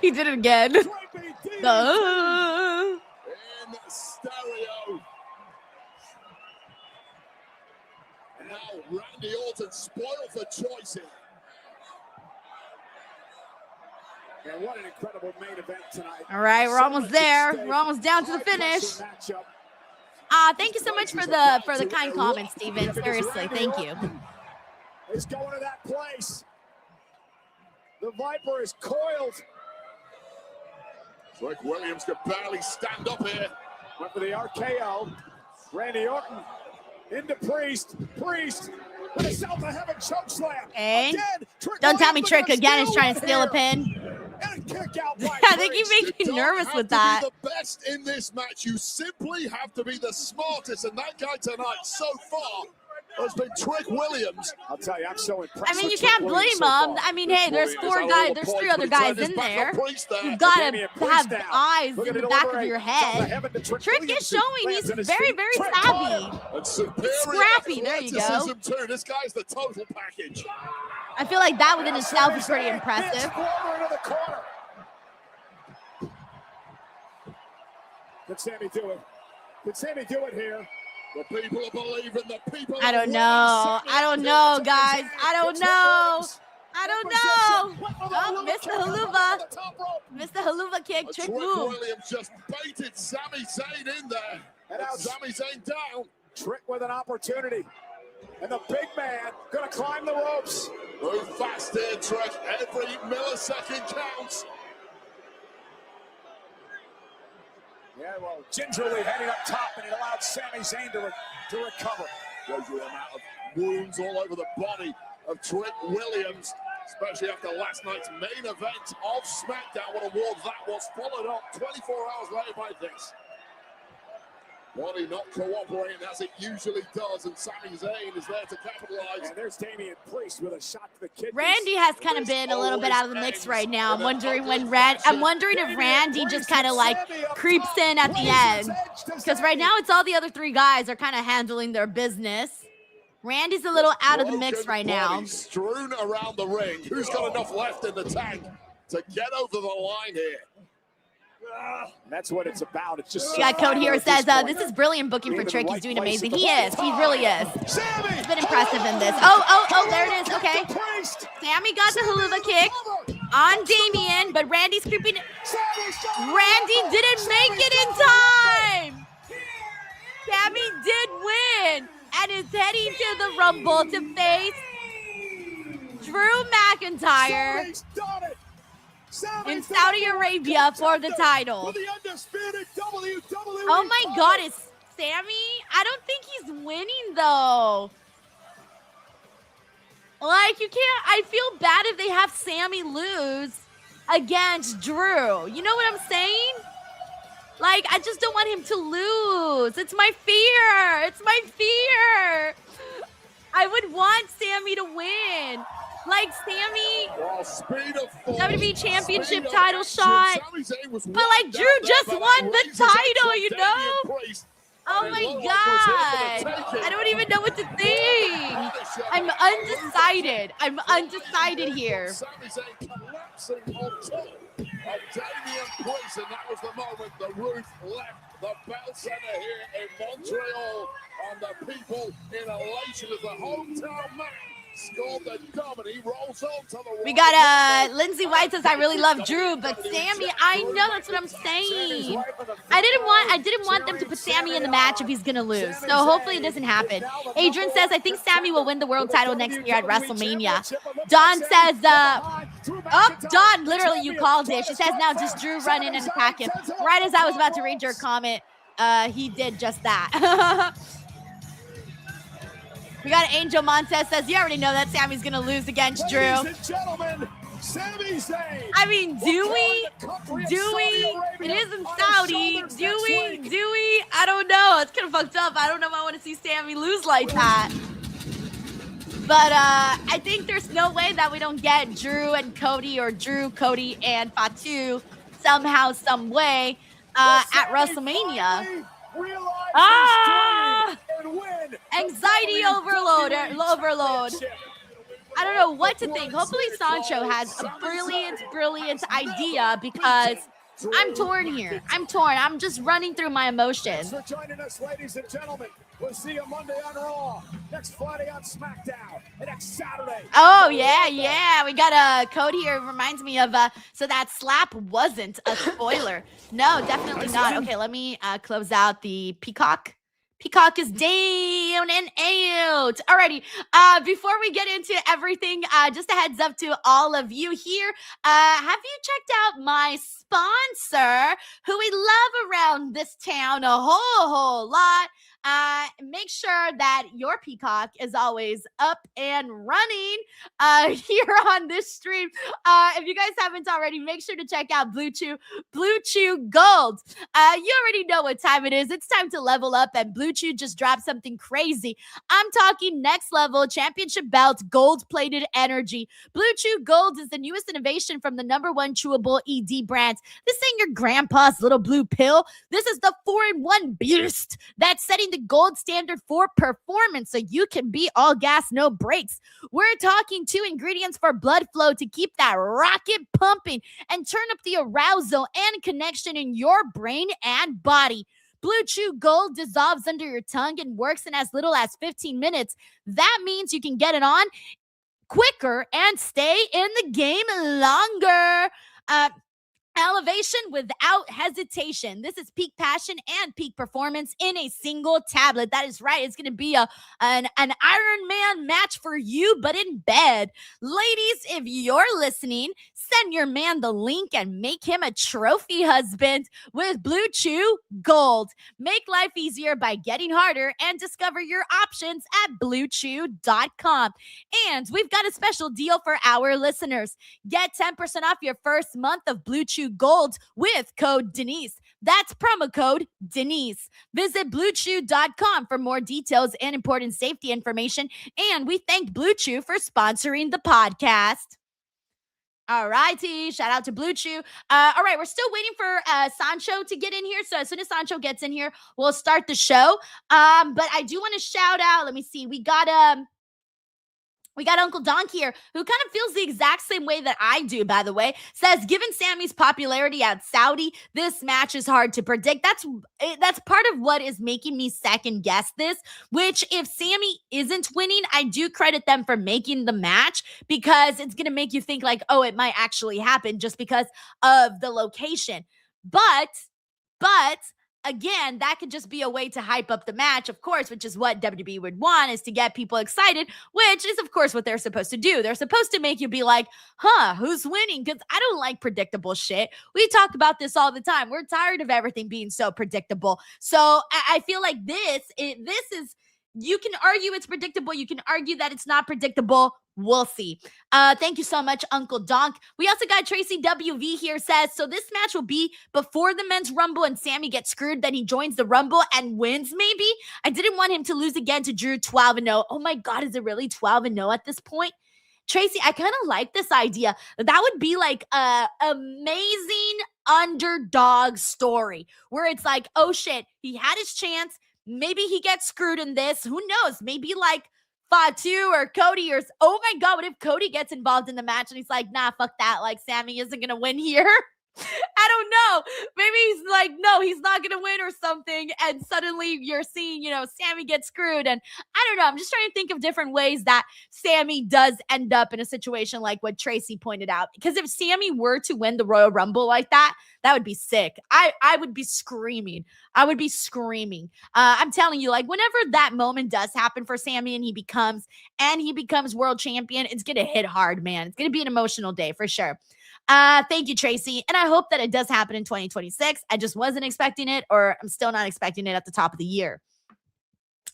He did it again. In stereo. And now Randy Orton spoiled for choice here. And what an incredible main event tonight. All right, we're almost there. We're almost down to the finish. Thank you so much for the kind comments, Steven. Seriously, thank you. He's going to that place. The Viper is coiled. Trick Williams could barely stand up here. Went for the RKO. Randy Orton into Priest. Priest with a South of Heaven chokeslam. Okay. Don't tell me Trick again is trying to steal a pin. And a kick out by I think he makes me nervous with that. You don't have to be the best in this match. You simply have to be the smartest. And that guy tonight so far has been Trick Williams. I'll tell you, I'm so impressed. I mean, you can't blame him. I mean, hey, there's four guys, there's three other guys in there. You've got to have eyes in the back of your head. Trick is showing he's very, very savvy. Scrappy, there you go. Too. This guy's the total package. I feel like that within itself is pretty impressive. Can Sammy do it? Can Sammy do it here? The people are believing. The people. I don't know. I don't know, guys. I don't know. I don't know. Oh, missed the haluva. Missed the haluva kick. Trick move. Williams just baited Sami Zayn in there. And now Sami Zayn down. Trick with an opportunity. And the big man gonna climb the ropes. Move fast here, Trick. Every millisecond counts. Yeah, well, gingerly heading up top, and it allowed Sami Zayn to recover. Shows you the amount of wounds all over the body of Trick Williams, especially after last night's main event of SmackDown. What a war that was, followed up 24 hours later by this. Body not cooperating as it usually does, and Sami Zayn is there to capitalize. And there's Damian Priest with a shot to the kidneys. Randy has kind of been a little bit out of the mix right now. I'm wondering if Randy just kind of like creeps in at the end, because right now it's all the other three guys are kind of handling their business. Randy's a little out of the mix right now. Strewn around the ring. Who's got enough left in the tank to get over the line here? That's what it's about. It's just. We got Code here says, this is brilliant booking for Trick. He's doing amazing. He is. He really is. He's been impressive in this. Oh, there it is. Okay. Sammy got the haluva kick on Damian, but Randy's creeping. Randy didn't make it in time. Sammy did win and is heading to the Rumble to face Drew McIntyre in Saudi Arabia for the title. Oh my God, it's Sammy? I don't think he's winning though. Like, you can't, I feel bad if they have Sammy lose against Drew. You know what I'm saying? Like, I just don't want him to lose. It's my fear. It's my fear. I would want Sammy to win. Like, Sammy, WWE Championship title shot. But, like, Drew just won the title, you know? Oh, my God. I don't even know what to think. I'm undecided. I'm undecided here. Damian Priest, and that was the moment the roof left the Bell Center here in Montreal, and the people in elation as the hometown man scored the dub, and he rolls on to the. We got Lindsay White says, I really love Drew, but Sammy, I know, that's what I'm saying. I didn't want them to put Sammy in the match if he's gonna lose. So hopefully it doesn't happen. Adrian says, I think Sammy will win the world title next year at WrestleMania. Don says, Don, literally you called it. She says now just Drew run in and attack him. Right as I was about to read your comment, he did just that. We got Angel Montez says, you already know that Sammy's going to lose against Drew. I mean, do we? It is in Saudi. Do we? I don't know. It's kind of fucked up. I don't know if I want to see Sammy lose like that. But I think there's no way that we don't get Drew and Cody or Drew, Cody, and Fatu somehow, some way at WrestleMania. Anxiety overload. I don't know what to think. Hopefully Sancho has a brilliant idea because I'm torn here. I'm just running through my emotions. Thanks for joining us, ladies and gentlemen. We'll see you Monday on Raw, next Friday on SmackDown, and next Saturday. Oh, yeah. We got a code here. Reminds me of, so that slap wasn't a spoiler. No, definitely not. Okay, let me close out the Peacock. Peacock is down and out. Alrighty, before we get into everything, just a heads up to all of you here. Have you checked out my sponsor, who we love around this town a whole lot? Make sure that your Peacock is always up and running here on this stream. If you guys haven't already, make sure to check out Blue Chew Gold. You already know what time it is. It's time to level up, and Blue Chew just dropped something crazy. I'm talking next level championship belt gold-plated energy. Blue Chew Gold is the newest innovation from the #1 chewable ED brand. This ain't your grandpa's little blue pill. This is the 4-in-1 beast that's setting the gold standard for performance, so you can be all gas, no brakes. We're talking 2 ingredients for blood flow to keep that rocket pumping and turn up the arousal and connection in your brain and body. Blue Chew Gold dissolves under your tongue and works in as little as 15 minutes. That means you can get it on quicker and stay in the game longer. Elevation without hesitation. This is peak passion and peak performance in a single tablet. That is right. It's going to be an Iron Man match for you, but in bed. Ladies, if you're listening, send your man the link and make him a trophy husband with Blue Chew Gold. Make life easier by getting harder and discover your options at BlueChew.com. And we've got a special deal for our listeners. Get 10% off your first month of Blue Chew Gold with code Denise. That's promo code Denise. Visit BlueChew.com for more details and important safety information. And we thank Blue Chew for sponsoring the podcast. All righty. Shout out to Blue Chew. All right. We're still waiting for Sancho to get in here. So as soon as Sancho gets in here, we'll start the show. But I do want to shout out. Let me see. We got Uncle Donk here, who kind of feels the exact same way that I do, by the way. Says, given Sammy's popularity at Saudi, this match is hard to predict. That's part of what is making me second guess this, which if Sammy isn't winning, I do credit them for making the match because it's going to make you think like, oh, it might actually happen just because of the location. But again, that could just be a way to hype up the match, of course, which is what WWE would want, is to get people excited, which is, of course, what they're supposed to do. They're supposed to make you be like, who's winning? Because I don't like predictable shit. We talk about this all the time. We're tired of everything being so predictable. So I feel like this is, you can argue it's predictable. You can argue that it's not predictable. We'll see. Thank you so much, Uncle Donk. We also got Tracy WV here says, so this match will be before the men's rumble and Sammy gets screwed, then he joins the rumble and wins maybe? I didn't want him to lose again to Drew 12-0. Oh my God, is it really 12-0 at this point? Tracy, I kind of like this idea. That would be like a amazing underdog story where it's like, oh shit, he had his chance. Maybe he gets screwed in this. Who knows? Maybe like Fatu or Cody or, oh my God, what if Cody gets involved in the match and he's like, nah, fuck that. Like Sammy isn't going to win here. I don't know. Maybe he's like, no, he's not going to win or something. And suddenly you're seeing, Sammy get screwed. And I don't know. I'm just trying to think of different ways that Sammy does end up in a situation like what Tracy pointed out. Because if Sammy were to win the Royal Rumble like that would be sick. I would be screaming. I'm telling you, like whenever that moment does happen for Sammy and he becomes world champion, it's going to hit hard, man. It's going to be an emotional day for sure. Thank you, Tracy. And I hope that it does happen in 2026. I just wasn't expecting it, or I'm still not expecting it at the top of the year.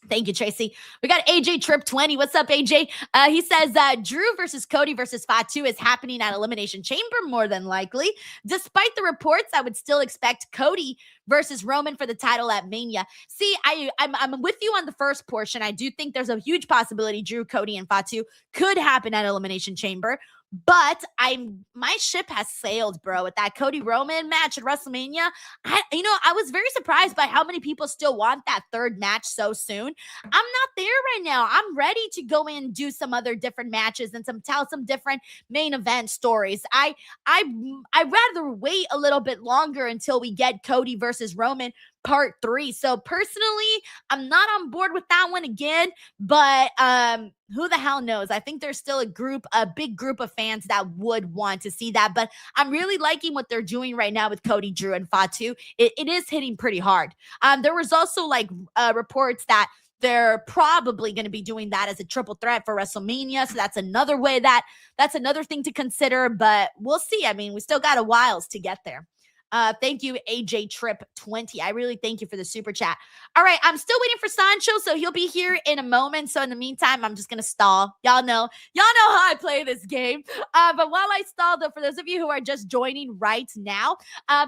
Thank you, Tracy. We got AJ Trip 20. What's up, AJ? He says Drew versus Cody versus Fatu is happening at Elimination Chamber more than likely. Despite the reports, I would still expect Cody versus Roman for the title at Mania. See, I'm with you on the first portion. I do think there's a huge possibility Drew, Cody, and Fatu could happen at Elimination Chamber. But my ship has sailed, bro, with that Cody Roman match at WrestleMania. I was very surprised by how many people still want that third match so soon. I'm not there right now. I'm ready to go in and do some other different matches and tell some different main event stories. I'd rather wait a little bit longer until we get Cody versus Roman part 3. So personally, I'm not on board with that one again, but who the hell knows? I think there's still a big group of fans that would want to see that, but I'm really liking what they're doing right now with Cody, Drew, and Fatu. It is hitting pretty hard. There was also reports that they're probably going to be doing that as a triple threat for WrestleMania. So that's another thing to consider, but we'll see. I mean, we still got a while to get there. Thank you, AJ Trip 20. I really thank you for the super chat. All right, I'm still waiting for Sancho, so he'll be here in a moment. So in the meantime, I'm just gonna stall. Y'all know how I play this game. But while I stall, though, for those of you who are just joining right now,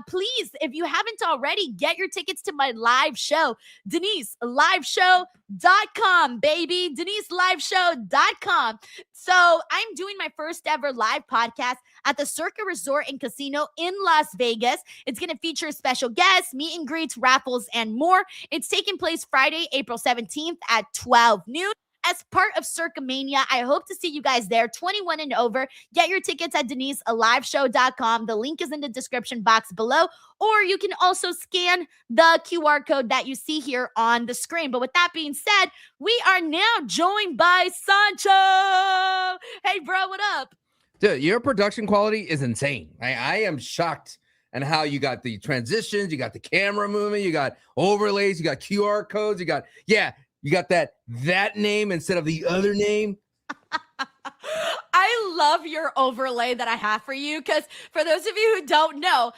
please, if you haven't already, get your tickets to my live show, DeniseLiveShow.com, baby. DeniseLiveShow.com. So I'm doing my first ever live podcast at the Circa Resort and Casino in Las Vegas. It's going to feature special guests, meet and greets, raffles, and more. It's taking place Friday, April 17th at 12 noon. As part of Circa Mania, I hope to see you guys there, 21 and over. Get your tickets at DeniseLiveShow.com. The link is in the description box below, or you can also scan the QR code that you see here on the screen. But with that being said, we are now joined by Sancho. Hey, bro, what up? Dude, your production quality is insane. I am shocked at how you got the transitions, you got the camera movement, you got overlays, you got QR codes, you got that name instead of the other name. I love your overlay that I have for you, because for those of you who don't know,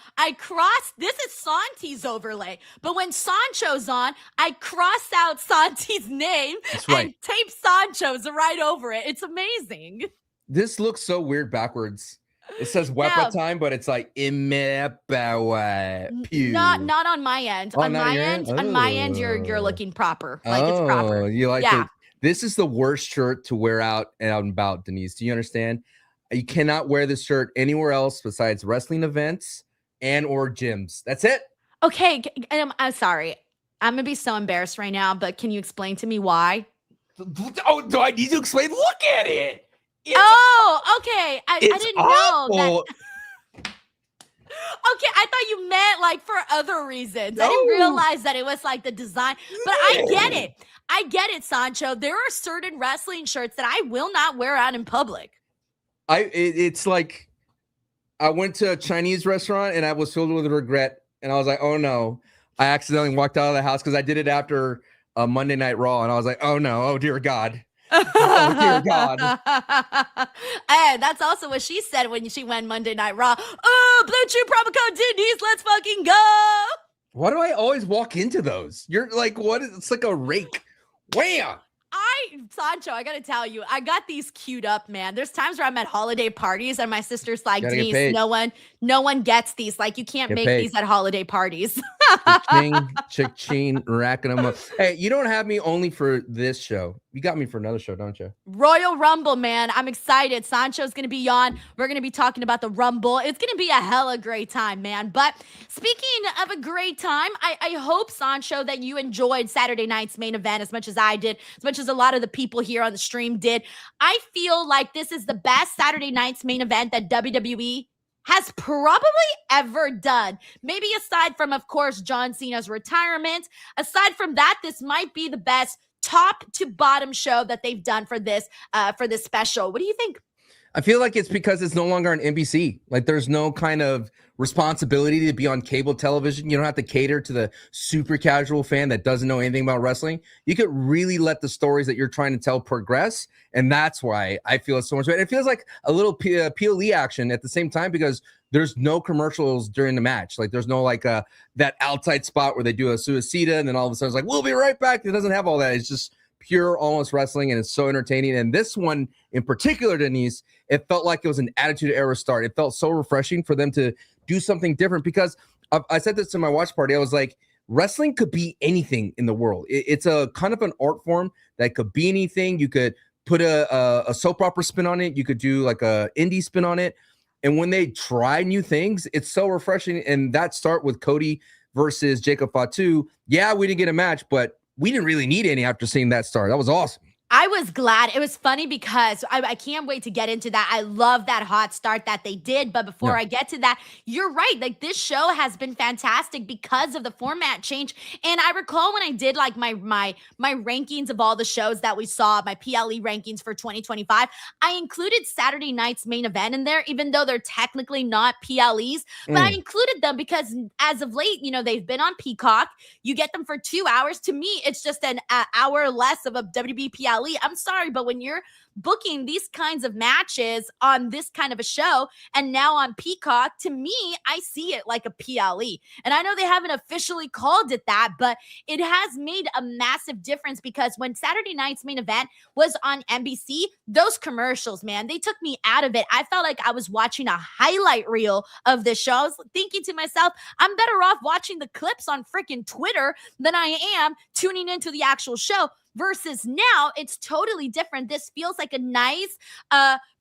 this is Santi's overlay, but when Sancho's on, I cross out Santi's name and tape Sancho's right over it. It's amazing. This looks so weird backwards. It says weapon time, but it's like not on my end. On my end, you're looking proper. Like it's proper. You like it. This is the worst shirt to wear out and about, Denise. Do you understand? You cannot wear this shirt anywhere else besides wrestling events and or gyms. That's it. Okay, I'm sorry. I'm gonna be so embarrassed right now, but can you explain to me why? Oh, do I need to explain? Look at it. Okay. I didn't awful. know that. Okay, I thought you meant for other reasons. No. I didn't realize that it was the design, but I get it, Sancho. There are certain wrestling shirts that I will not wear out in public. It's like I went to a Chinese restaurant and I was filled with regret, and I was like, oh no, I accidentally walked out of the house because I did it after a Monday Night Raw, and I was like, oh no, oh dear God. Oh dear God. Hey, that's also what she said when she went Monday Night Raw. Oh, Blue Chew promo code Denise, let's fucking go. Why do I always walk into those? You're like, what? It's like a rake. Wham! Sancho, I gotta tell you, I got these queued up, man. There's times where I'm at holiday parties and my sister's like, Denise, no one gets these. You can't make these at holiday parties. Ching, racking them up. Hey, you don't have me only for this show. You got me for another show, don't you? Royal Rumble, man. I'm excited. Sancho's going to be on. We're going to be talking about the Rumble. It's going to be a hella great time, man. But speaking of a great time, I hope, Sancho, that you enjoyed Saturday night's main event as much as I did, as much as a lot of the people here on the stream did. I feel like this is the best Saturday night's main event that WWE has probably ever done. Maybe aside from, of course, John Cena's retirement. Aside from that, this might be the best top to bottom show that they've done for this special. What do you think? I feel like it's because it's no longer on NBC. Like there's no kind of responsibility to be on cable television. You don't have to cater to the super casual fan that doesn't know anything about wrestling. You could really let the stories that you're trying to tell progress. And that's why I feel it's so much better. It feels like a little PLE action at the same time because there's no commercials during the match. Like there's no like that outside spot where they do a suicida and then all of a sudden it's like, we'll be right back. It doesn't have all that. It's just pure almost wrestling and it's so entertaining. And this one in particular, Denise, it felt like it was an Attitude Era start. It felt so refreshing for them to do something different because I said this to my watch party. I was like, wrestling could be anything in the world. It's a kind of an art form that could be anything. You could put a soap opera spin on it. You could do like a indie spin on it. And when they try new things, it's so refreshing. And that start with Cody versus Jacob Fatu. Yeah, we didn't get a match, but we didn't really need any after seeing that start. That was awesome. I was glad. It was funny because I can't wait to get into that. I love that hot start that they did. But before I get to that, you're right. Like this show has been fantastic because of the format change. And I recall when I did like my rankings of all the shows that we saw, my PLE rankings for 2025, I included Saturday night's main event in there, even though they're technically not PLEs. But I included them because as of late, they've been on Peacock. You get them for 2 hours. To me, it's just an hour less of a WB PLE. I'm sorry, but when you're booking these kinds of matches on this kind of a show and now on Peacock, to me, I see it like a PLE. And I know they haven't officially called it that, but it has made a massive difference because when Saturday night's main event was on NBC, those commercials, man, they took me out of it. I felt like I was watching a highlight reel of the show. I was thinking to myself, I'm better off watching the clips on freaking Twitter than I am tuning into the actual show. Versus now, it's totally different. This feels like a nice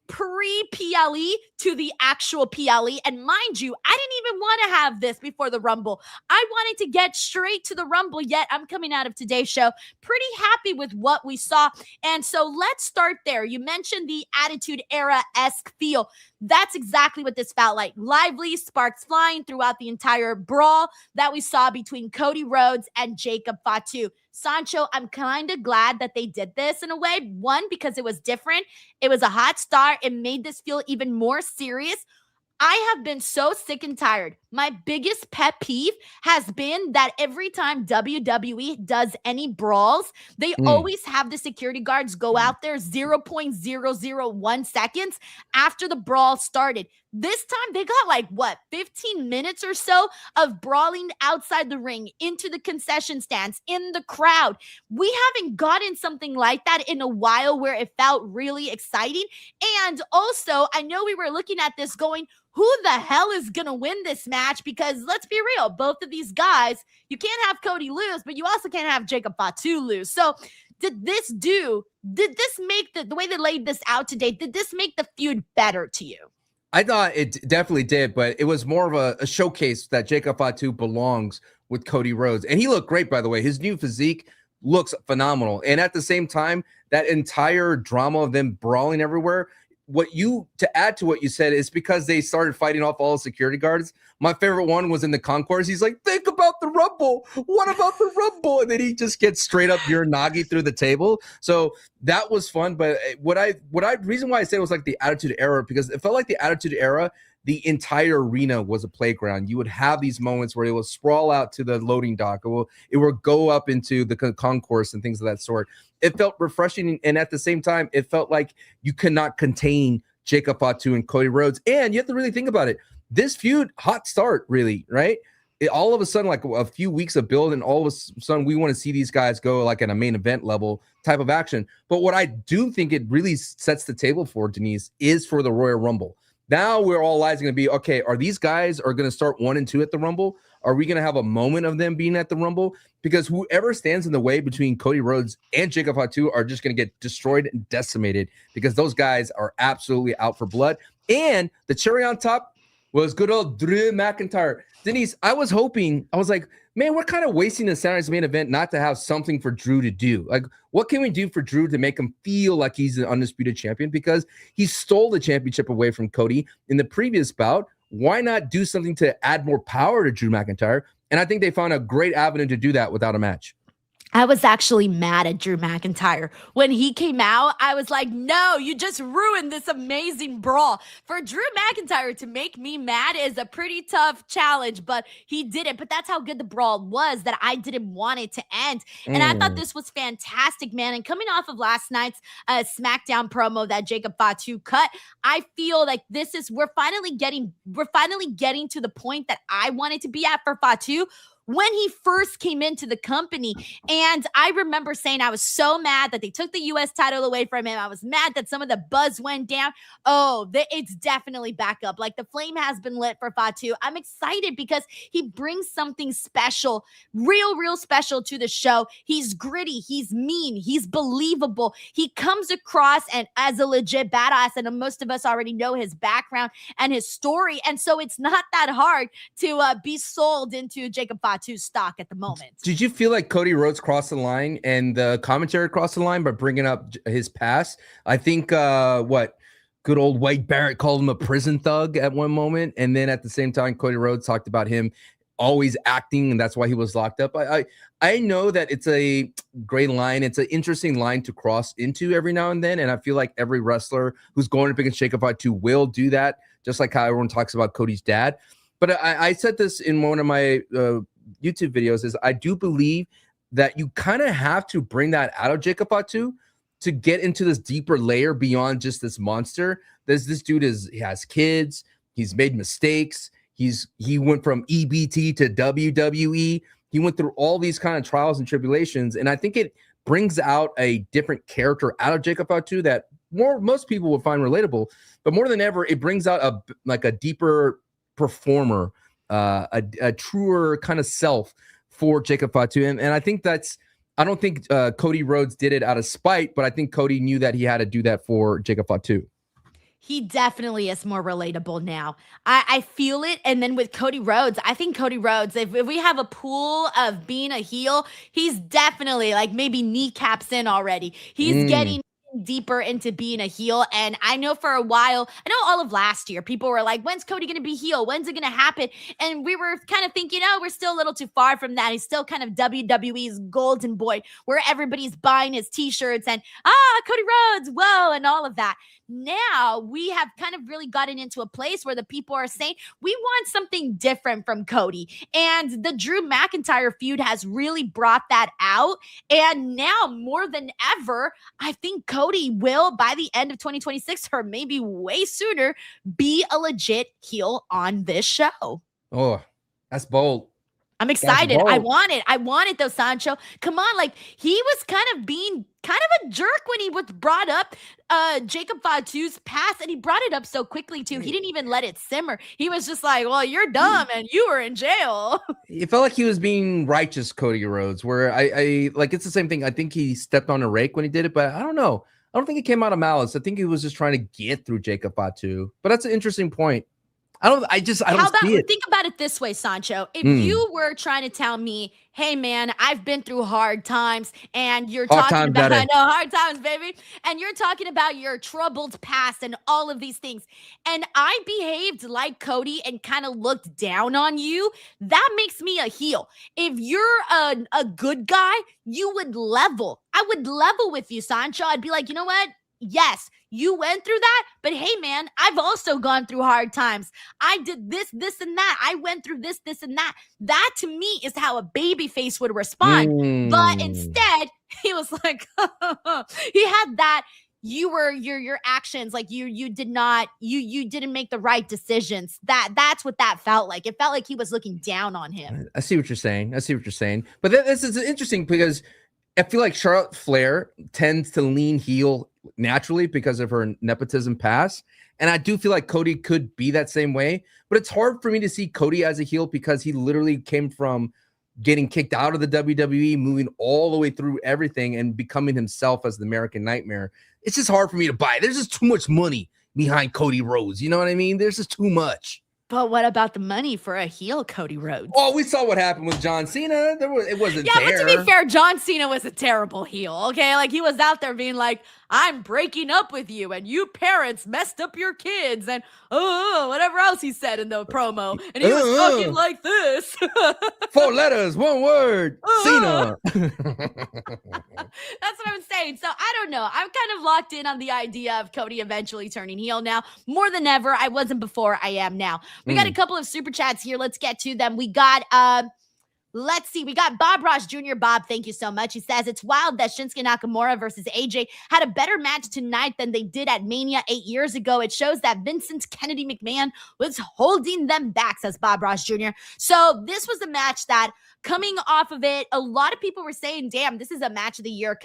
pre-PLE to the actual PLE. And mind you, I didn't even want to have this before the Rumble. I wanted to get straight to the Rumble, yet I'm coming out of today's show pretty happy with what we saw. And so let's start there. You mentioned the Attitude Era-esque feel. That's exactly what this felt like. Lively, sparks flying throughout the entire brawl that we saw between Cody Rhodes and Jacob Fatu. Sancho, I'm kind of glad that they did this in a way. One, because it was different. It was a hot start. It made this feel even more serious. I have been so sick and tired. My biggest pet peeve has been that every time WWE does any brawls, they always have the security guards go out there 0.001 seconds after the brawl started. This time they got 15 minutes or so of brawling outside the ring, into the concession stands, in the crowd. We haven't gotten something like that in a while where it felt really exciting. And also, I know we were looking at this going, who the hell is going to win this match? Because let's be real, both of these guys, you can't have Cody lose, but you also can't have Jacob Fatu lose. So did this make the way they laid this out today, did this make the feud better to you? I thought it definitely did, but it was more of a showcase that Jacob Fatu belongs with Cody Rhodes. And he looked great, by the way. His new physique looks phenomenal. And at the same time, that entire drama of them brawling everywhere, to add to what you said, is because they started fighting off all the security guards. My favorite one was in the concourse. He's like, think about the Rumble. What about the Rumble? And then he just gets straight up Uranagi through the table. So that was fun. But reason why I say it was like the Attitude Era, because it felt like the Attitude Era, the entire arena was a playground. You would have these moments where it will sprawl out to the loading dock. It will go up into the concourse and things of that sort. It felt refreshing, and at the same time, it felt like you could not contain Jacob Fatu and Cody Rhodes. And you have to really think about it. This feud, hot start, really, right? All of a sudden, like a few weeks of build, and all of a sudden, we want to see these guys go like at a main event level type of action. But what I do think it really sets the table for, Denise, is for the Royal Rumble. Now we're all eyes going to be, okay, are these guys are going to start 1 and 2 at the Rumble? Are we going to have a moment of them being at the Rumble? Because whoever stands in the way between Cody Rhodes and Jacob Fatu are just going to get destroyed and decimated, because those guys are absolutely out for blood. And the cherry on top was good old Drew McIntyre. Denise, I was like, man, we're kind of wasting the Saturday's main event not to have something for Drew to do. Like, what can we do for Drew to make him feel like he's an undisputed champion? Because he stole the championship away from Cody in the previous bout. Why not do something to add more power to Drew McIntyre? And I think they found a great avenue to do that without a match. I was actually mad at Drew McIntyre. When he came out, I was like, no, you just ruined this amazing brawl. For Drew McIntyre to make me mad is a pretty tough challenge, but he did it. But that's how good the brawl was that I didn't want it to end. And I thought this was fantastic, man. And coming off of last night's SmackDown promo that Jacob Fatu cut, I feel like we're finally getting to the point that I wanted to be at for Fatu when he first came into the company. And I remember saying I was so mad that they took the U.S. title away from him. I was mad that some of the buzz went down. It's definitely back up. Like, the flame has been lit for Fatu. I'm excited because he brings something special, real special to the show. He's gritty. He's mean. He's believable. He comes across and as a legit badass. And most of us already know his background and his story. And so it's not that hard to be sold into Jacob Fatu stock at the moment. Did you feel like Cody Rhodes crossed the line and the commentary crossed the line by bringing up his past? I think good old Wade Barrett called him a prison thug at one moment, and then at the same time Cody Rhodes talked about him always acting, and that's why he was locked up. I know that it's a gray line. It's an interesting line to cross into every now and then, and I feel like every wrestler who's going up against Jacob Fatu will do that, just like how everyone talks about Cody's dad. But I said this in one of my YouTube videos, is I do believe that you kind of have to bring that out of Jacob Fatu to get into this deeper layer beyond just this monster. This dude he has kids, he's made mistakes, he went from EBT to WWE, he went through all these kind of trials and tribulations, and I think it brings out a different character out of Jacob Fatu that most people would find relatable, but more than ever, it brings out a deeper performer, a truer kind of self for Jacob Fatu. And I think I don't think Cody Rhodes did it out of spite, but I think Cody knew that he had to do that for Jacob Fatu. He definitely is more relatable now. I feel it. And then with Cody Rhodes, I think Cody Rhodes, if we have a pool of being a heel, he's definitely like maybe kneecaps in already. He's getting deeper into being a heel. And I know for a while, I know all of last year, people were like, when's Cody going to be heel? When's it going to happen? And we were kind of thinking, we're still a little too far from that. He's still kind of WWE's golden boy, where everybody's buying his t-shirts and, Cody Rhodes, whoa, and all of that. Now we have kind of really gotten into a place where the people are saying, we want something different from Cody. And the Drew McIntyre feud has really brought that out. And now more than ever, I think Cody will, by the end of 2026, or maybe way sooner, be a legit heel on this show. Oh, that's bold. I'm excited. I want it though, Sancho. Come on. Like, he was kind of being a jerk when he was brought up Jacob Fatu's past, and he brought it up so quickly too. He didn't even let it simmer. He was just like, well, you're dumb and you were in jail. It felt like he was being righteous, Cody Rhodes, where I like, it's the same thing. I think he stepped on a rake when he did it, but I don't know. I don't think it came out of malice. I think he was just trying to get through Jacob Fatu. But that's an interesting point. I don't see it. Think about it this way, Sancho. If you were trying to tell me, hey man, I've been through hard times, and you're talking about, I know, hard times, baby, and you're talking about your troubled past and all of these things, and I behaved like Cody and kind of looked down on you, that makes me a heel. If you're a good guy, you would level. I would level with you, Sancho. I'd be like, you know what? Yes, you went through that, but hey, man, I've also gone through hard times. I did this, and that. I went through this, and that. That, to me, is how a babyface would respond. But instead, he was like, he had that. You were your actions, like you didn't make the right decisions. That's what that felt like. It felt like he was looking down on him. I see what you're saying. But this is interesting because I feel like Charlotte Flair tends to lean heel naturally because of her nepotism past. And I do feel like Cody could be that same way, but it's hard for me to see Cody as a heel because he literally came from getting kicked out of the WWE, moving all the way through everything and becoming himself as the American Nightmare. It's just hard for me to buy. There's just too much money behind Cody Rhodes. You know what I mean? There's just too much. But what about the money for a heel, Cody Rhodes? Oh, we saw what happened with John Cena. It wasn't yeah, fair. but to be fair, John Cena was a terrible heel, okay? Like, he was out there being like, I'm breaking up with you, and you parents messed up your kids, and whatever else he said in the promo. And he was talking like this. 4 letters, 1 word. Cena. That's what I'm saying. So I don't know. I'm kind of locked in on the idea of Cody eventually turning heel now. More than ever. I wasn't before. I am now. We got a couple of super chats here. Let's get to them. We got let's see. We got Bob Ross Jr. Bob, thank you so much. He says, it's wild that Shinsuke Nakamura versus AJ had a better match tonight than they did at Mania 8 years ago. It shows that Vincent Kennedy McMahon was holding them back, says Bob Ross Jr. So this was a match that, coming off of it, a lot of people were saying, damn, this is a match of the year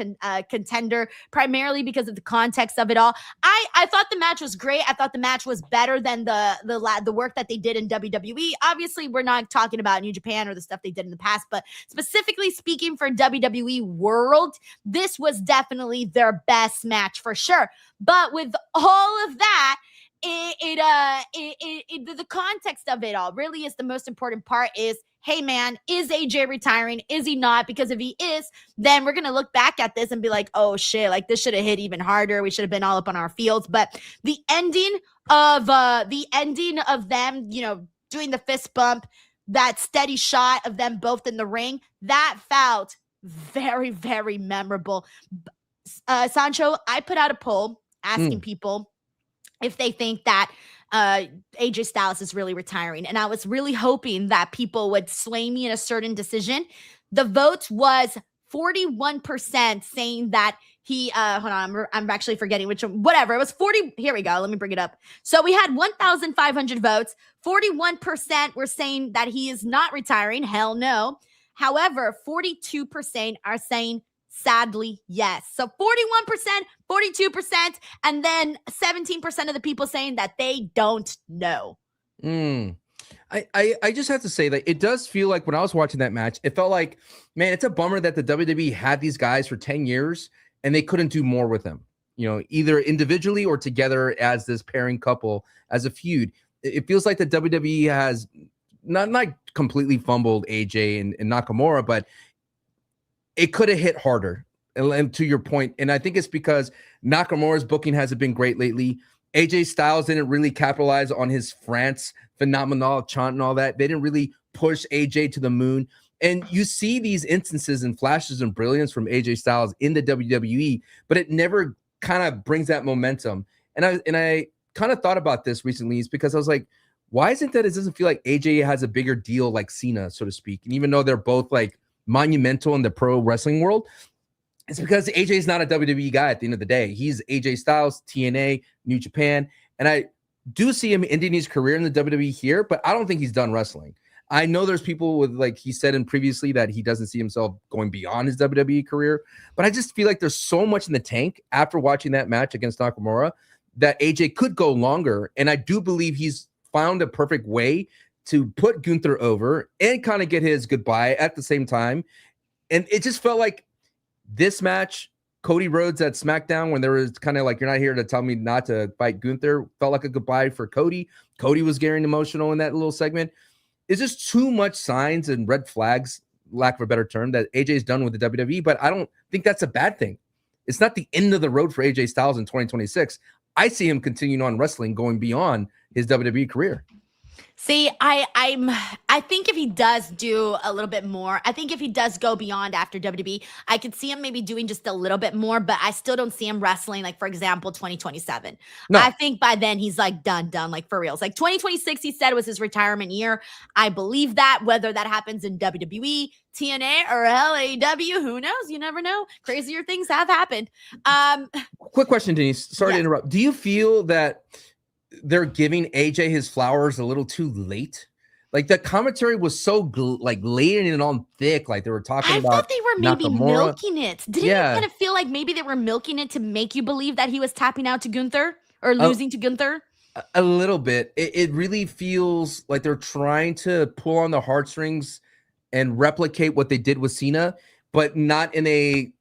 contender, primarily because of the context of it all. I thought the match was great. I thought the match was better than the work that they did in WWE. Obviously, we're not talking about New Japan or the stuff they did in the past, but specifically speaking for WWE World, this was definitely their best match for sure. But with all of that, the context of it all really is the most important part. Is, hey man, is AJ retiring? Is he not? Because if he is, then we're going to look back at this and be like, oh shit, like this should have hit even harder. We should have been all up on our fields. But the ending of them, you know, doing the fist bump, that steady shot of them both in the ring, that felt very, very memorable. Sancho, I put out a poll asking people if they think that AJ Styles is really retiring. And I was really hoping that people would sway me in a certain decision. The vote was 41% saying that he, hold on, I'm actually forgetting which one, whatever. It was 40. Here we go. Let me bring it up. So we had 1,500 votes. 41% were saying that he is not retiring. Hell no. However, 42% are saying sadly, yes. So 41%, 42%, and then 17% of the people saying that they don't know. I just have to say that it does feel like when I was watching that match, it felt like, man, it's a bummer that the WWE had these guys for 10 years and they couldn't do more with them, you know, either individually or together as this pairing couple, as a feud. It feels like the WWE has not completely fumbled AJ and Nakamura, but it could have hit harder. And to your point, and I think it's because Nakamura's booking hasn't been great lately. AJ Styles didn't really capitalize on his France phenomenal chant and all that. They didn't really push AJ to the moon. And you see these instances and flashes and brilliance from AJ Styles in the WWE, but it never kind of brings that momentum. And I kind of thought about this recently, is because I was like, why isn't that? It doesn't feel like AJ has a bigger deal like Cena, so to speak. And even though they're both like monumental in the pro wrestling world, it's because AJ is not a WWE guy at the end of the day. He's AJ Styles, TNA, New Japan. And I do see him ending his career in the WWE here, but I don't think he's done wrestling. I know there's people with, like he said in previously, that he doesn't see himself going beyond his WWE career, but I just feel like there's so much in the tank after watching that match against Nakamura that AJ could go longer. And I do believe he's found a perfect way to put Gunther over and kind of get his goodbye at the same time. And it just felt like this match, Cody Rhodes at SmackDown, when there was kind of like, you're not here to tell me not to fight Gunther, felt like a goodbye for Cody. Cody was getting emotional in that little segment. It's just too much signs and red flags, lack of a better term, that AJ's done with the WWE, but I don't think that's a bad thing. It's not the end of the road for AJ Styles in 2026. I see him continuing on wrestling, going beyond his WWE career. See, I think if he does do a little bit more, I think if he does go beyond after WWE, I could see him maybe doing just a little bit more, but I still don't see him wrestling, like, for example, 2027. No. I think by then he's like done, like for reals. Like 2026, he said was his retirement year. I believe that. Whether that happens in WWE, TNA, or LAW, who knows? You never know. Crazier things have happened. Quick question, Denise. Sorry to interrupt. Do you feel that they're giving AJ his flowers a little too late? Like, the commentary was so laying it on thick, like they were talking about. I thought they were maybe Nakamura. Milking it. Didn't you kind of feel like maybe they were milking it to make you believe that he was tapping out to Gunther or losing to Gunther? A little bit. It really feels like they're trying to pull on the heartstrings and replicate what they did with Cena, but not in a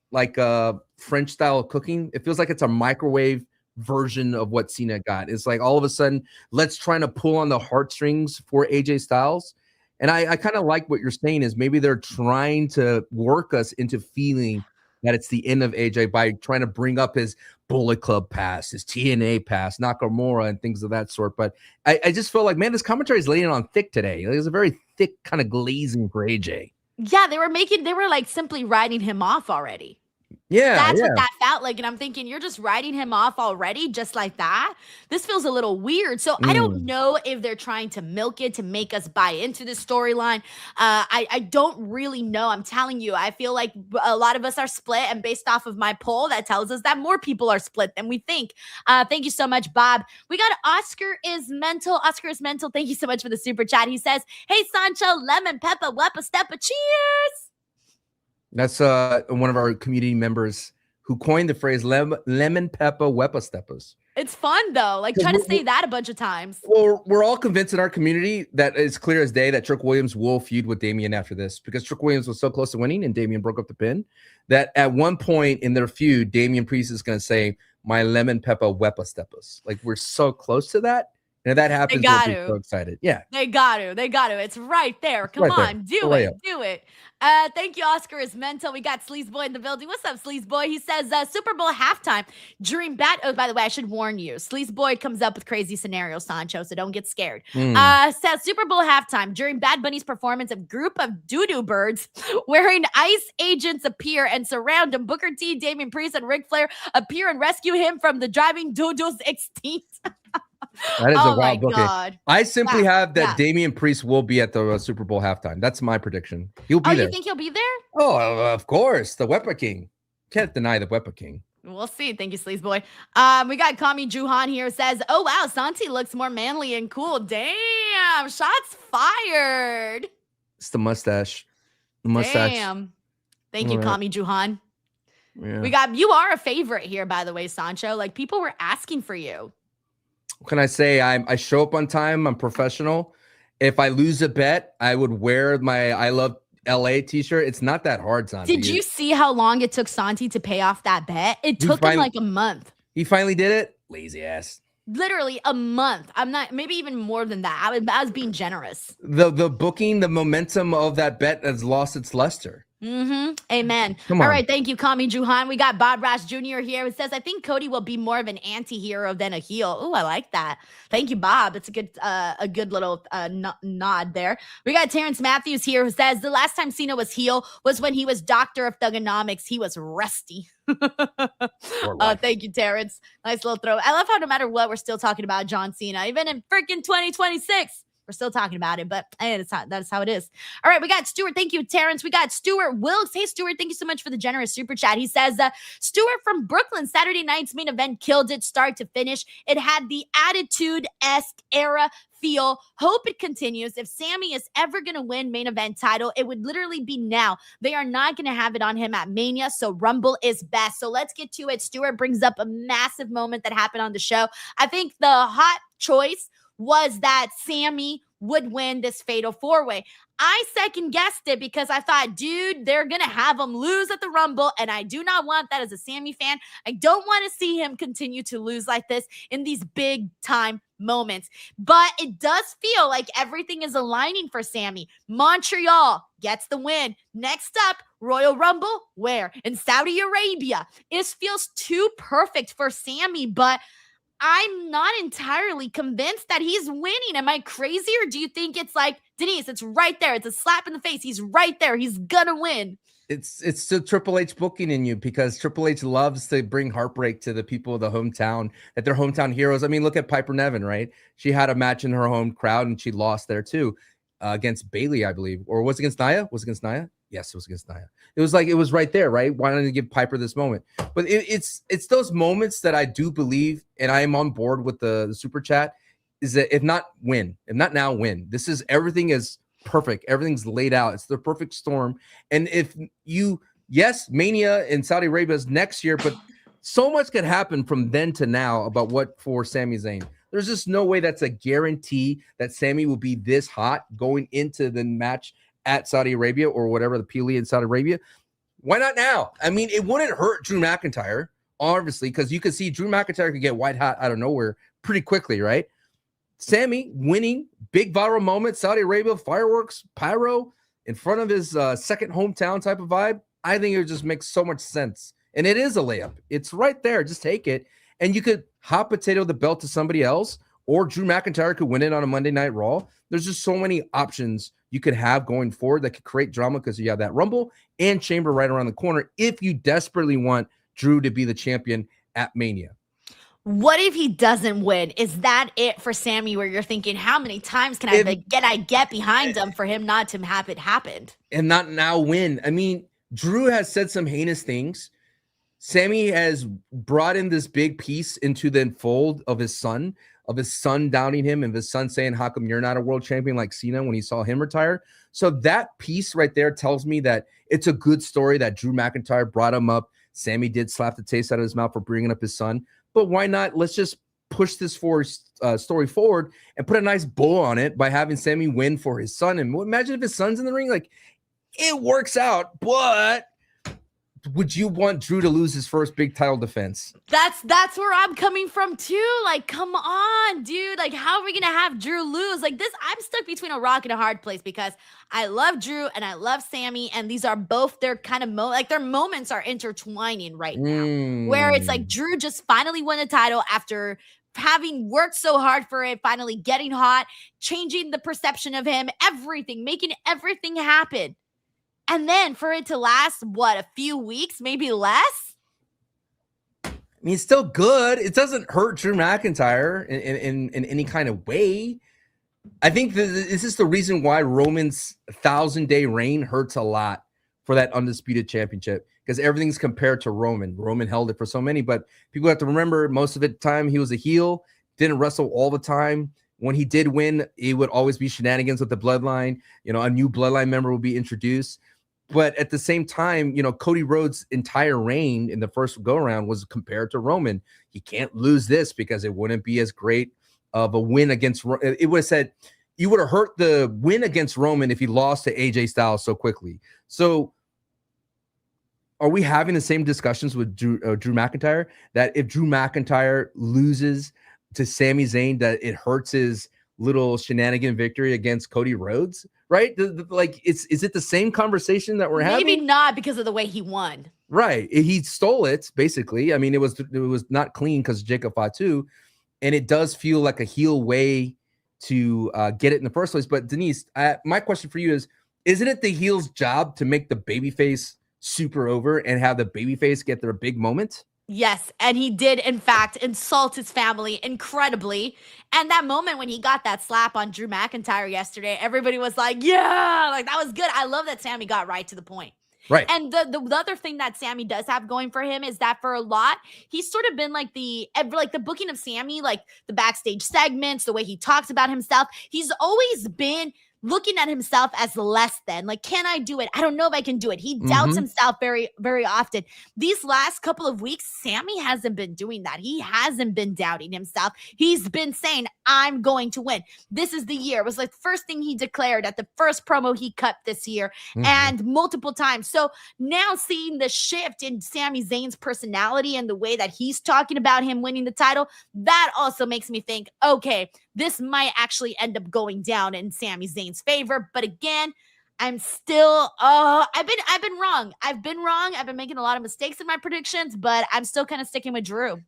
French style cooking. It feels like it's a microwave version of what Cena got. It's like all of a sudden, let's try to pull on the heartstrings for AJ Styles. And I kind of like what you're saying is maybe they're trying to work us into feeling that it's the end of AJ by trying to bring up his Bullet Club pass, his TNA pass, Nakamura, and things of that sort. But I just feel like, man, this commentary is laying on thick today. There's a very thick kind of glazing for AJ. Yeah, they were like simply writing him off already. Yeah, that's what that felt like. And I'm thinking, you're just writing him off already, just like that. This feels a little weird. So I don't know if they're trying to milk it to make us buy into this storyline. I don't really know. I'm telling you, I feel like a lot of us are split. And based off of my poll, that tells us that more people are split than we think. Thank you so much, Bob. We got Oscar is Mental. Oscar is Mental. Thank you so much for the super chat. He says, hey, Sancho, lemon, pepper, weppa, steppa, cheers. That's one of our community members who coined the phrase lemon pepper wepa steppers. It's fun though. Like try to say that a bunch of times. Well, we're all convinced in our community that it's clear as day that Trick Williams will feud with Damian after this because Trick Williams was so close to winning and Damian broke up the pin that at one point in their feud, Damian Priest is going to say, my lemon pepper wepa steppers. Like we're so close to that. And if that happens, we'll be so excited. Yeah. They got to. It's right there. Come on, do it. Thank you, Oscar is Mental. We got Sleaze Boy in the building. What's up, Sleaze Boy? He says, Super Bowl halftime during oh, by the way, I should warn you. Sleaze Boy comes up with crazy scenarios, Sancho, so don't get scared. Says Super Bowl halftime during Bad Bunny's performance, a group of doo-doo birds wearing ICE agents appear and surround him. Booker T, Damian Priest, and Ric Flair appear and rescue him from the driving doo-doos extinct. That is a wild booking. God. I simply have that Damian Priest will be at the Super Bowl halftime. That's my prediction. He'll be there. You think he'll be there? Oh, of course. The Wepa King. Can't deny the Wepa King. We'll see. Thank you, Sleaze Boy. We got Kami Juhan here. Says, oh, wow, Santi looks more manly and cool. Damn. Shots fired. It's the mustache. The mustache. Damn. Thank you, Kami Juhan. Yeah. You are a favorite here, by the way, Sancho. Like, people were asking for you. What can I say? I show up on time. I'm professional. If I lose a bet, I would wear my I Love LA t-shirt. It's not that hard, Santi. Did you see how long it took Santi to pay off that bet? It took him like a month. He finally did it? Lazy ass. Literally a month. I'm not, maybe even more than that. I was being generous. The booking, the momentum of that bet has lost its luster. Amen. All right. Thank you, Kami Juhan. We got Bob Rash Jr. here. It says, I think Cody will be more of an anti-hero than a heel. Oh, I like that. Thank you, Bob. It's a good little nod there. We got Terrence Matthews here who says the last time Cena was heel was when he was Doctor of Thugonomics. He was rusty. Thank you, Terrence. Nice little throw. I love how no matter what, we're still talking about John Cena, even in freaking 2026. We're still talking about it, but that's how it is. All right, we got Stuart. Thank you, Terrence. We got Stuart Wilkes. Hey, Stuart, thank you so much for the generous super chat. He says, Stuart from Brooklyn, Saturday night's main event killed it start to finish. It had the Attitude-esque era feel. Hope it continues. If Sammy is ever going to win main event title, it would literally be now. They are not going to have it on him at Mania, so Rumble is best. So let's get to it. Stuart brings up a massive moment that happened on the show. I think the hot choice was that Sammy would win this fatal four-way. I second guessed it because I thought, dude, they're going to have him lose at the Rumble, and I do not want that as a Sammy fan. I don't want to see him continue to lose like this in these big-time moments. But it does feel like everything is aligning for Sammy. Montreal gets the win. Next up, Royal Rumble, where? In Saudi Arabia. It feels too perfect for Sammy, but I'm not entirely convinced that he's winning. Am I crazy? Or do you think it's like, Denise, it's right there. It's a slap in the face. He's right there. He's gonna win. It's the Triple H booking in you because Triple H loves to bring heartbreak to the people of the hometown, that they're hometown heroes. I mean, look at Piper Niven, right? She had a match in her home crowd and she lost there too against Bailey, I believe. Or was it against Nia? Was it against Nia? Yes, it was against Nia. It was like, it was right there, right? Why don't you give Piper this moment? But it's those moments that I do believe, and I am on board with the super chat, is that if not now, win. This is, everything is perfect. Everything's laid out. It's the perfect storm. And if yes, Mania in Saudi Arabia is next year, but so much could happen from then to now about what for Sami Zayn. There's just no way that's a guarantee that Sammy will be this hot going into the match at Saudi Arabia or whatever, the Pili in Saudi Arabia. Why not now? I mean, it wouldn't hurt Drew McIntyre. obviously, because you could see Drew McIntyre could get white hot out of nowhere pretty quickly, right? Sammy winning, big viral moment, Saudi Arabia, fireworks, pyro in front of his second hometown type of vibe. I think it just makes so much sense. And it is a layup. It's right there. Just take it. And you could hot potato the belt to somebody else, or Drew McIntyre could win it on a Monday Night Raw. There's just so many options you could have going forward that could create drama because you have that Rumble and Chamber right around the corner if you desperately want Drew to be the champion at Mania. What if he doesn't win? Is that it for Sammy, where you're thinking, how many times can I get behind him for him not to have it happened? And not now win. I mean, Drew has said some heinous things. Sammy has brought in this big piece into the fold of his son doubting him, and his son saying, how come you're not a world champion like Cena when he saw him retire? So that piece right there tells me that it's a good story that Drew McIntyre brought him up. Sammy did slap the taste out of his mouth for bringing up his son. But why not? Let's just push this story forward and put a nice bow on it by having Sammy win for his son. And imagine if his son's in the ring, like, it works out. But would you want Drew to lose his first big title defense? That's where I'm coming from too. Like, come on, dude. Like, how are we gonna have Drew lose? Like this, I'm stuck between a rock and a hard place because I love Drew and I love Sammy, and these are both their kind of their moments are intertwining right now. Where it's like Drew just finally won a title after having worked so hard for it, finally getting hot, changing the perception of him, everything, making everything happen. And then for it to last, what, a few weeks, maybe less? I mean, it's still good. It doesn't hurt Drew McIntyre in any kind of way. I think this is the reason why Roman's 1,000-day reign hurts a lot for that undisputed championship, because everything's compared to Roman. Roman held it for so many, but people have to remember most of the time he was a heel, didn't wrestle all the time. When he did win, it would always be shenanigans with the bloodline. You know, a new bloodline member will be introduced. But at the same time, you know, Cody Rhodes' entire reign in the first go-around was compared to Roman. He can't lose this because it wouldn't be as great of a win against. It would have said you would have hurt the win against Roman if he lost to AJ Styles so quickly. So are we having the same discussions with Drew McIntyre, that if Drew McIntyre loses to Sami Zayn, that it hurts his little shenanigan victory against Cody Rhodes, right? Like, is it the same conversation that we're having? Maybe not, because of the way he won. Right. He stole it, basically. I mean, it was not clean because Jacob Fatu, and it does feel like a heel way to get it in the first place. But Denise, my question for you is, isn't it the heel's job to make the babyface super over and have the babyface get their big moment? Yes, and he did, in fact, insult his family incredibly. And that moment when he got that slap on Drew McIntyre yesterday, everybody was like, yeah, like that was good. I love that Sammy got right to the point. Right. And the other thing that Sammy does have going for him is that for a lot, he's sort of been like the booking of Sammy, like the backstage segments, the way he talks about himself. He's always been looking at himself as less than, like, can I do it? I don't know if I can do it. He doubts himself very, very often. These last couple of weeks, Sammy hasn't been doing that. He hasn't been doubting himself. He's been saying, I'm going to win. This is the year. It was like the first thing he declared at the first promo he cut this year, and multiple times. So now seeing the shift in Sami Zayn's personality and the way that he's talking about him winning the title, that also makes me think, okay, this might actually end up going down in Sami Zayn's favor. But again, I'm still, I've been wrong. I've been wrong. I've been making a lot of mistakes in my predictions, but I'm still kind of sticking with Drew.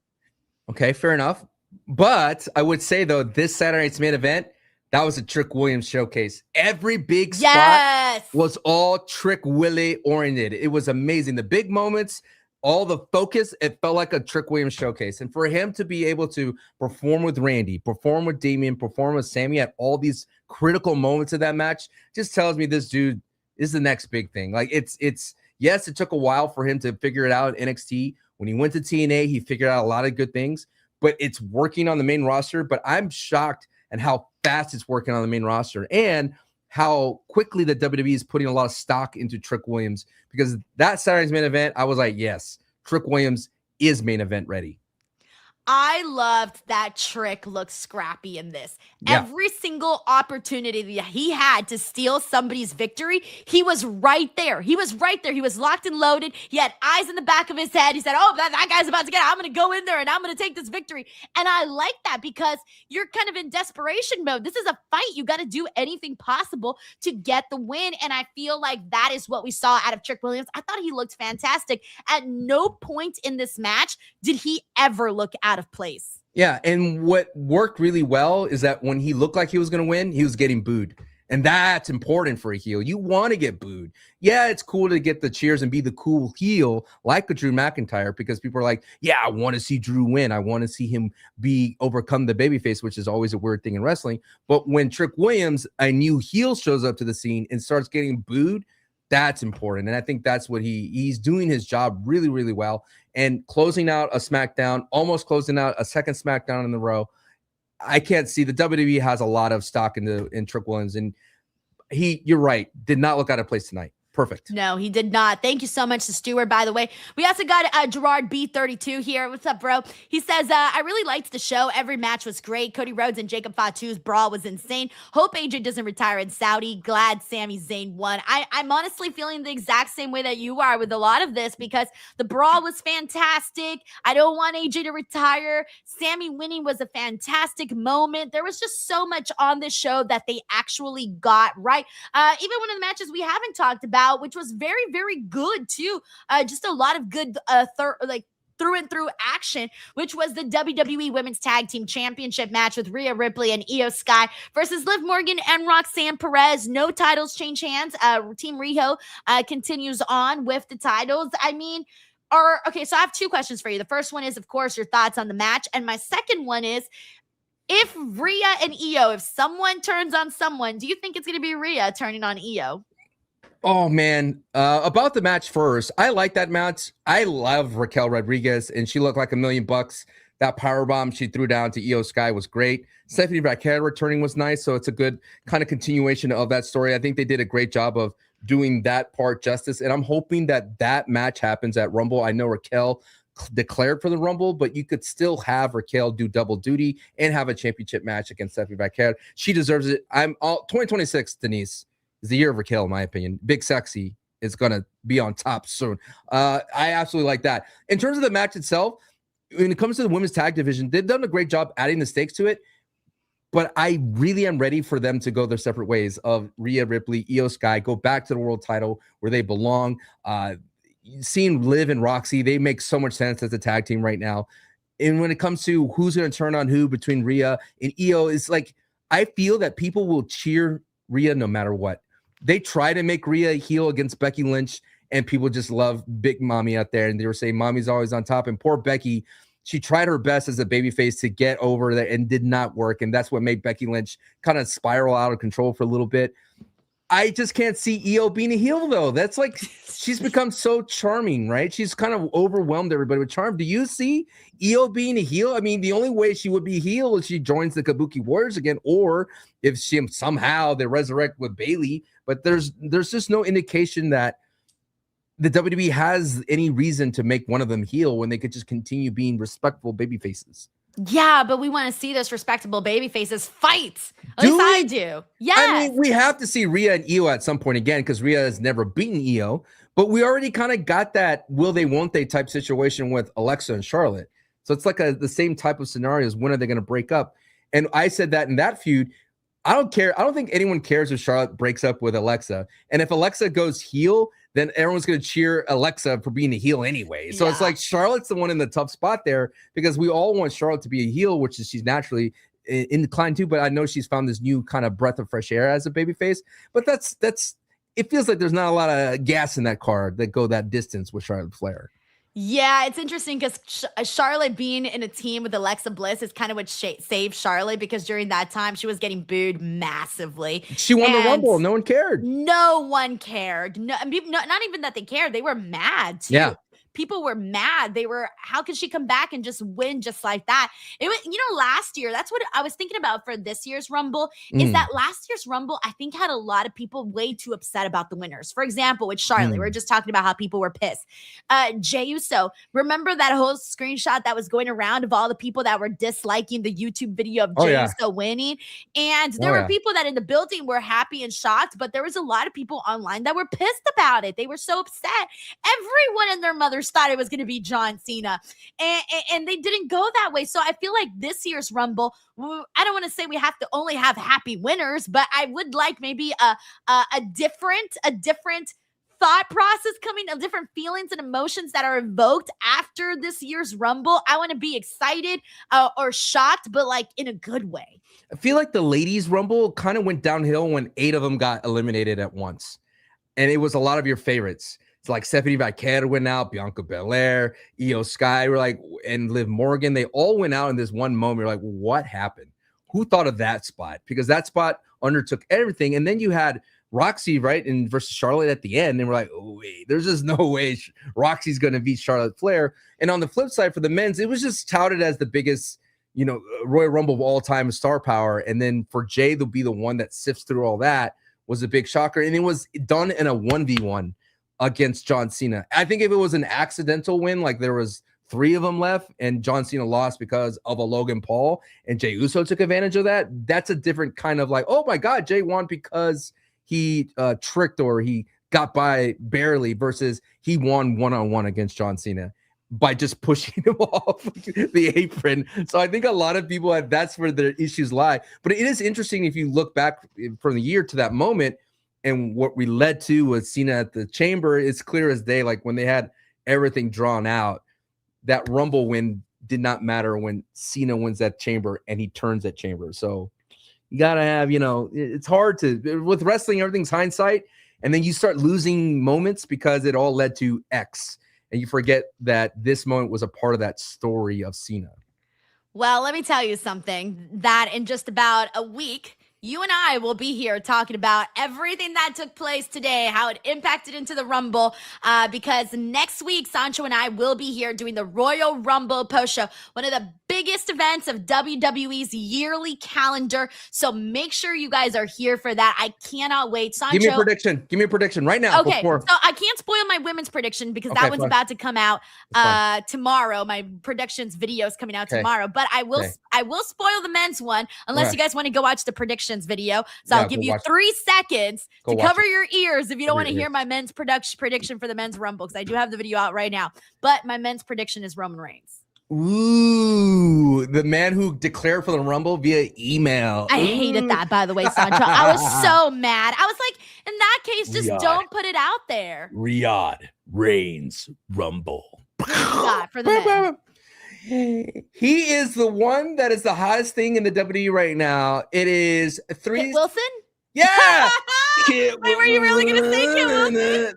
Okay, fair enough. But I would say, though, this Saturday night's main event, that was a Trick Williams showcase. Every big spot was all Trick Willie oriented. It was amazing. The big moments, all the focus, it felt like a Trick Williams showcase. And for him to be able to perform with Randy, perform with Damian, perform with Sammy at all these critical moments of that match, just tells me this dude is the next big thing. Like, it's yes, it took a while for him to figure it out in NXT. When he went to TNA, he figured out a lot of good things, but it's working on the main roster. But I'm shocked at how fast it's working on the main roster and how quickly the WWE is putting a lot of stock into Trick Williams, because that Saturday's main event, I was like, yes, Trick Williams is main event ready. I loved that Trick looked scrappy in this. Yeah. Every single opportunity that he had to steal somebody's victory, he was right there. He was right there. He was locked and loaded. He had eyes in the back of his head. He said, oh, that guy's about to get it. I'm going to go in there and I'm going to take this victory. And I like that because you're kind of in desperation mode. This is a fight. You got to do anything possible to get the win. And I feel like that is what we saw out of Trick Williams. I thought he looked fantastic. At no point in this match did he ever look out of place. Yeah, and what worked really well is that when he looked like he was going to win, he was getting booed. And that's important for a heel. You want to get booed. Yeah, it's cool to get the cheers and be the cool heel like a Drew McIntyre because people are like, yeah, I want to see Drew win. I want to see him overcome the babyface, which is always a weird thing in wrestling. But when Trick Williams, a new heel, shows up to the scene and starts getting booed, that's important. And I think that's what he's doing his job really, really well. And closing out a SmackDown, almost closing out a second SmackDown in the row. I can't see the WWE has a lot of stock in Trick Williams, and you're right, did not look out of place tonight. Perfect. No, he did not. Thank you so much to Stewart, by the way. We also got Gerard B32 here. What's up, bro? He says, I really liked the show. Every match was great. Cody Rhodes and Jacob Fatu's brawl was insane. Hope AJ doesn't retire in Saudi. Glad Sami Zayn won. I'm honestly feeling the exact same way that you are with a lot of this because the brawl was fantastic. I don't want AJ to retire. Sami winning was a fantastic moment. There was just so much on this show that they actually got right. Even one of the matches we haven't talked about, which was very, very good too. Just a lot of good through and through action, which was the WWE Women's Tag Team Championship match with Rhea Ripley and Io Sky versus Liv Morgan and Roxanne Perez. No titles change hands. Team Riho continues on with the titles. I mean, okay, so I have two questions for you. The first one is, of course, your thoughts on the match. And my second one is, if Rhea and Io, if someone turns on someone, do you think it's going to be Rhea turning on Io? Oh, man. About the match first, I like that match. I love Raquel Rodriguez, and she looked like $1 million. That powerbomb she threw down to Io Sky was great. Stephanie Raquel returning was nice, so it's a good kind of continuation of that story. I think they did a great job of doing that part justice, and I'm hoping that match happens at Rumble. I know Raquel declared for the Rumble, but you could still have Raquel do double duty and have a championship match against Stephanie Raquel. She deserves it. 2026, Denise, is the year of Raquel, in my opinion. Big Sexy is going to be on top soon. I absolutely like that. In terms of the match itself, when it comes to the women's tag division, they've done a great job adding the stakes to it, but I really am ready for them to go their separate ways of Rhea Ripley, Io Sky, go back to the world title where they belong. Seeing Liv and Roxy, they make so much sense as a tag team right now. And when it comes to who's going to turn on who between Rhea and Io, it's like, I feel that people will cheer Rhea no matter what. They try to make Rhea heel against Becky Lynch, and people just love Big Mommy out there. And they were saying Mommy's always on top. And poor Becky, she tried her best as a babyface to get over there and did not work. And that's what made Becky Lynch kind of spiral out of control for a little bit. I just can't see Io being a heel, though. That's like, she's become so charming, right? She's kind of overwhelmed everybody with charm. Do you see Io being a heel? I mean, the only way she would be heel is she joins the Kabuki Warriors again, or if she somehow they resurrect with Bayley. But there's just no indication that the WWE has any reason to make one of them heel when they could just continue being respectful baby faces. Yeah, but we want to see those respectable baby faces fight. At least I do. Yeah. I mean, we have to see Rhea and Io at some point again because Rhea has never beaten Io, but we already kind of got that will they, won't they type situation with Alexa and Charlotte. So it's like the same type of scenarios. When are they going to break up? And I said that in that feud, I don't care. I don't think anyone cares if Charlotte breaks up with Alexa. And if Alexa goes heel, then everyone's going to cheer Alexa for being a heel anyway. So it's like Charlotte's the one in the tough spot there because we all want Charlotte to be a heel, which is she's naturally inclined to. But I know she's found this new kind of breath of fresh air as a babyface. But that's it feels like there's not a lot of gas in that car that go that distance with Charlotte Flair. Yeah, it's interesting because Charlotte being in a team with Alexa Bliss is kind of what saved Charlotte because during that time she was getting booed massively. She won the Rumble. No one cared. No one cared. No, not even that they cared. They were mad too. Yeah. people were mad. They were, how could she come back and just win just like that? It was, last year, that's what I was thinking about for this year's Rumble, is that last year's Rumble, I think, had a lot of people way too upset about the winners. For example, with Charlotte, we were just talking about how people were pissed. Jey Uso, remember that whole screenshot that was going around of all the people that were disliking the YouTube video of Jey Uso winning? And there were people that in the building were happy and shocked, but there was a lot of people online that were pissed about it. They were so upset. Everyone and their mothers thought it was going to be John Cena, and they didn't go that way. So I feel like this year's Rumble, I don't want to say we have to only have happy winners, but I would like maybe a different thought process coming, of different feelings and emotions that are evoked after this year's Rumble. I want to be excited or shocked, but like in a good way. I feel like the ladies' Rumble kind of went downhill when 8 of them got eliminated at once. And it was a lot of your favorites. It's like Stephanie Vaquer went out, Bianca Belair, Io Sky were like, and Liv Morgan. They all went out in this one moment. You're like, what happened? Who thought of that spot? Because that spot undertook everything. And then you had Roxy, right, and versus Charlotte at the end. And we're like, oh, wait, there's just no way Roxy's going to beat Charlotte Flair. And on the flip side for the men's, it was just touted as the biggest, Royal Rumble of all time, star power. And then for Jey to be the one that sifts through all that was a big shocker. And it was done in a 1v1 against John Cena. I think if it was an accidental win, like there was 3 of them left and John Cena lost because of a Logan Paul and Jey Uso took advantage of that, that's a different kind of like, oh my God, Jey won because he tricked or he got by barely, versus he won one-on-one against John Cena by just pushing him off the apron. So I think a lot of people that's where their issues lie. But it is interesting if you look back from the year to that moment, and what we led to was Cena at the Chamber. It's clear as day, like when they had everything drawn out, that Rumble win did not matter when Cena wins that Chamber and he turns that Chamber. So you got to have, it's hard to, with wrestling, everything's hindsight. And then you start losing moments because it all led to X. And you forget that this moment was a part of that story of Cena. Well, let me tell you something, that in just about a week, you and I will be here talking about everything that took place today, how it impacted into the Rumble, because next week, Sancho and I will be here doing the Royal Rumble post-show, one of the biggest events of WWE's yearly calendar. So make sure you guys are here for that. I cannot wait. Sancho, Give me a prediction right now. Okay, so I can't spoil my women's prediction because that one's about to come out tomorrow. My predictions video is coming out tomorrow, but I will spoil the men's one unless you guys want to go watch the predictions video. So I'll give you 3 seconds to cover your ears if you don't want to hear my men's prediction for the men's Rumble, because I do have the video out right now. But my men's prediction is Roman Reigns. Ooh, the man who declared for the Rumble via email. I hated that, by the way, Sancho. I was so mad. I was like, in that case, just don't put it out there. Riyadh Reigns Rumble. For the men. He is the one that is the hottest thing in the WWE right now. It is Kit Wilson? Yeah. Wait, were you really going to say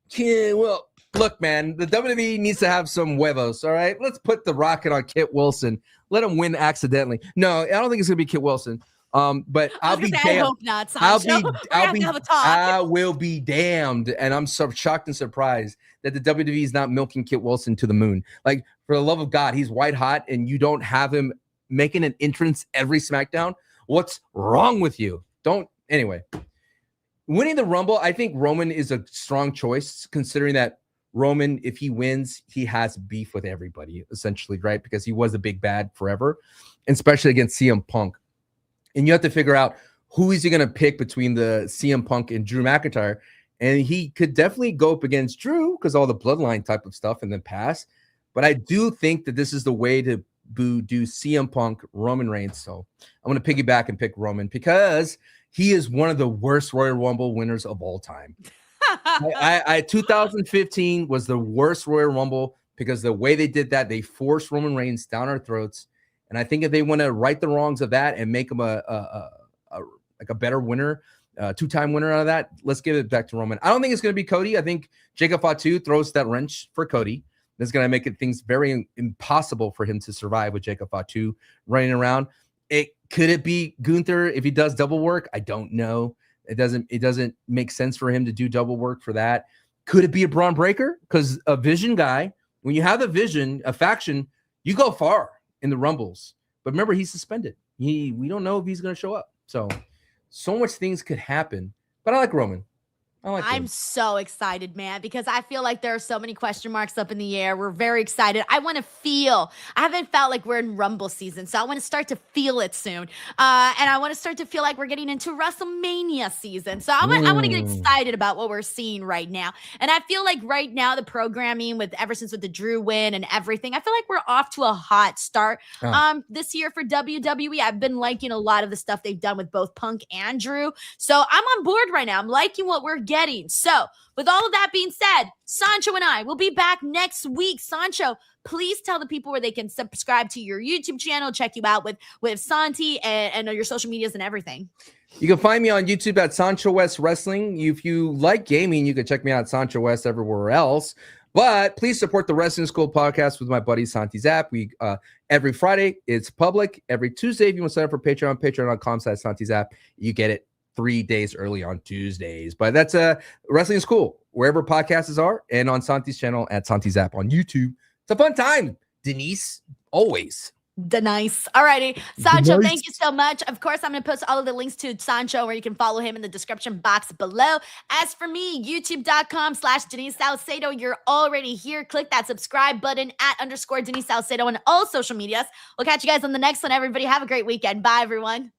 Kit Wilson? Look, man, the WWE needs to have some huevos, all right? Let's put the rocket on Kit Wilson. Let him win accidentally. No, I don't think it's going to be Kit Wilson. But I'll be damned. I hope not, Sancho. I will be damned. And I'm so shocked and surprised that the WWE is not milking Kit Wilson to the moon. Like, for the love of God, he's white hot and you don't have him making an entrance every SmackDown. What's wrong with you? Anyway. Winning the Rumble, I think Roman is a strong choice, considering that Roman, if he wins, he has beef with everybody, essentially, right? Because he was the big bad forever, and especially against CM Punk. And you have to figure out who is he going to pick between the CM Punk and Drew McIntyre. And he could definitely go up against Drew because all the bloodline type of stuff in the past. But I do think that this is the way to do CM Punk, Roman Reigns. So I'm going to piggyback and pick Roman because he is one of the worst Royal Rumble winners of all time. 2015 was the worst Royal Rumble because the way they did that, they forced Roman Reigns down our throats. And I think if they want to right the wrongs of that and make him a better winner, 2-time winner out of that, let's give it back to Roman. I don't think it's going to be Cody. I think Jacob Fatu throws that wrench for Cody. That's going to make things very impossible for him to survive with Jacob Fatu running around. Could it be Gunther if he does double work? I don't know. It doesn't make sense for him to do double work for that. Could it be a Braun Breaker? Because a Vision guy When you have a vision, a faction, you go far in the Rumbles. But remember, he's suspended. We don't know if he's going to show up. So much things could happen. But I like Roman. I'm so excited, man, because I feel like there are so many question marks up in the air. We're very excited. I haven't felt like we're in Rumble season, so I want to start to feel it soon. And I want to start to feel like we're getting into WrestleMania season. So I want to get excited about what we're seeing right now. And I feel like right now the programming ever since with the Drew win and everything, I feel like we're off to a hot start this year for WWE. I've been liking a lot of the stuff they've done with both Punk and Drew. So I'm on board right now. I'm liking what we're getting. So with all of that being said, Sancho and I will be back next week. Sancho, please tell the people where they can subscribe to your YouTube channel, check you out with Santi and your social medias and everything. You can find me on YouTube at Sancho West Wrestling. If you like gaming, you can check me out at Sancho West everywhere else. But please support the Wrestling School podcast with my buddy Santi Zap. We every Friday, it's public. Every Tuesday, if you want to sign up for Patreon, patreon.com/Santi Zap, you get it 3 days early on Tuesdays. But that's Wrestling School, wherever podcasts are, and on Santi's channel at Santi Zap on YouTube. It's a fun time, Denise. Always. Denise. All righty. Sancho, thank you so much. Of course, I'm going to post all of the links to Sancho where you can follow him in the description box below. As for me, youtube.com/Denise Salcedo. You're already here. Click that subscribe button @_Denise Salcedo on all social medias. We'll catch you guys on the next one, everybody. Have a great weekend. Bye, everyone.